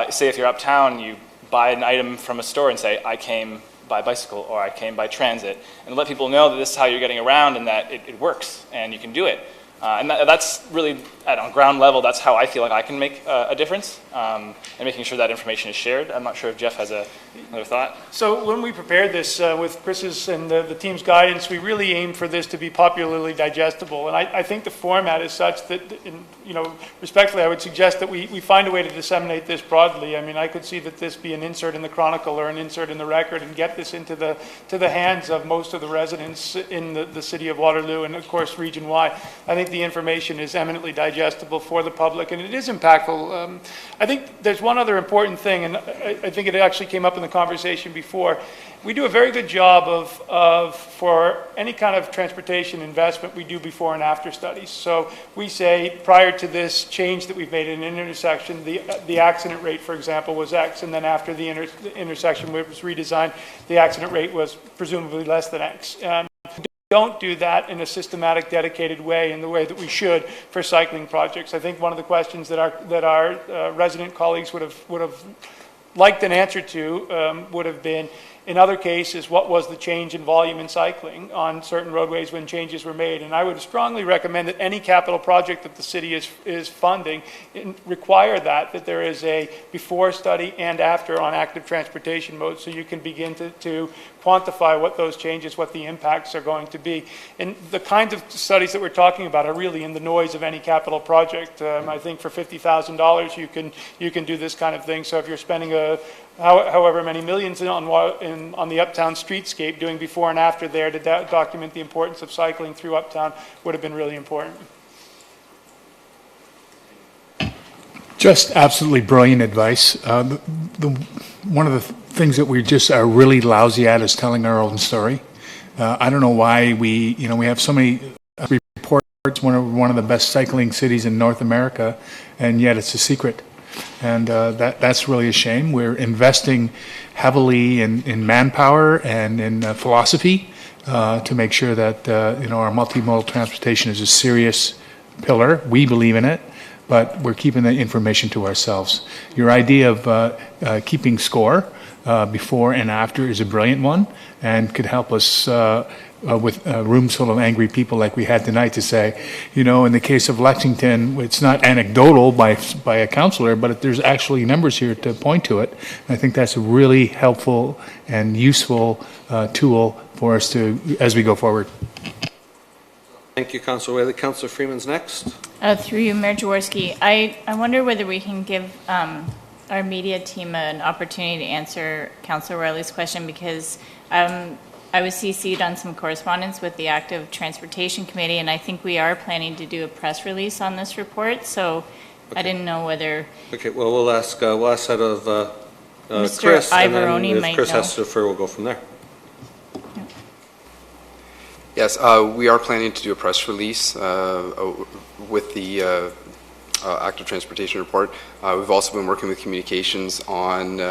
Speaker 22: Say if you're uptown, you buy an item from a store and say, I came by bicycle or I came by transit, and let people know that this is how you're getting around and that it works and you can do it. And that's really, on ground level, that's how I feel like I can make a difference, and making sure that information is shared. I'm not sure if Jeff has another thought.
Speaker 5: So when we prepared this with Chris's and the team's guidance, we really aimed for this to be popularly digestible. And I think the format is such that, respectfully, I would suggest that we find a way to disseminate this broadly. I mean, I could see that this be an insert in the Chronicle or an insert in the Record and get this into the hands of most of the residents in the city of Waterloo and, of course, region-wide. I think the information is eminently digestible for the public, and it is impactful. I think there's one other important thing, and I think it actually came up in the conversation before. We do a very good job for any kind of transportation investment, we do before and after studies. So we say prior to this change that we've made in an intersection, the accident rate, for example, was X, and then after the intersection was redesigned, the accident rate was presumably less than X. don't do that in a systematic, dedicated way, in the way that we should for cycling projects. I think one of the questions that our resident colleagues would have liked an answer to would have been, in other cases, what was the change in volume in cycling on certain roadways when changes were made? And I would strongly recommend that any capital project that the city is funding require that there is a before study and after on active transportation modes, so you can begin to quantify what those changes, what the impacts are going to be. And the kinds of studies that we're talking about are really in the noise of any capital project. I think for $50,000 you can do this kind of thing. So if you're spending however many millions on the uptown streetscape, doing before and after there to document the importance of cycling through uptown would have been really important.
Speaker 3: Just absolutely brilliant advice. One of the things that we just are really lousy at is telling our own story. I don't know why we have so many reports, one of the best cycling cities in North America, and yet it's a secret. And that's really a shame. We're investing heavily in manpower and in philosophy to make sure that our multimodal transportation is a serious pillar. We believe in it, but we're keeping the information to ourselves. Your idea of keeping score before and after is a brilliant one, and could help us with rooms full of angry people like we had tonight to say, in the case of Lexington, it's not anecdotal by a councillor, but there's actually numbers here to point to it. And I think that's a really helpful and useful tool for us as we go forward.
Speaker 2: Thank you, Councillor Whaley. Councillor Freeman's next.
Speaker 15: Through you, Mayor Jaworski, I wonder whether we can give our media team an opportunity to answer Councillor Whaley's question, because I was CC'd on some correspondence with the Active Transportation Committee, and I think we are planning to do a press release on this report, so I didn't know whether...
Speaker 2: Okay, well, we'll ask that of
Speaker 15: Mr.
Speaker 2: Chris,
Speaker 15: Ivoroni
Speaker 2: and then if
Speaker 15: might
Speaker 2: Chris
Speaker 15: know.
Speaker 2: has to defer, we'll go from there.
Speaker 4: Yes, we are planning to do a press release with the Active Transportation Report. We've also been working with communications on,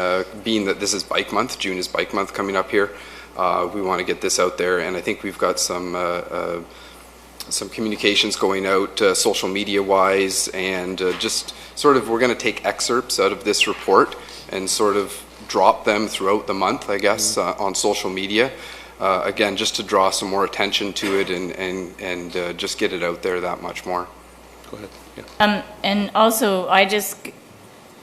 Speaker 4: being that this is Bike Month, June is Bike Month coming up here. We want to get this out there, and I think we've got some communications going out social media wise, and just sort of we're going to take excerpts out of this report and sort of drop them throughout the month, I guess, on social media. Again, just to draw some more attention to it and just get it out there that much more.
Speaker 2: Go ahead. Yeah.
Speaker 15: And also,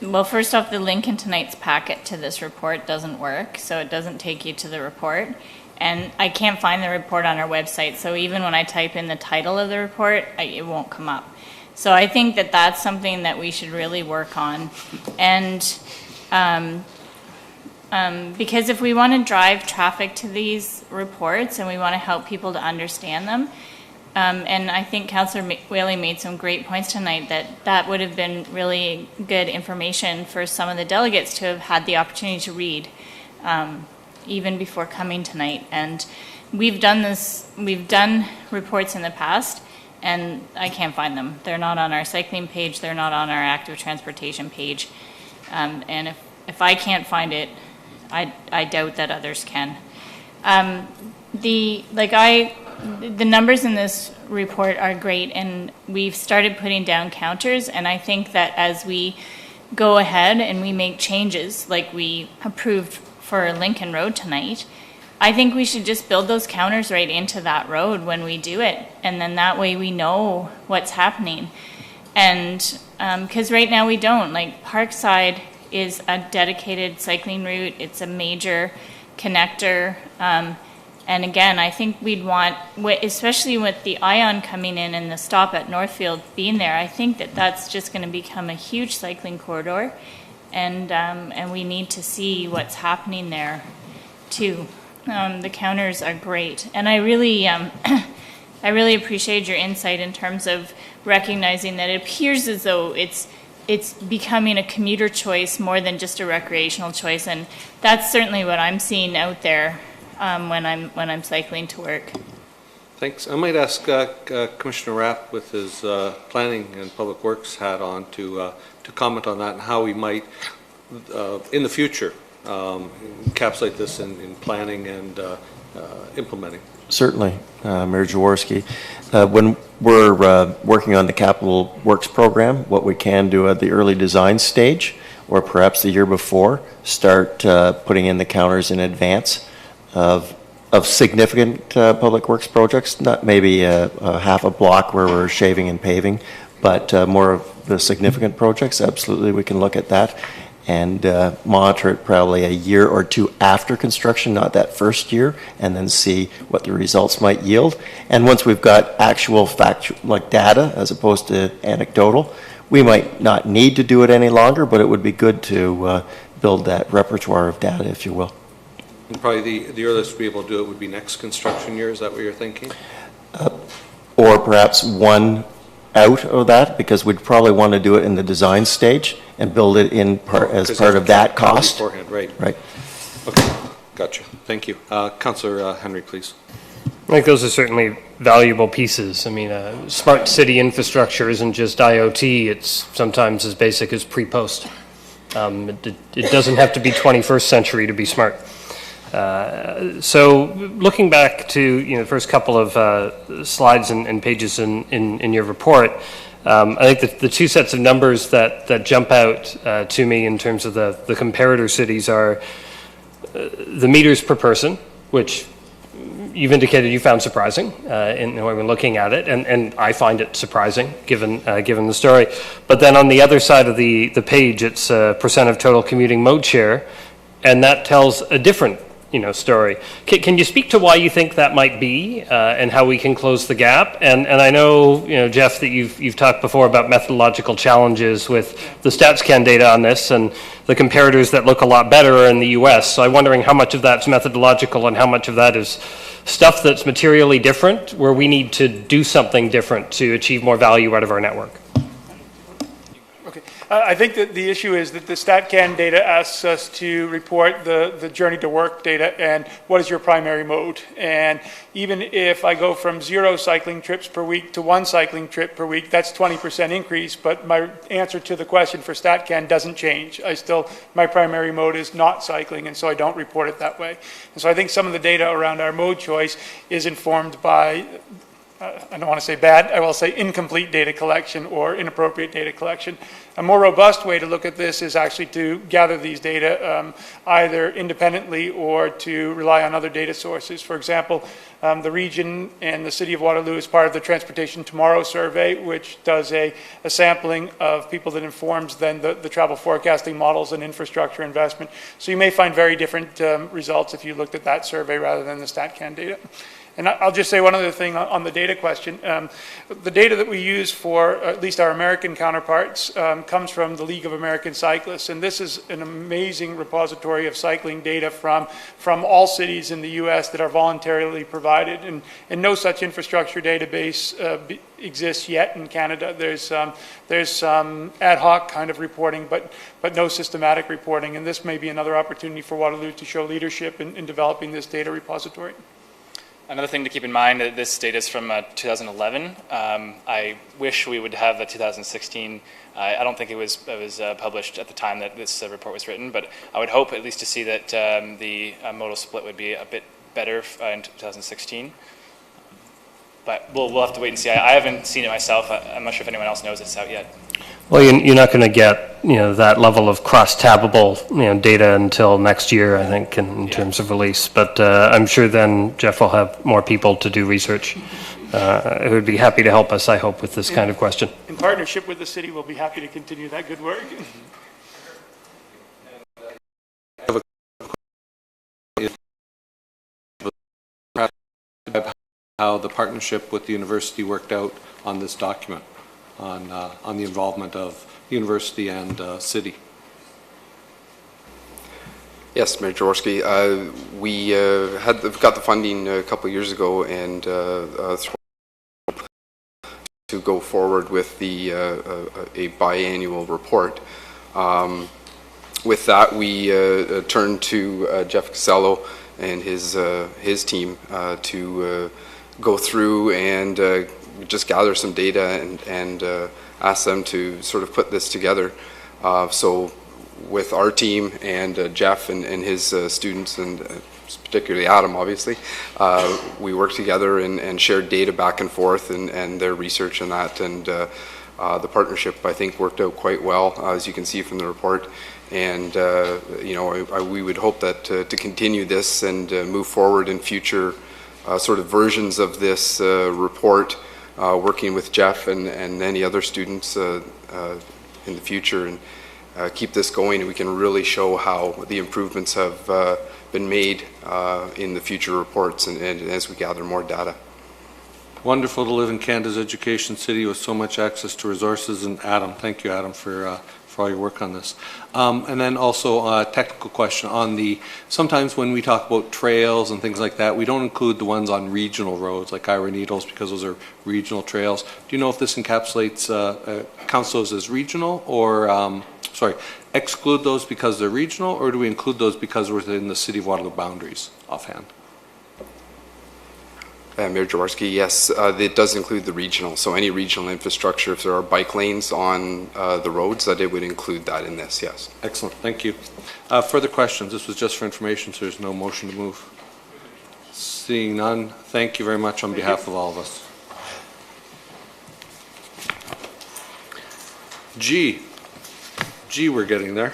Speaker 15: well, first off, the link in tonight's packet to this report doesn't work, so it doesn't take you to the report. And I can't find the report on our website, so even when I type in the title of the report, it won't come up. So I think that that's something that we should really work on. And because if we want to drive traffic to these reports and we want to help people to understand them, and I think Councillor Whaley made some great points tonight that would have been really good information for some of the delegates to have had the opportunity to read, even before coming tonight. And we've done reports in the past, and I can't find them. They're not on our cycling page, they're not on our active transportation page. And if I can't find it, I doubt that others can. The numbers in this report are great, and we've started putting down counters, and I think that as we go ahead and we make changes like we approved for Lincoln Road tonight, I think we should just build those counters right into that road when we do it, and then that way we know what's happening. And because right now we don't. Like Parkside is a dedicated cycling route, it's a major connector. And again, I think we'd want, especially with the Ion coming in and the stop at Northfield being there, I think that that's just going to become a huge cycling corridor, and we need to see what's happening there too. The counters are great, and I really appreciate your insight in terms of recognizing that it appears as though it's becoming a commuter choice more than just a recreational choice, and that's certainly what I'm seeing out there. When I'm cycling to work.
Speaker 2: Thanks. I might ask Commissioner Rapp with his Planning and Public Works hat on to comment on that and how we might, in the future, encapsulate this in planning and implementing.
Speaker 6: Certainly, Mayor Jaworski. When we're working on the capital works program, what we can do at the early design stage, or perhaps the year before, start putting in the counters in advance of significant public works projects, not maybe a half a block where we're shaving and paving, but more of the significant projects. Absolutely, we can look at that and monitor it probably a year or two after construction, not that first year, and then see what the results might yield. And once we've got actual like data as opposed to anecdotal, we might not need to do it any longer, but it would be good to build that repertoire of data, if you will.
Speaker 2: And probably the earliest to be able to do it would be next construction year. Is that what you're thinking?
Speaker 6: Or perhaps one out of that, because we'd probably want to do it in the design stage and build it in as part of that cost.
Speaker 2: Beforehand, right.
Speaker 6: Right.
Speaker 2: Okay, gotcha. Thank you. Councillor Henry, please.
Speaker 10: I think those are certainly valuable pieces. I mean, smart city infrastructure isn't just IoT, it's sometimes as basic as pre-post. It doesn't have to be 21st century to be smart. So looking back to the first couple of slides and pages in your report, I think the two sets of numbers that jump out to me in terms of the comparator cities are the meters per person, which you've indicated you found surprising when we're looking at it, and I find it surprising given the story. But then on the other side of the page, it's percent of total commuting mode share, and that tells a different story. Can you speak to why you think that might be, and how we can close the gap? And I know, Jeff, that you've talked before about methodological challenges with the StatsCan data on this, and the comparators that look a lot better are in the U.S. So I'm wondering how much of that's methodological and how much of that is stuff that's materially different, where we need to do something different to achieve more value out of our network.
Speaker 5: I think that the issue is that the StatCan data asks us to report the journey to work data and what is your primary mode. And even if I go from 0 cycling trips per week to 1 cycling trip per week, that's 20% increase, but my answer to the question for StatCan doesn't change. My primary mode is not cycling, and so I don't report it that way. And so I think some of the data around our mode choice is informed by I don't want to say bad, I will say incomplete data collection or inappropriate data collection. A more robust way to look at this is actually to gather these data either independently or to rely on other data sources. For example, the region and the City of Waterloo is part of the Transportation Tomorrow survey, which does a sampling of people that informs then the travel forecasting models and infrastructure investment. So you may find very different results if you looked at that survey rather than the StatCan data. And I'll just say one other thing on the data question. The data that we use for at least our American counterparts comes from the League of American Cyclists. And this is an amazing repository of cycling data from all cities in the U.S. that are voluntarily provided. And no such infrastructure database exists yet in Canada. There's some ad hoc kind of reporting, but no systematic reporting. And this may be another opportunity for Waterloo to show leadership in developing this data repository.
Speaker 22: Another thing to keep in mind, this data is from 2011. I wish we would have the 2016. I don't think it was published at the time that this report was written, but I would hope at least to see that the modal split would be a bit better in 2016. But we'll have to wait and see. I haven't seen it myself. I'm not sure if anyone else knows it's out yet.
Speaker 10: Well, you're not going to get that level of cross-tabbable data until next year, I think, in terms of release. But I'm sure then Jeff will have more people to do research who would be happy to help us, I hope, with this kind of question.
Speaker 5: In partnership with the city, we'll be happy to continue that good work.
Speaker 2: How the partnership with the university worked out on this document, on the involvement of the university and city.
Speaker 4: Yes, Mayor Jaworski. We got the funding a couple of years ago, and to go forward with the a biannual report. With that, we turned to Jeff Casello and his team to go through and just gather some data and ask them to sort of put this together. So with our team and Jeff and his students and particularly Adam, obviously. We worked together and shared data back and forth and their research and that, and the partnership, I think, worked out quite well, as you can see from the report. And, you know, we would hope that to continue this and move forward in future sort of versions of this report, working with Jeff and any other students in the future, and keep this going, and we can really show how the improvements have been made in the future reports and as we gather more data.
Speaker 2: Wonderful to live in Canada's education city with so much access to resources. And Adam, thank you, Adam, for all your work on this. And then also a technical question on the, sometimes when we talk about trails and things like that, we don't include the ones on regional roads like Ira Needles because those are regional trails. Do you know if this encapsulates, counts those as regional, or, sorry, exclude those because they're regional, or do we include those because we're within the City of Waterloo boundaries offhand?
Speaker 4: Mayor Jaworski, yes, it does include the regional. So any regional infrastructure, if there are bike lanes on the roads, that it would include that in this, yes.
Speaker 2: Excellent, thank you. Further questions? This was just for information, so there's no motion to move. Seeing none, thank you very much on behalf of all of us. G, we're getting there.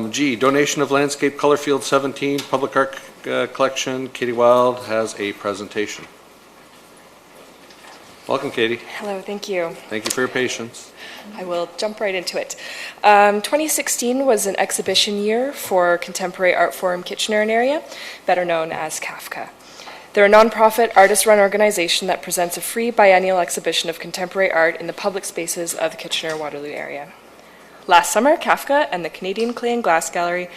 Speaker 2: G, donation of landscape color field 17, public art collection. Katie Wild has a presentation. Welcome, Katie.
Speaker 7: Hello, thank you.
Speaker 2: Thank you for your patience.
Speaker 7: I will jump right into it. 2016 was an exhibition year for Contemporary Art Forum Kitchener and area, better known as CAFCA. They're a nonprofit, artist-run organization that presents a free biennial exhibition of contemporary art in the public spaces of the Kitchener-Waterloo area. Last summer, CAFCA and the Canadian Clay and Glass Gallery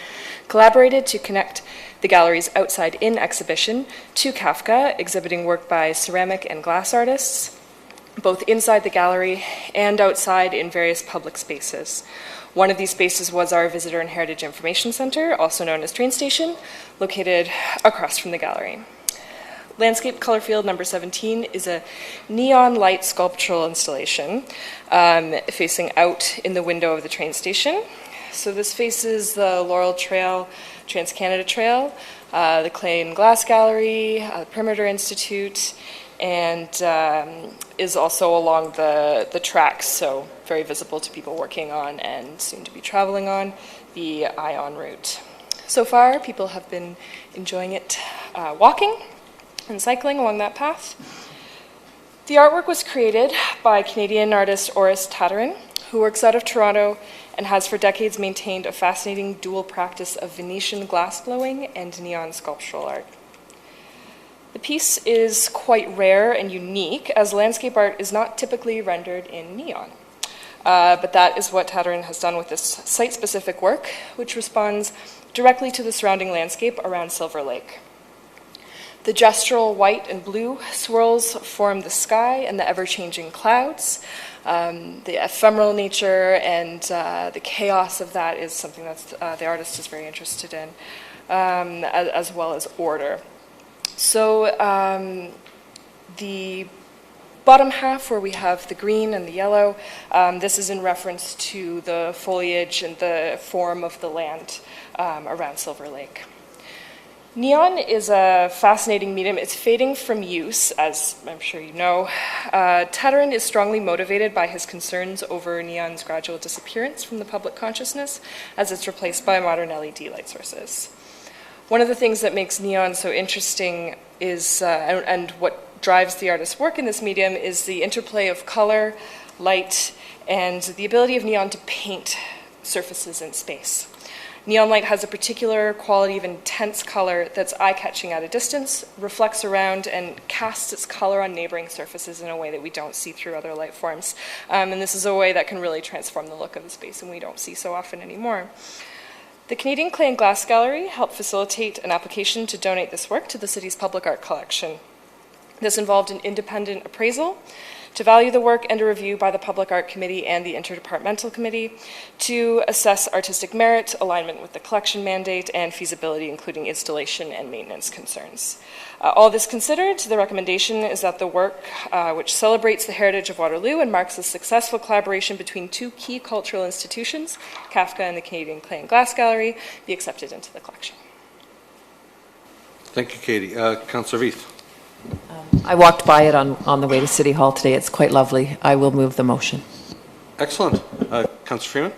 Speaker 7: collaborated to connect the gallery's outside-in exhibition to CAFCA, exhibiting work by ceramic and glass artists, both inside the gallery and outside in various public spaces. One of these spaces was our Visitor and Heritage Information Center, also known as Train Station, located across from the gallery. Landscape Color Field number 17 is a neon light sculptural installation facing out in the window of the train station. So this faces the Laurel Trail, Trans-Canada Trail, the Clay and Glass Gallery, the Perimeter Institute, and is also along the tracks, so very visible to people working on and soon to be traveling on the ION route. So far, people have been enjoying it walking and cycling along that path. The artwork was created by Canadian artist Oris Tatarin, who works out of Toronto and has for decades maintained a fascinating dual practice of Venetian glassblowing and neon sculptural art. The piece is quite rare and unique, as landscape art is not typically rendered in neon. But that is what Tatarin has done with this site-specific work, which responds directly to the surrounding landscape around Silver Lake. The gestural white and blue swirls form the sky and the ever-changing clouds. The ephemeral nature and the chaos of that is something that the artist is very interested in, as well as order. So the bottom half, where we have the green and the yellow, this is in reference to the foliage and the form of the land around Silver Lake. Neon is a fascinating medium. It's fading from use, as I'm sure you know. Tatarin is strongly motivated by his concerns over neon's gradual disappearance from the public consciousness as it's replaced by modern LED light sources. One of the things that makes neon so interesting is, and what drives the artist's work in this medium, is the interplay of color, light, and the ability of neon to paint surfaces in space. Neon light has a particular quality of intense color that's eye-catching at a distance, reflects around, and casts its color on neighboring surfaces in a way that we don't see through other light forms. And this is a way that can really transform the look of the space, and we don't see so often anymore. The Canadian Clay and Glass Gallery helped facilitate an application to donate this work to the city's public art collection. This involved an independent appraisal to value the work and a review by the Public Art Committee and the Interdepartmental Committee to assess artistic merit, alignment with the collection mandate, and feasibility, including installation and maintenance concerns. All this considered, the recommendation is that the work, which celebrates the heritage of Waterloo and marks a successful collaboration between two key cultural institutions, CAFCA and the Canadian Clay and Glass Gallery, be accepted into the collection.
Speaker 2: Thank you, Katie. Councillor Veith.
Speaker 21: I walked by it on the way to City Hall today. It's quite lovely. I will move the motion.
Speaker 2: Excellent. Councillor Freeman?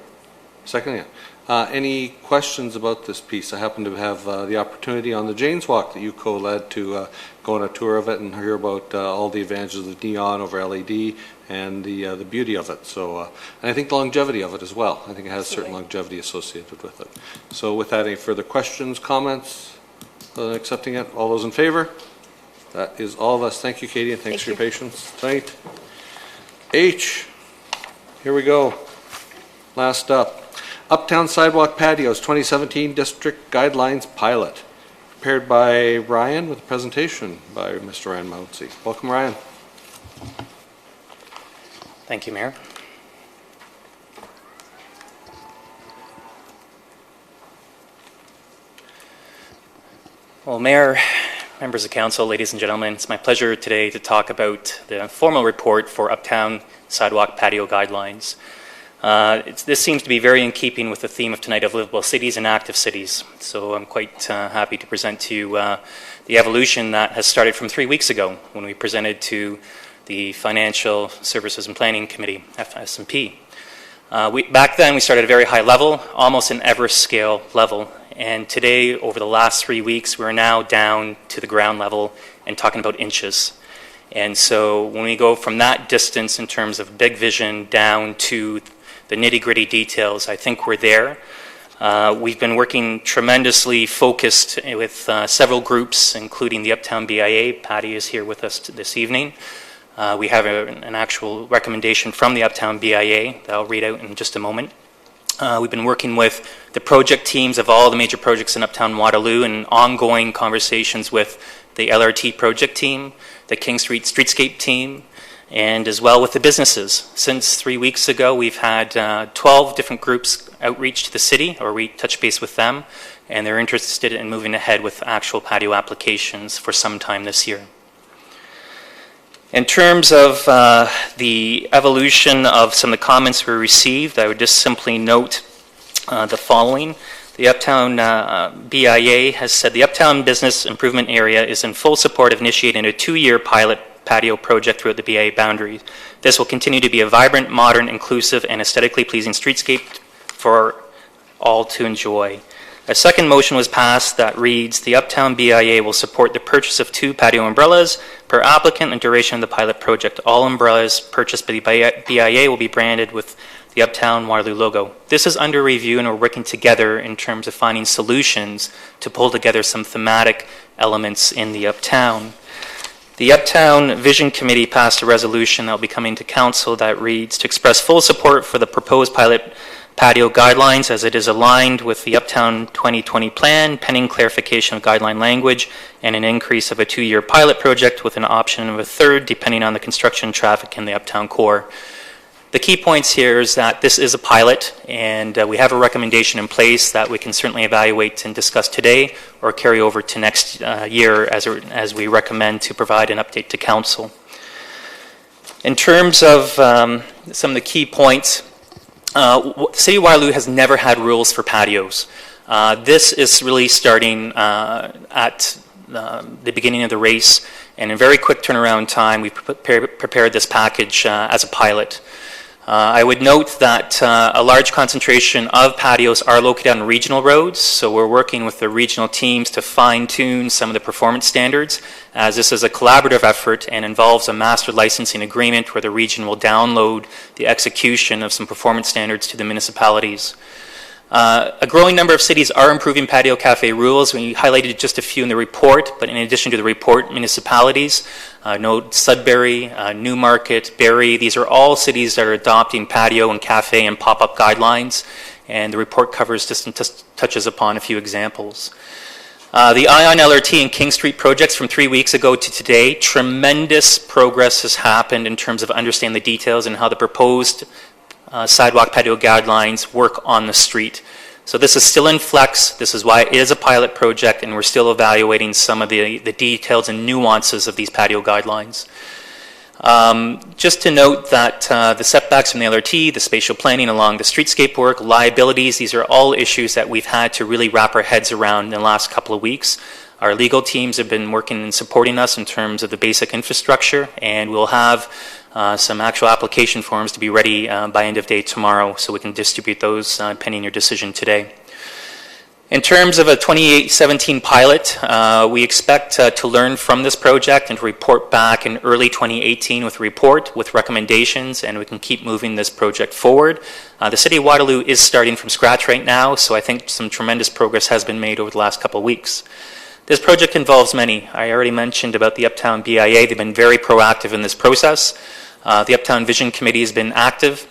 Speaker 2: Second, yeah. Any questions about this piece? I happen to have the opportunity on the Janes Walk that you co-led to go on a tour of it and hear about all the advantages of neon over LED and the beauty of it. So, and I think the longevity of it as well. I think it has certain longevity associated with it. So with that, any further questions, comments? Accepting it? All those in favor? That is all of us. Thank you, Katie, and thanks for your patience tonight. H, here we go. Last up. Uptown Sidewalk Patios 2017 District Guidelines Pilot. Prepared by Ryan with a presentation by Mr. Ryan Mounsey. Welcome, Ryan.
Speaker 9: Thank you, Mayor. Well, Mayor, members of council, ladies and gentlemen, it's my pleasure today to talk about the formal report for Uptown Sidewalk Patio Guidelines. This seems to be very in keeping with the theme of tonight of livable cities and active cities. So I'm quite happy to present to you the evolution that has started from 3 weeks ago when we presented to the Financial Services and Planning Committee, FSMP. Back then we started at a very high level, almost an Everest scale level. And today, over the last 3 weeks, we're now down to the ground level and talking about inches. And so when we go from that distance in terms of big vision down to the nitty-gritty details, I think we're there. We've been working tremendously focused with several groups, including the Uptown BIA. Patty is here with us this evening. We have an actual recommendation from the Uptown BIA that I'll read out in just a moment. We've been working with the project teams of all the major projects in Uptown Waterloo and ongoing conversations with the LRT project team, the King Street Streetscape team, and as well with the businesses. Since 3 weeks ago, we've had 12 different groups outreach to the city, or we touch base with them, and they're interested in moving ahead with actual patio applications for some time this year. In terms of the evolution of some of the comments we received, I would just simply note the following. The Uptown BIA has said the Uptown Business Improvement Area is in full support of initiating a 2-year pilot patio project throughout the BIA boundaries. This will continue to be a vibrant, modern, inclusive, and aesthetically pleasing streetscape for all to enjoy. A second motion was passed that reads, the Uptown BIA will support the purchase of 2 patio umbrellas per applicant and duration of the pilot project. All umbrellas purchased by the BIA will be branded with the Uptown Waterloo logo. This is under review and we're working together in terms of finding solutions to pull together some thematic elements in the Uptown. The Uptown Vision Committee passed a resolution that will be coming to council that reads, to express full support for the proposed pilot patio guidelines as it is aligned with the Uptown 2020 plan, pending clarification of guideline language and an increase of a 2-year pilot project with an option of a 3rd depending on the construction traffic in the Uptown core. The key points here is that this is a pilot and we have a recommendation in place that we can certainly evaluate and discuss today or carry over to next year as we recommend to provide an update to council. In terms of some of the key points, the City of Waterloo has never had rules for patios. This is really starting at the beginning of the race, and in a very quick turnaround time, we've prepared this package as a pilot. I would note that a large concentration of patios are located on regional roads, so we're working with the regional teams to fine-tune some of the performance standards, as this is a collaborative effort and involves a master licensing agreement where the region will download the execution of some performance standards to the municipalities. A growing number of cities are improving patio cafe rules. We highlighted just a few in the report, but in addition to the report, municipalities, note Sudbury, Newmarket, Barrie, these are all cities that are adopting patio and cafe and pop-up guidelines, and the report covers just touches upon a few examples. The ION LRT and King Street projects from 3 weeks ago to today, tremendous progress has happened in terms of understanding the details and how the proposed sidewalk patio guidelines work on the street. So this is still in flex. This is why it is a pilot project, and we're still evaluating some of the details and nuances of these patio guidelines. Just to note that the setbacks from the LRT, the spatial planning along the streetscape work, liabilities, these are all issues that we've had to really wrap our heads around in the last couple of weeks. Our legal teams have been working and supporting us in terms of the basic infrastructure, and we'll have some actual application forms to be ready by end of day tomorrow, so we can distribute those pending your decision today. In terms of a 2017 pilot, we expect to learn from this project and to report back in early 2018 with a report with recommendations, and we can keep moving this project forward. The City of Waterloo is starting from scratch right now, so I think some tremendous progress has been made over the last couple of weeks. This project involves many. I already mentioned about the Uptown BIA. They've been very proactive in this process. The Uptown Vision Committee has been active.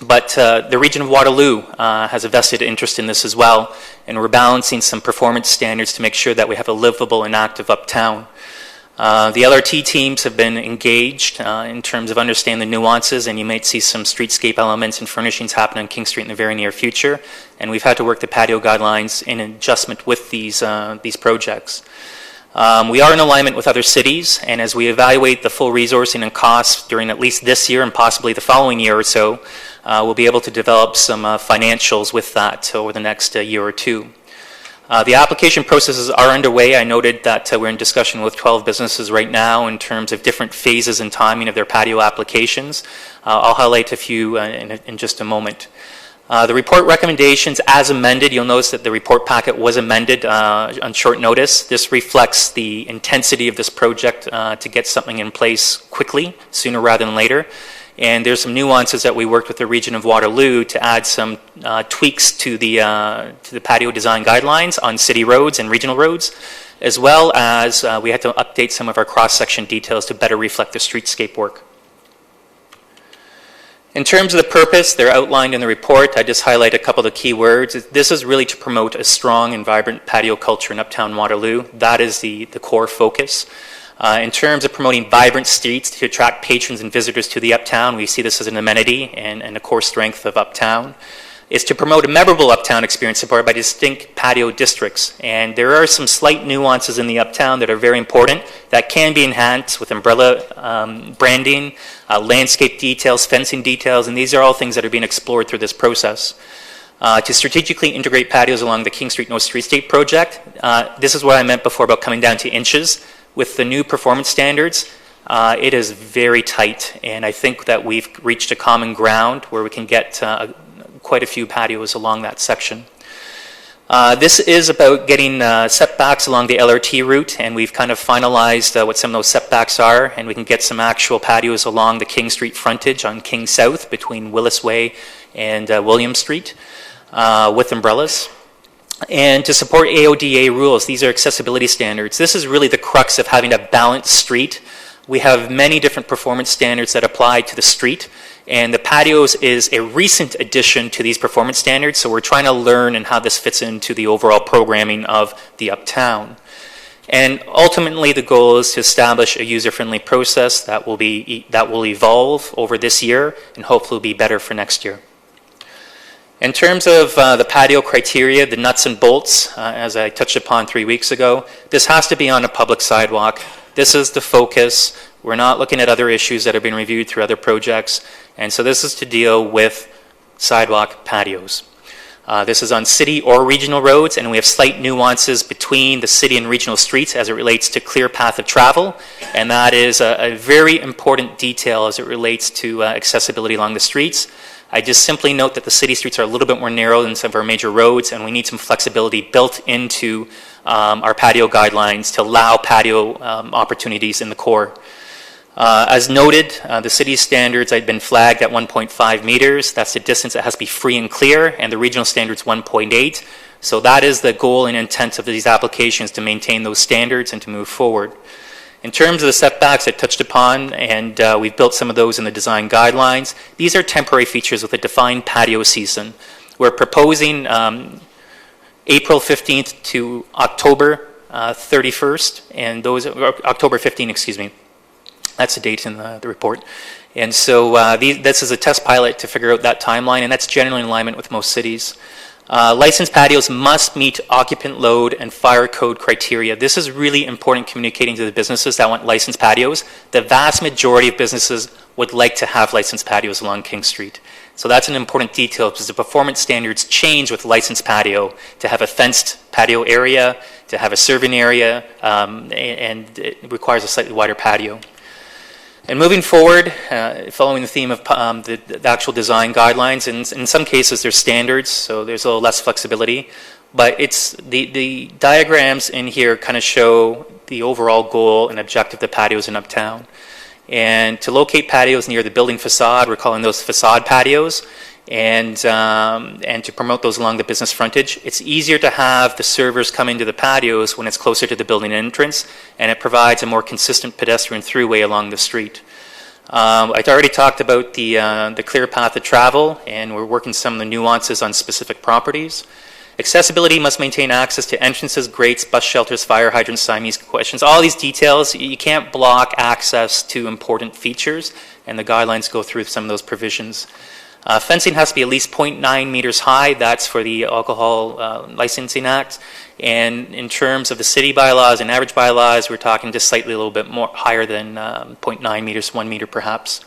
Speaker 9: But the region of Waterloo has a vested interest in this as well, and we're balancing some performance standards to make sure that we have a livable and active uptown. The LRT teams have been engaged in terms of understanding the nuances, and you might see some streetscape elements and furnishings happen on King Street in the very near future, and we've had to work the patio guidelines in adjustment with these projects. We are in alignment with other cities, and as we evaluate the full resourcing and costs during at least this year and possibly the following year or so, we'll be able to develop some financials with that over the next year or two. The application processes are underway. I noted that we're in discussion with 12 businesses right now in terms of different phases and timing of their patio applications. I'll highlight a few in just a moment. The report recommendations as amended, you'll notice that the report packet was amended on short notice. This reflects the intensity of this project to get something in place quickly, sooner rather than later. And there's some nuances that we worked with the region of Waterloo to add some tweaks to the patio design guidelines on city roads and regional roads, as well as we had to update some of our cross-section details to better reflect the streetscape work. In terms of the purpose, they're outlined in the report. I just highlight a couple of the key words. This is really to promote a strong and vibrant patio culture in Uptown Waterloo. That is the core focus. In terms of promoting vibrant streets to attract patrons and visitors to the Uptown, we see this as an amenity and a core strength of Uptown. Is to promote a memorable Uptown experience supported by distinct patio districts. And there are some slight nuances in the Uptown that are very important that can be enhanced with umbrella branding, landscape details, fencing details, and these are all things that are being explored through this process. To strategically integrate patios along the King Street North Streetscape project, this is what I meant before about coming down to inches. With the new performance standards, it is very tight, and I think that we've reached a common ground where we can get quite a few patios along that section. This is about getting setbacks along the LRT route, and we've kind of finalized what some of those setbacks are, and we can get some actual patios along the King Street frontage on King South between Willis Way and William Street with umbrellas. And to support AODA rules, these are accessibility standards. This is really the crux of having a balanced street. We have many different performance standards that apply to the street, and the patios is a recent addition to these performance standards, so we're trying to learn and how this fits into the overall programming of the Uptown. And ultimately, the goal is to establish a user-friendly process that will evolve over this year and hopefully be better for next year. In terms of the patio criteria, the nuts and bolts, as I touched upon 3 weeks ago, this has to be on a public sidewalk. This is the focus. We're not looking at other issues that have been reviewed through other projects. And so this is to deal with sidewalk patios. This is on city or regional roads, and we have slight nuances between the city and regional streets as it relates to clear path of travel. And that is a very important detail as it relates to accessibility along the streets. I just simply note that the city streets are a little bit more narrow than some of our major roads, and we need some flexibility built into our patio guidelines to allow patio opportunities in the core. As noted, the city's standards had been flagged at 1.5 meters. That's the distance that has to be free and clear, and the regional standard's 1.8. So that is the goal and intent of these applications, to maintain those standards and to move forward. In terms of the setbacks I touched upon, and we've built some of those in the design guidelines, these are temporary features with a defined patio season. We're proposing April 15th to October 31st, and those are October 15th, excuse me. That's the date in the report. And so this is a test pilot to figure out that timeline, and that's generally in alignment with most cities. Licensed patios must meet occupant load and fire code criteria. This is really important, communicating to the businesses that want licensed patios. The vast majority of businesses would like to have licensed patios along King Street. So that's an important detail because the performance standards change with licensed patio to have a fenced patio area, to have a serving area, and it requires a slightly wider patio. And moving forward, following the theme of the actual design guidelines, in some cases there's standards, so there's a little less flexibility. But it's the diagrams in here kind of show the overall goal and objective of the patios in Uptown. And to locate patios near the building facade, we're calling those facade patios, and to promote those along the business frontage. It's easier to have the servers come into the patios when it's closer to the building entrance, and it provides a more consistent pedestrian throughway along the street. I've already talked about the clear path of travel, and we're working some of the nuances on specific properties. Accessibility must maintain access to entrances, grates, bus shelters, fire hydrants, Siamese questions. All these details, you can't block access to important features, and the guidelines go through some of those provisions. Fencing has to be at least 0.9 meters high. That's for the Alcohol Licensing Act. And in terms of the city bylaws and average bylaws, we're talking just slightly a little bit more higher than 0.9 meters, 1 meter perhaps.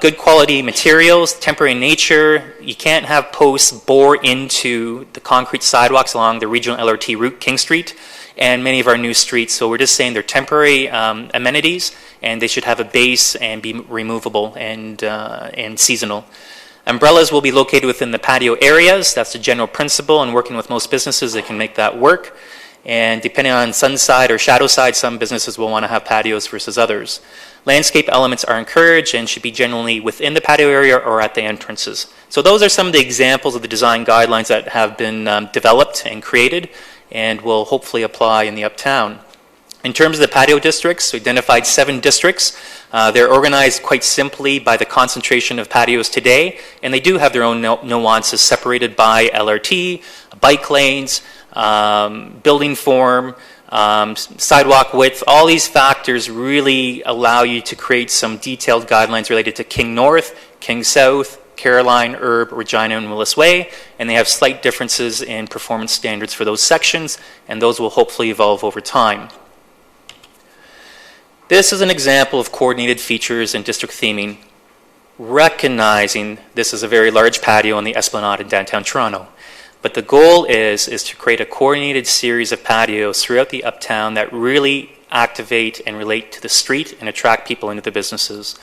Speaker 9: Good quality materials, temporary nature. You can't have posts bore into the concrete sidewalks along the regional LRT route, King Street, and many of our new streets. So we're just saying they're temporary amenities, and they should have a base and be removable and seasonal. Umbrellas will be located within the patio areas. That's the general principle, and working with most businesses, they can make that work. And depending on sun side or shadow side, some businesses will want to have patios versus others. Landscape elements are encouraged and should be generally within the patio area or at the entrances. So those are some of the examples of the design guidelines that have been developed and created and will hopefully apply in the Uptown. In terms of the patio districts, we identified 7 districts. They're organized quite simply by the concentration of patios today, and they do have their own nuances separated by LRT, bike lanes, building form, sidewalk width. All these factors really allow you to create some detailed guidelines related to King North, King South, Caroline, Herb, Regina, and Willis Way, and they have slight differences in performance standards for those sections, and those will hopefully evolve over time. This is an example of coordinated features and district theming, recognizing this is a very large patio on the Esplanade in downtown Toronto. But the goal is to create a coordinated series of patios throughout the Uptown that really activate and relate to the street and attract people into the businesses.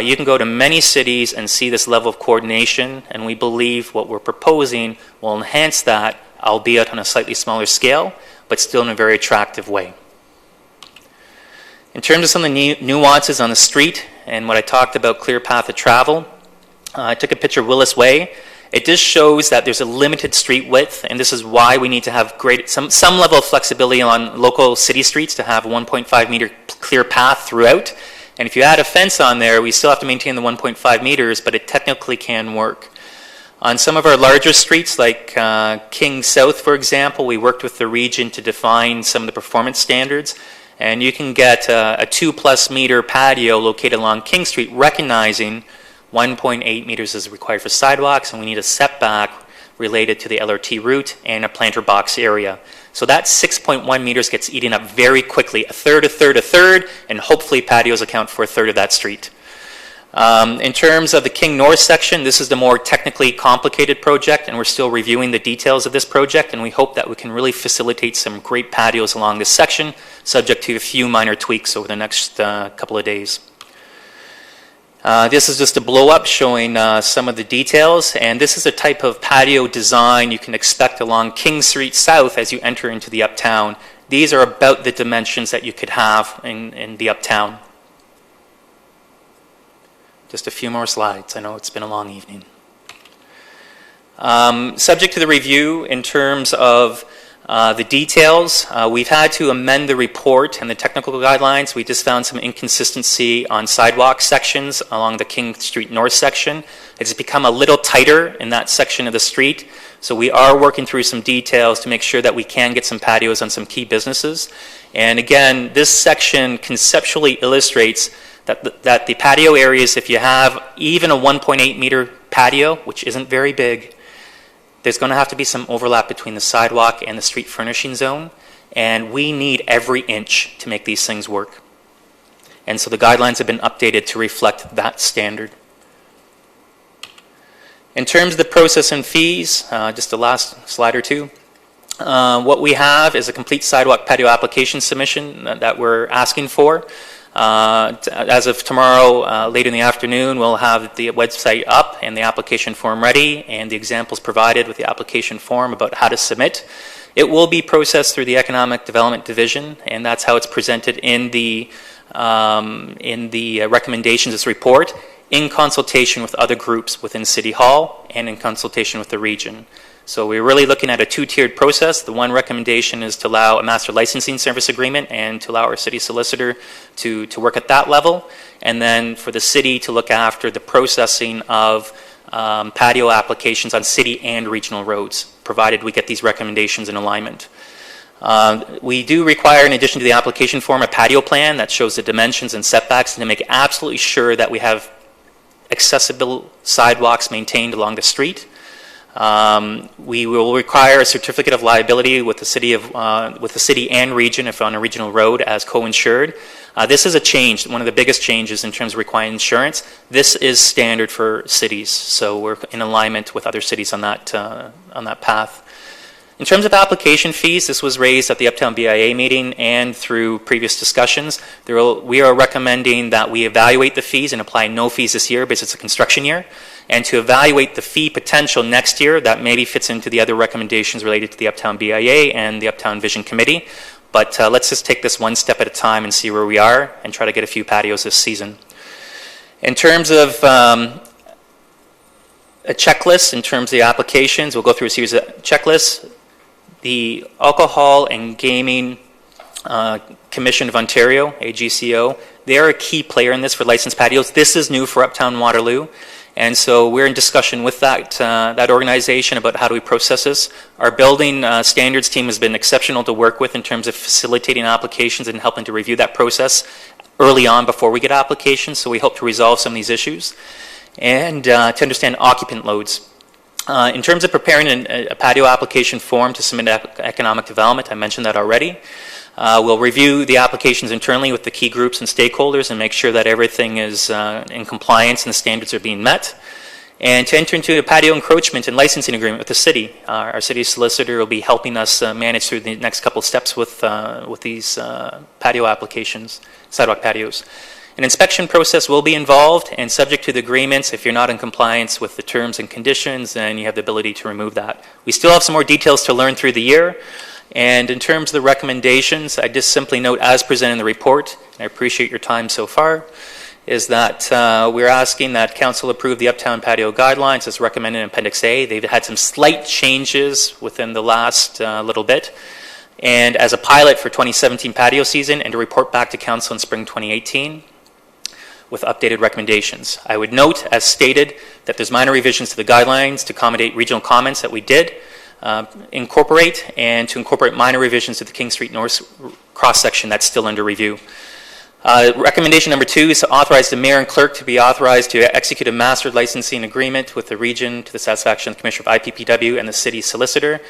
Speaker 9: You can go to many cities and see this level of coordination, and we believe what we're proposing will enhance that, albeit on a slightly smaller scale, but still in a very attractive way. In terms of some of the nuances on the street and what I talked about, clear path of travel, I took a picture of Willis Way. It just shows that there's a limited street width, and this is why we need to have some level of flexibility on local city streets to have a 1.5 meter clear path throughout. And if you add a fence on there, we still have to maintain the 1.5 meters, but it technically can work. On some of our larger streets, like King South, for example, we worked with the region to define some of the performance standards. And you can get a 2+ meter patio located along King Street, recognizing 1.8 meters is required for sidewalks, and we need a setback related to the LRT route and a planter box area. So that 6.1 meters gets eaten up very quickly, a third, and hopefully patios account for a third of that street. In terms of the King North section, this is the more technically complicated project, and we're still reviewing the details of this project, and we hope that we can really facilitate some great patios along this section, subject to a few minor tweaks over the next couple of days. This is just a blow-up showing some of the details, and this is a type of patio design you can expect along King Street South as you enter into the Uptown. These are about the dimensions that you could have in the Uptown. Just a few more slides. I know it's been a long evening. Subject to the review in terms of the details, we've had to amend the report and the technical guidelines. We just found some inconsistency on sidewalk sections along the King Street North section. It's become a little tighter in that section of the street. So we are working through some details to make sure that we can get some patios on some key businesses. And again, this section conceptually illustrates that the patio areas, if you have even a 1.8 meter patio, which isn't very big, there's going to have to be some overlap between the sidewalk and the street furnishing zone, and we need every inch to make these things work. And so the guidelines have been updated to reflect that standard. In terms of the process and fees, just the last slide or two, what we have is a complete sidewalk patio application submission that we're asking for. As of tomorrow, late in the afternoon, we'll have the website up and the application form ready and the examples provided with the application form about how to submit. It will be processed through the Economic Development Division, and that's how it's presented in the recommendations of this report, in consultation with other groups within City Hall and in consultation with the region. So we're really looking at a two-tiered process. The one recommendation is to allow a master licensing service agreement and to allow our city solicitor to work at that level, and then for the city to look after the processing of patio applications on city and regional roads, provided we get these recommendations in alignment. We do require, in addition to the application form, a patio plan that shows the dimensions and setbacks to make absolutely sure that we have accessible sidewalks maintained along the street. We will require a certificate of liability with the city and region if on a regional road as co-insured. This is a change, one of the biggest changes in terms of requiring insurance. This is standard for cities, so we're in alignment with other cities on that path. In terms of application fees, this was raised at the Uptown BIA meeting and through previous discussions. We are recommending that we evaluate the fees and apply no fees this year because it's a construction year, and to evaluate the fee potential next year that maybe fits into the other recommendations related to the Uptown BIA and the Uptown Vision Committee. But let's just take this one step at a time and see where we are and try to get a few patios this season. In terms of a checklist, in terms of the applications, we'll go through a series of checklists. The Alcohol and Gaming Commission of Ontario, AGCO, they're a key player in this for licensed patios. This is new for Uptown Waterloo, and so we're in discussion with that organization about how do we process this. Our building standards team has been exceptional to work with in terms of facilitating applications and helping to review that process early on before we get applications, so we hope to resolve some of these issues. And to understand occupant loads. In terms of preparing a patio application form to submit economic development, I mentioned that already. We'll review the applications internally with the key groups and stakeholders and make sure that everything is in compliance and the standards are being met. And to enter into a patio encroachment and licensing agreement with the city. Our city solicitor will be helping us manage through the next couple of steps with these patio applications, sidewalk patios. An inspection process will be involved, and subject to the agreements, if you're not in compliance with the terms and conditions, then you have the ability to remove that. We still have some more details to learn through the year, and in terms of the recommendations, I just simply note as presented in the report, and I appreciate your time so far, is that we're asking that Council approve the Uptown Patio Guidelines as recommended in Appendix A. They've had some slight changes within the last little bit, and as a pilot for 2017 patio season, and to report back to Council in spring 2018. With updated recommendations. I would note, as stated, that there's minor revisions to the guidelines to accommodate regional comments that we did incorporate, and to incorporate minor revisions to the King Street North cross-section that's still under review. Recommendation number 2 is to authorize the mayor and clerk to be authorized to execute a master licensing agreement with the region to the satisfaction of the Commissioner of IPPW and the city solicitor.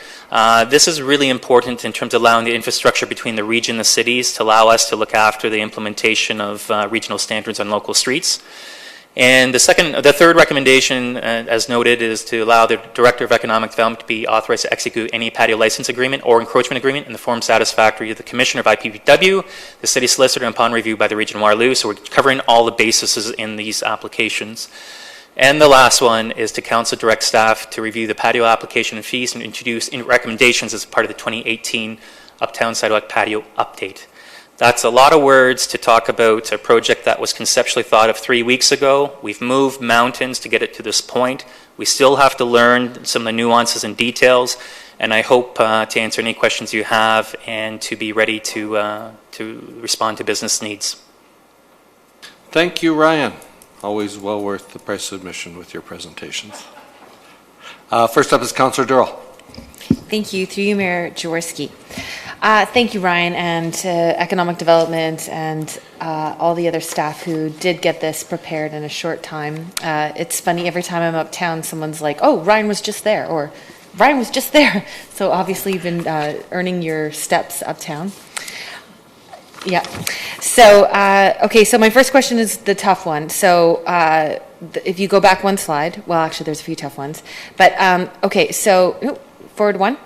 Speaker 9: This is really important in terms of allowing the infrastructure between the region and the cities to allow us to look after the implementation of regional standards on local streets. And the third recommendation, as noted, is to allow the Director of Economic Development to be authorized to execute any patio license agreement or encroachment agreement in the form satisfactory to the Commissioner of IPPW, the City Solicitor, and upon review by the Region of Waterloo. So we're covering all the bases in these applications. And the last one is to Council direct staff to review the patio application and fees and introduce recommendations as part of the 2018 Uptown Sidewalk Patio Update. That's a lot of words to talk about a project that was conceptually thought of 3 weeks ago. We've moved mountains to get it to this point. We still have to learn some of the nuances and details, and I hope to answer any questions you have and to be ready to respond to business needs.
Speaker 2: Thank you, Ryan. Always well worth the price of admission with your presentations. First up is Councillor Durrell.
Speaker 1: Thank you. Through you, Mayor Jaworski. Thank you, Ryan, and to Economic Development and all the other staff who did get this prepared in a short time. It's funny, every time I'm uptown, someone's like, oh, Ryan was just there, or Ryan was just there. So obviously you've been earning your steps uptown. Yeah. So, okay, so my first question is the tough one. So if you go back one slide, well, actually, there's a few tough ones. But, okay, so, forward one.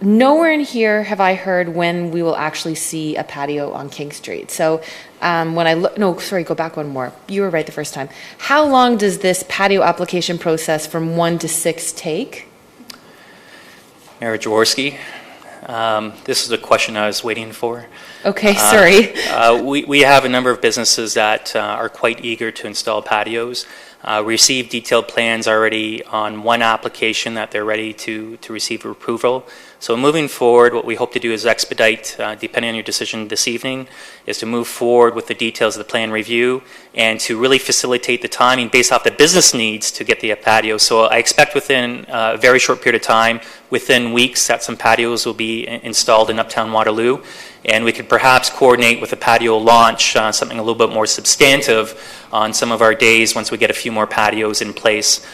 Speaker 1: Nowhere in here have I heard when we will actually see a patio on King Street. So when I look, no, sorry, go back one more. You were right the first time. How long does this patio application process from 1 to 6 take?
Speaker 9: Mayor Jaworski, this is a question I was waiting for.
Speaker 1: Okay, sorry.
Speaker 9: We have a number of businesses that are quite eager to install patios. We received detailed plans already on one application that they're ready to receive approval. So moving forward, what we hope to do is expedite, depending on your decision this evening, is to move forward with the details of the plan review and to really facilitate the timing based off the business needs to get the patio. So I expect within a very short period of time, within weeks, that some patios will be installed in Uptown Waterloo. And we could perhaps coordinate with a patio launch, something a little bit more substantive on some of our days once we get a few more patios in place.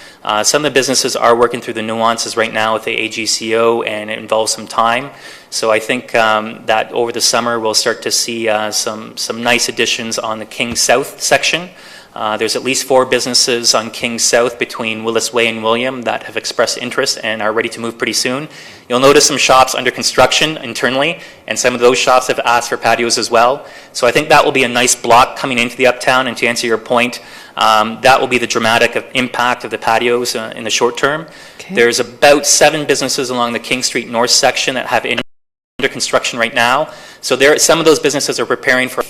Speaker 9: Some of the businesses are working through the nuances right now with the AGCO, and it involves some time. So I think that over the summer we'll start to see some nice additions on the King South section. There's at least 4 businesses on King South between Willis Way and William that have expressed interest and are ready to move pretty soon. You'll notice some shops under construction internally, and some of those shops have asked for patios as well. So I think that will be a nice block coming into the Uptown, and to answer your point, that will be the dramatic impact of the patios in the short term. Okay. There's about 7 businesses along the King Street North section that have under construction right now. So some of those businesses are preparing for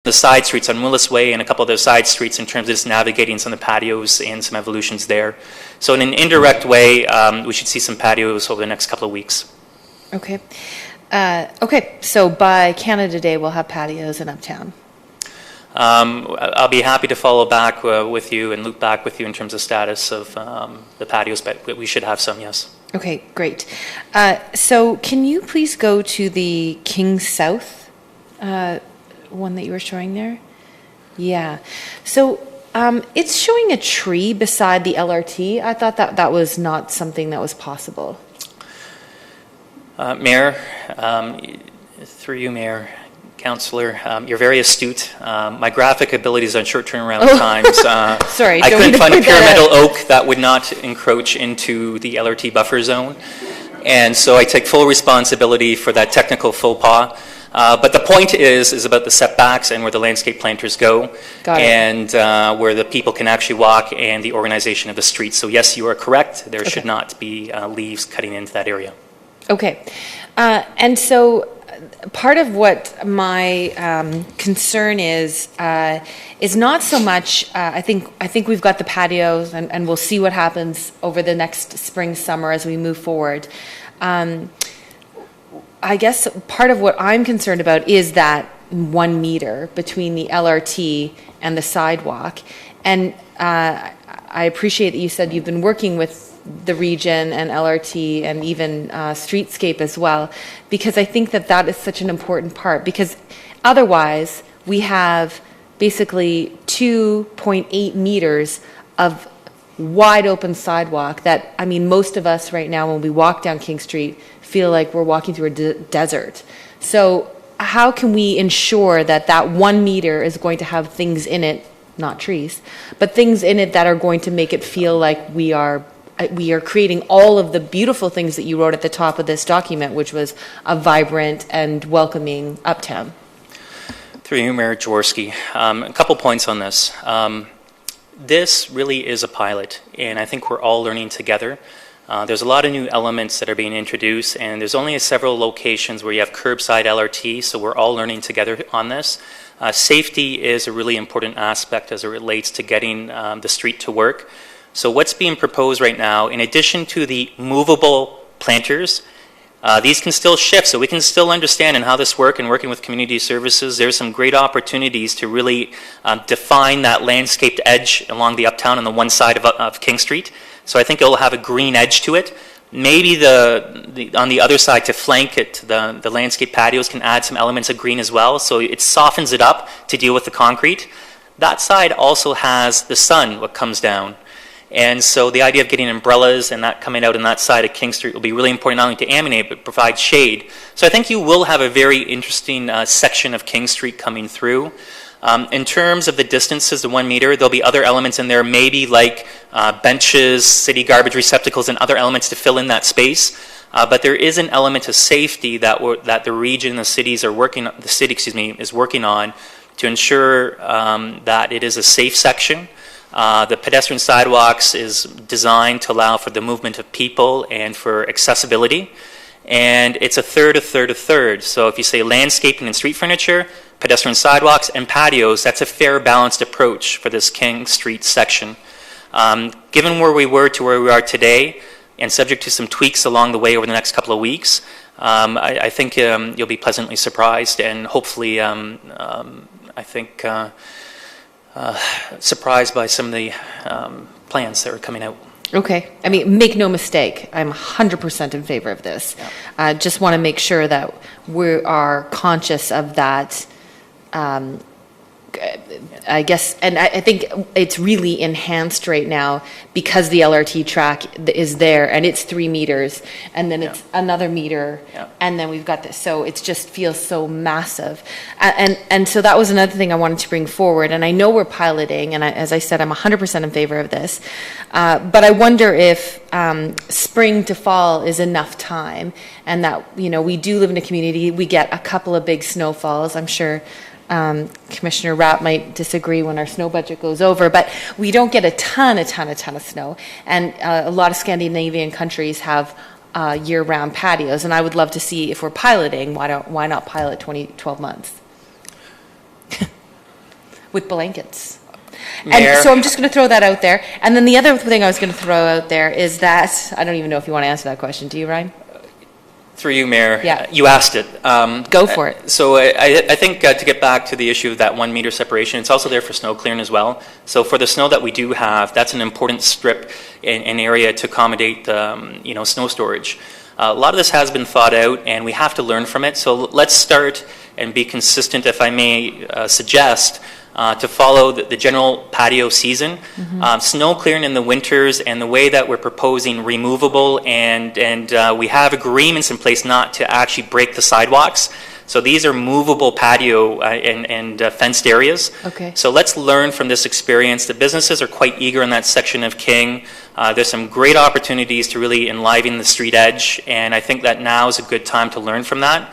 Speaker 9: the side streets on Willis Way and a couple of those side streets in terms of just navigating some of the patios and some evolutions there. So in an indirect way, we should see some patios over the next couple of weeks.
Speaker 1: Okay. Okay, so by Canada Day, we'll have patios in Uptown.
Speaker 9: I'll be happy to follow back with you and loop back with you in terms of status of the patios, but we should have some, yes.
Speaker 1: Okay, great. So can you please go to the King South one that you were showing there? Yeah. So it's showing a tree beside the LRT. I thought that was not something that was possible.
Speaker 9: Mayor, through you, Mayor, Councillor, you're very astute. My graphic abilities on short turnaround times.
Speaker 1: Sorry,
Speaker 9: I couldn't find a pyramidal oak that would not encroach into the LRT buffer zone. And so I take full responsibility for that technical faux pas. But the point is about the setbacks and where the landscape planters go.
Speaker 1: Got it.
Speaker 9: And where the people can actually walk and the organization of the streets. So yes, you are correct. There should not be leaves cutting into that area.
Speaker 1: Okay. And so part of what my concern is not so much, I think we've got the patios and we'll see what happens over the next spring, summer as we move forward. I guess part of what I'm concerned about is that 1 meter between the LRT and the sidewalk. And I appreciate that you said you've been working with the region and LRT and even Streetscape as well, because I think that is such an important part, because otherwise we have basically 2.8 meters of wide open sidewalk that, I mean, most of us right now when we walk down King Street feel like we're walking through a desert. So how can we ensure that 1 meter is going to have things in it, not trees, but things in it that are going to make it feel like we are creating all of the beautiful things that you wrote at the top of this document, which was a vibrant and welcoming Uptown?
Speaker 9: Through you, Mayor Jaworski. A couple points on this. This really is a pilot, and I think we're all learning together. There's a lot of new elements that are being introduced, and there's only several locations where you have curbside LRT, so we're all learning together on this. Safety is a really important aspect as it relates to getting the street to work. So what's being proposed right now, in addition to the movable planters, these can still shift, so we can still understand how this works, and working with community services, there's some great opportunities to really define that landscaped edge along the Uptown on the one side of King Street. So I think it'll have a green edge to it. Maybe on the other side to flank it, the landscape patios can add some elements of green as well, so it softens it up to deal with the concrete. That side also has the sun, what comes down. And so the idea of getting umbrellas and that coming out on that side of King Street will be really important, not only to aminate, but provide shade. So I think you will have a very interesting section of King Street coming through. In terms of the distances, the 1 meter, there'll be other elements in there, maybe like benches, city garbage receptacles, and other elements to fill in that space. But there is an element of safety that the region, the cities are working, the city, is working on to ensure that it is a safe section. The pedestrian sidewalks is designed to allow for the movement of people and for accessibility. And it's a third, a third, a third. So if you say landscaping and street furniture, pedestrian sidewalks, and patios, that's a fair, balanced approach for this King Street section. Given where we were to where we are today, and subject to some tweaks along the way over the next couple of weeks, I think you'll be pleasantly surprised, and hopefully, I think, surprised by some of the plans that are coming out.
Speaker 1: Okay. I mean, make no mistake, I'm 100% in favor of this. Just want to make sure that we are conscious of that, I guess, and I think it's really enhanced right now because the LRT track is there and it's 3 meters and then it's another meter and then we've got this. So it just feels so massive. And so that was another thing I wanted to bring forward. And I know we're piloting, and as I said, I'm 100% in favor of this. But I wonder if spring to fall is enough time, and that, you know, we do live in a community, we get a couple of big snowfalls. I'm sure Commissioner Rapp might disagree when our snow budget goes over, but we don't get a ton of snow. And a lot of Scandinavian countries have year-round patios, and I would love to see, if we're piloting, why not pilot 12 months with blankets?
Speaker 9: Mayor.
Speaker 1: And so I'm just going to throw that out there. And then the other thing I was going to throw out there is that, I don't even know if you want to answer that question. Do you, Ryan?
Speaker 9: Through you, Mayor.
Speaker 1: Yeah.
Speaker 9: You asked it.
Speaker 1: Go for it.
Speaker 9: So I think to get back to the issue of that 1 meter separation, it's also there for snow clearing as well. So for the snow that we do have, that's an important strip in area to accommodate snow storage. A lot of this has been thought out, and we have to learn from it. So let's start and be consistent, if I may suggest, to follow the general patio season. Snow clearing in the winters, and the way that we're proposing removable, and we have agreements in place not to actually break the sidewalks. So these are movable patio and fenced areas.
Speaker 1: Okay.
Speaker 9: So let's learn from this experience. The businesses are quite eager in that section of King. There's some great opportunities to really enliven the street edge, and I think that now is a good time to learn from that.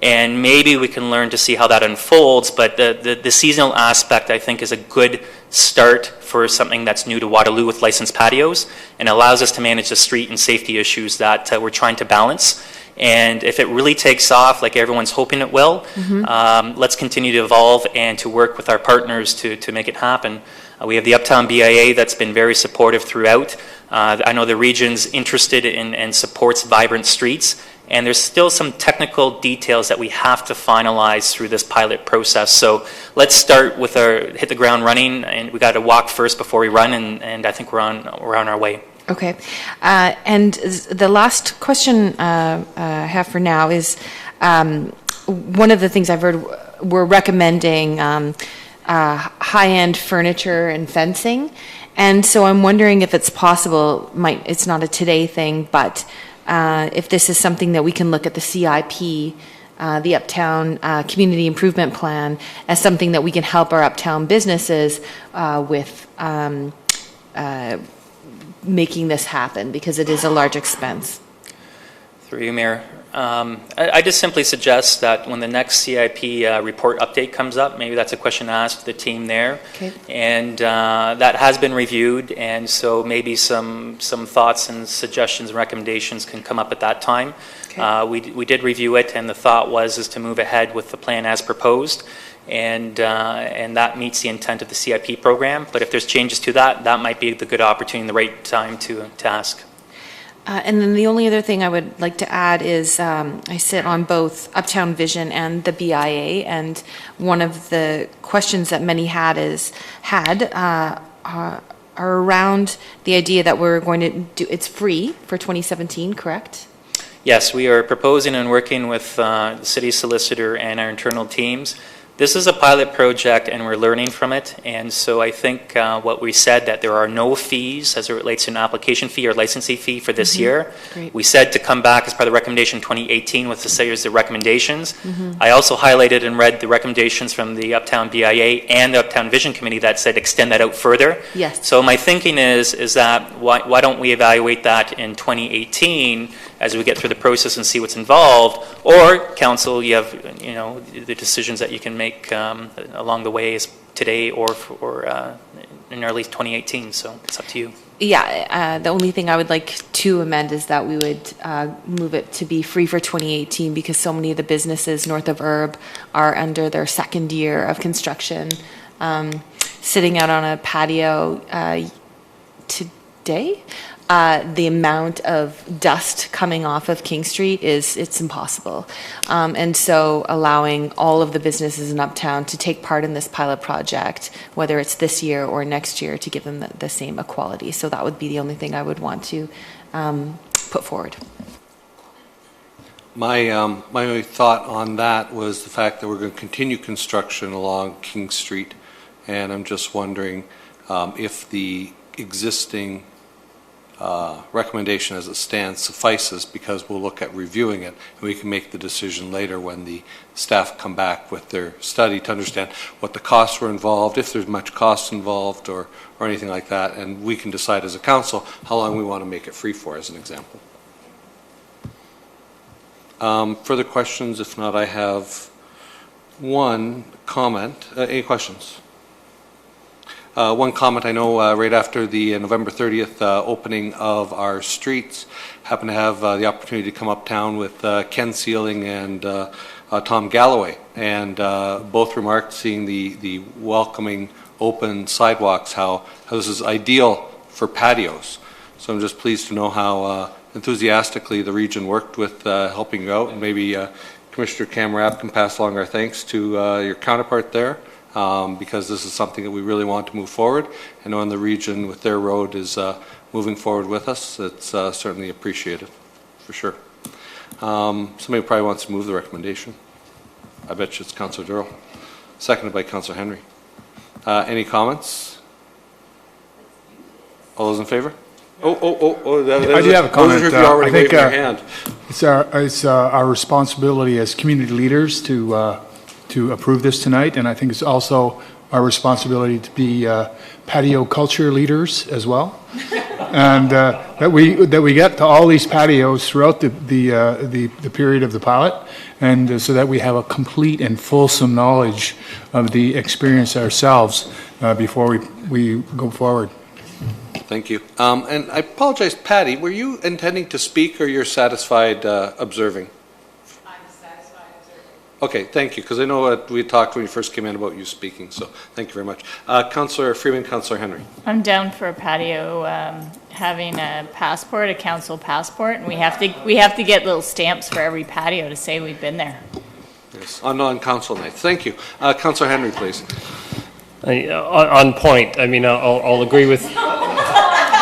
Speaker 9: And maybe we can learn to see how that unfolds, but the seasonal aspect, I think, is a good start for something that's new to Waterloo with licensed patios, and allows us to manage the street and safety issues that we're trying to balance. And if it really takes off like everyone's hoping it will, let's continue to evolve and to work with our partners to make it happen. We have the Uptown BIA that's been very supportive throughout. I know the region's interested in and supports vibrant streets. And there's still some technical details that we have to finalize through this pilot process. So let's start with hit the ground running, and we got to walk first before we run, and I think we're on our way.
Speaker 1: Okay. And the last question I have for now is, one of the things I've heard, we're recommending high-end furniture and fencing. And so I'm wondering if it's possible, it's not a today thing, but if this is something that we can look at the CIP, the Uptown Community Improvement Plan, as something that we can help our Uptown businesses with making this happen, because it is a large expense.
Speaker 9: Through you, Mayor. I just simply suggest that when the next CIP report update comes up, maybe that's a question to ask the team there.
Speaker 1: Okay.
Speaker 9: And that has been reviewed, and so maybe some thoughts and suggestions and recommendations can come up at that time. Okay. We did review it, and the thought is to move ahead with the plan as proposed, and that meets the intent of the CIP program. But if there's changes to that might be the good opportunity and the right time to ask.
Speaker 1: And then the only other thing I would like to add is I sit on both Uptown Vision and the BIA, and one of the questions that many are around the idea that we're going to do, it's free for 2017, correct?
Speaker 9: Yes, we are proposing and working with the city solicitor and our internal teams This is a pilot project and we're learning from it, and so I think what we said, that there are no fees as it relates to an application fee or licensing fee for this year.
Speaker 1: Great.
Speaker 9: We said to come back as part of the recommendation 2018 with the series of recommendations.
Speaker 1: Mhm.
Speaker 9: I also highlighted and read the recommendations from the Uptown BIA and the Uptown Vision Committee that said extend that out further.
Speaker 1: Yes.
Speaker 9: So my thinking is that why don't we evaluate that in 2018 as we get through the process and see what's involved, or council, you have the decisions that you can make along the way is today or in early 2018, so it's up to you.
Speaker 1: Yeah, the only thing I would like to amend is that we would move it to be free for 2018 because so many of the businesses north of Urb are under their second year of construction. Sitting out on a patio today, the amount of dust coming off of King Street it's impossible. And so allowing all of the businesses in Uptown to take part in this pilot project, whether it's this year or next year, to give them the same equality. So that would be the only thing I would want to put forward.
Speaker 2: My only thought on that was the fact that we're going to continue construction along King Street, and I'm just wondering if the existing recommendation as it stands suffices, because we'll look at reviewing it and we can make the decision later when the staff come back with their study to understand what the costs were involved, if there's much cost involved or anything like that, and we can decide as a council how long we want to make it free for, as an example. Further questions? If not, I have one comment. Any questions? One comment, I know right after the November 30th opening of our streets, happened to have the opportunity to come uptown with Ken Sealing and Tom Galloway, and both remarked seeing the welcoming open sidewalks, how this is ideal for patios. So I'm just pleased to know how enthusiastically the region worked with helping you out, and maybe Commissioner Camrapp can pass along our thanks to your counterpart there. Because this is something that we really want to move forward. And knowing the region with their road is moving forward with us, it's certainly appreciated, for sure. Somebody probably wants to move the recommendation. I bet you it's Councillor Durrell. Seconded by Councillor Henry. Any comments? All those in favor?
Speaker 3: I do have a comment.
Speaker 2: If you already waved your hand.
Speaker 3: It's our responsibility as community leaders to approve this tonight, and I think it's also our responsibility to be patio culture leaders as well, and that we get to all these patios throughout the period of the pilot, and so that we have a complete and fulsome knowledge of the experience ourselves before we go forward.
Speaker 2: Thank you. And I apologize, Patty, were you intending to speak or you're satisfied observing? Okay, thank you, because I know we talked when you first came in about you speaking, so thank you very much. Councillor Freeman, Councillor Henry.
Speaker 15: I'm down for a patio, having a passport, a council passport, and we have to get little stamps for every patio to say we've been there.
Speaker 2: Yes, on council night. Thank you. Councillor Henry, please.
Speaker 10: On point. I mean, I'll agree with.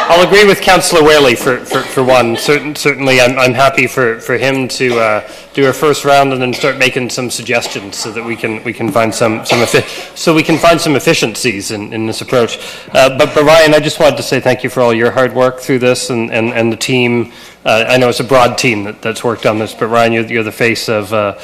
Speaker 10: I'll agree with Councillor Whaley for one. Certainly, I'm happy for him to do a first round and then start making some suggestions so that we can find some efficiencies in this approach. But Ryan, I just wanted to say thank you for all your hard work through this and the team. I know it's a broad team that's worked on this, but Ryan, you're the face of a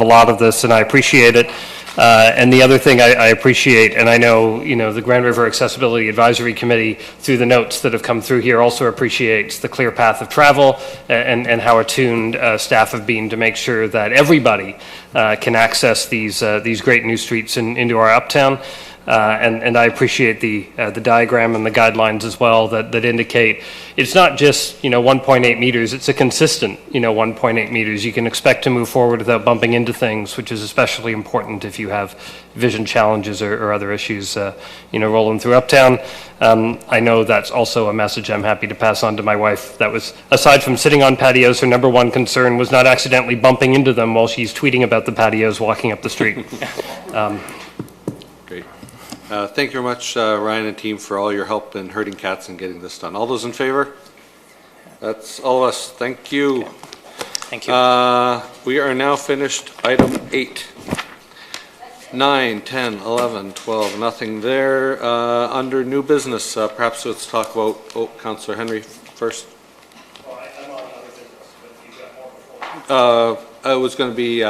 Speaker 10: lot of this, and I appreciate it. And the other thing I appreciate, and I know the Grand River Accessibility Advisory Committee, through the notes that have come through here, also appreciates the clear path of travel and how attuned staff have been to make sure that everybody can access these great new streets into our uptown. And I appreciate the diagram and the guidelines as well that indicate it's not just 1.8 meters, it's a consistent 1.8 meters. You can expect to move forward without bumping into things, which is especially important if you have vision challenges or other issues rolling through uptown. I know that's also a message I'm happy to pass on to my wife. That was, aside from sitting on patios, her number one concern was not accidentally bumping into them while she's tweeting about the patios walking up the street.
Speaker 2: Great. Thank you very much, Ryan and team, for all your help in herding cats and getting this done. All those in favor? That's all of us. Thank you.
Speaker 9: Okay. Thank you.
Speaker 2: We are now finished item 8. 9, 10, 11, 12, nothing there. Under new business, perhaps let's talk about, Councillor Henry first. It was going to be,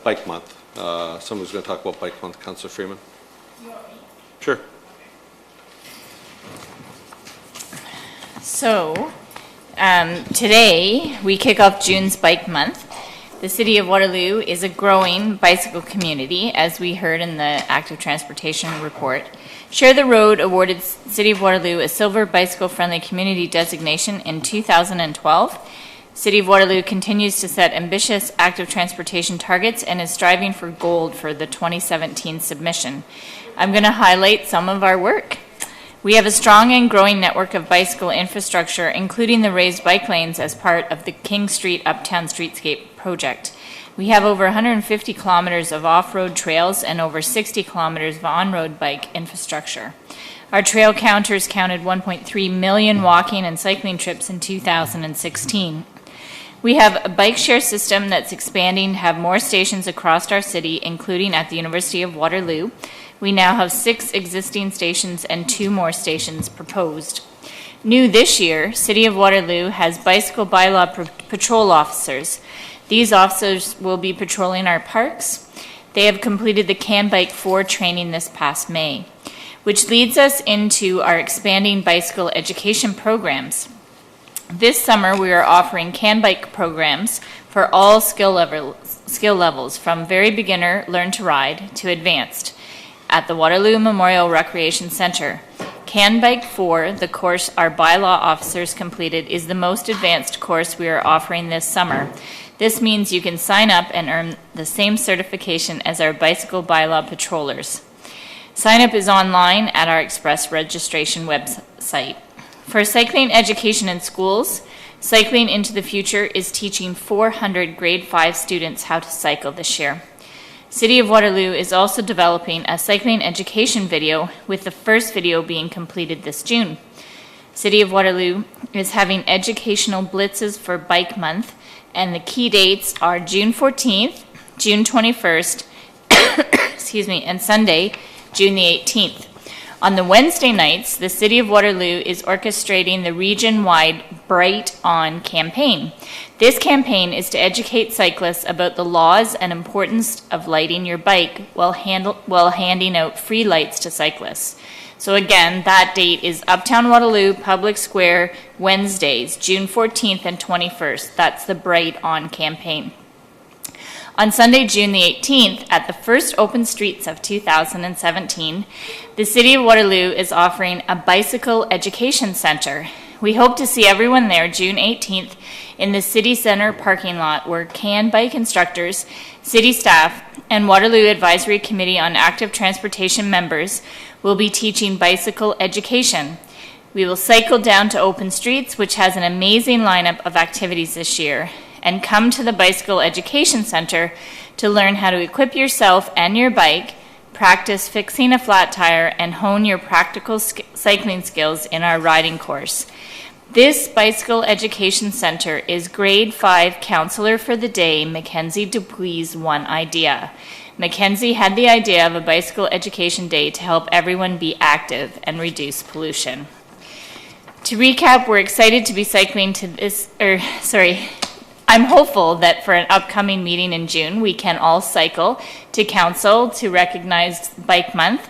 Speaker 2: Bike Month. Someone was going to talk about Bike Month. Councillor Freeman. Sure.
Speaker 15: So, today we kick off June's Bike Month. The City of Waterloo is a growing bicycle community, as we heard in the Active Transportation report. Share the Road awarded City of Waterloo a Silver Bicycle Friendly Community designation in 2012. City of Waterloo continues to set ambitious active transportation targets and is striving for gold for the 2017 submission. I'm going to highlight some of our work. We have a strong and growing network of bicycle infrastructure, including the raised bike lanes as part of the King Street Uptown Streetscape project. We have over 150 kilometers of off-road trails and over 60 kilometers of on-road bike infrastructure. Our trail counters counted 1.3 million walking and cycling trips in 2016. We have a bike share system that's expanding to have more stations across our city, including at the University of Waterloo. We now have 6 existing stations and 2 more stations proposed. New this year, City of Waterloo has bicycle bylaw patrol officers. These officers will be patrolling our parks. They have completed the Can Bike 4 training this past May, which leads us into our expanding bicycle education programs. This summer, we are offering Can Bike programs for all skill levels, from very beginner, learn to ride, to advanced, at the Waterloo Memorial Recreation Center. Can Bike 4, the course our bylaw officers completed, is the most advanced course we are offering this summer. This means you can sign up and earn the same certification as our bicycle bylaw patrollers. Sign up is online at our express registration website. For cycling education in schools, Cycling into the Future is teaching 400 grade 5 students how to cycle this year. City of Waterloo is also developing a cycling education video, with the first video being completed this June. City of Waterloo is having educational blitzes for Bike Month, and the key dates are June 14th, June 21st, excuse me, and Sunday, June the 18th. On the Wednesday nights, the City of Waterloo is orchestrating the region-wide Bright On campaign. This campaign is to educate cyclists about the laws and importance of lighting your bike while handing out free lights to cyclists. So again, that date is Uptown Waterloo, Public Square, Wednesdays, June 14th and 21st. That's the Bright On campaign. On Sunday, June the 18th, at the first open streets of 2017, the City of Waterloo is offering a bicycle education center. We hope to see everyone there June 18th in the City Center parking lot, where Can Bike instructors, city staff, and Waterloo Advisory Committee on Active Transportation members will be teaching bicycle education. We will cycle down to Open Streets, which has an amazing lineup of activities this year, and come to the Bicycle Education Center to learn how to equip yourself and your bike, practice fixing a flat tire, and hone your practical cycling skills in our riding course. This Bicycle Education Center is Grade 5 Counselor for the Day Mackenzie Dupuy's one idea. Mackenzie had the idea of a bicycle education day to help everyone be active and reduce pollution. To recap, we're excited to be cycling to this, I'm hopeful that for an upcoming meeting in June, we can all cycle to council to recognize Bike Month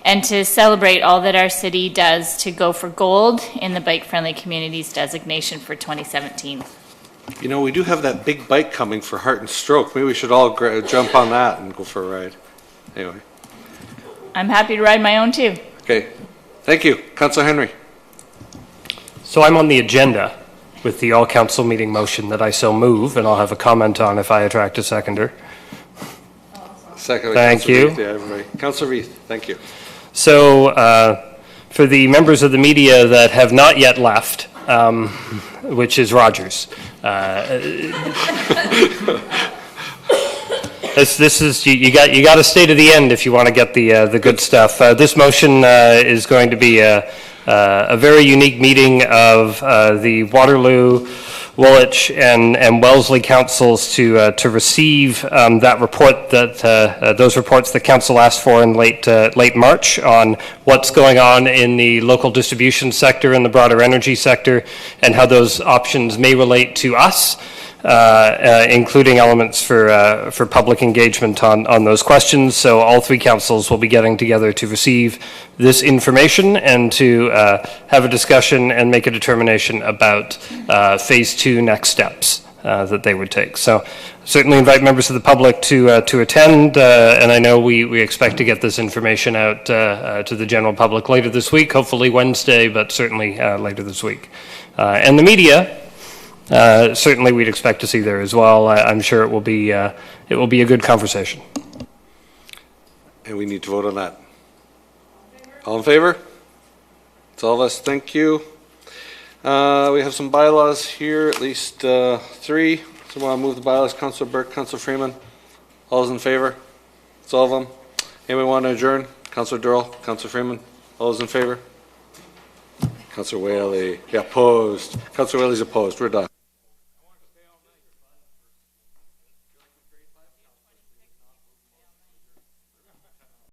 Speaker 15: and to celebrate all that our city does to go for gold in the Bike Friendly Communities designation for 2017.
Speaker 2: You know, we do have that big bike coming for Heart and Stroke. Maybe we should all jump on that and go for a ride. Anyway.
Speaker 15: I'm happy to ride my own too.
Speaker 2: Okay. Thank you. Councillor Henry.
Speaker 10: So I'm on the agenda with the all-council meeting motion that I so move, and I'll have a comment on if I attract a seconder.
Speaker 2: Second.
Speaker 10: Thank you.
Speaker 2: Reith, yeah, everybody. Councillor Reith, thank you.
Speaker 10: So for the members of the media that have not yet left, which is Rogers, this is you got to stay to the end if you want to get the good stuff. This motion is going to be a very unique meeting of the Waterloo Woolwich and Wellesley councils to receive that report, those reports that council asked for in late March on what's going on in the local distribution sector and the broader energy sector, and how those options may relate to us. Including elements for public engagement on those questions. So all three councils will be getting together to receive this information and to have a discussion and make a determination about phase 2 next steps that they would take. So certainly invite members of the public to attend, and I know we expect to get this information out to the general public later this week, hopefully Wednesday, but certainly later this week. And the media, certainly we'd expect to see there as well. I'm sure it will be a good conversation.
Speaker 2: And we need to vote on that. All in favor? It's all of us. Thank you. We have some bylaws here, at least 3. Someone want to move the bylaws? Councillor Burke, Councillor Freeman. All those in favor? It's all of them. Anybody want to adjourn? Councillor Durrell, Councillor Freeman. All those in favor? Councillor Whaley. Yeah, opposed. Councillor Whaley's opposed. We're done.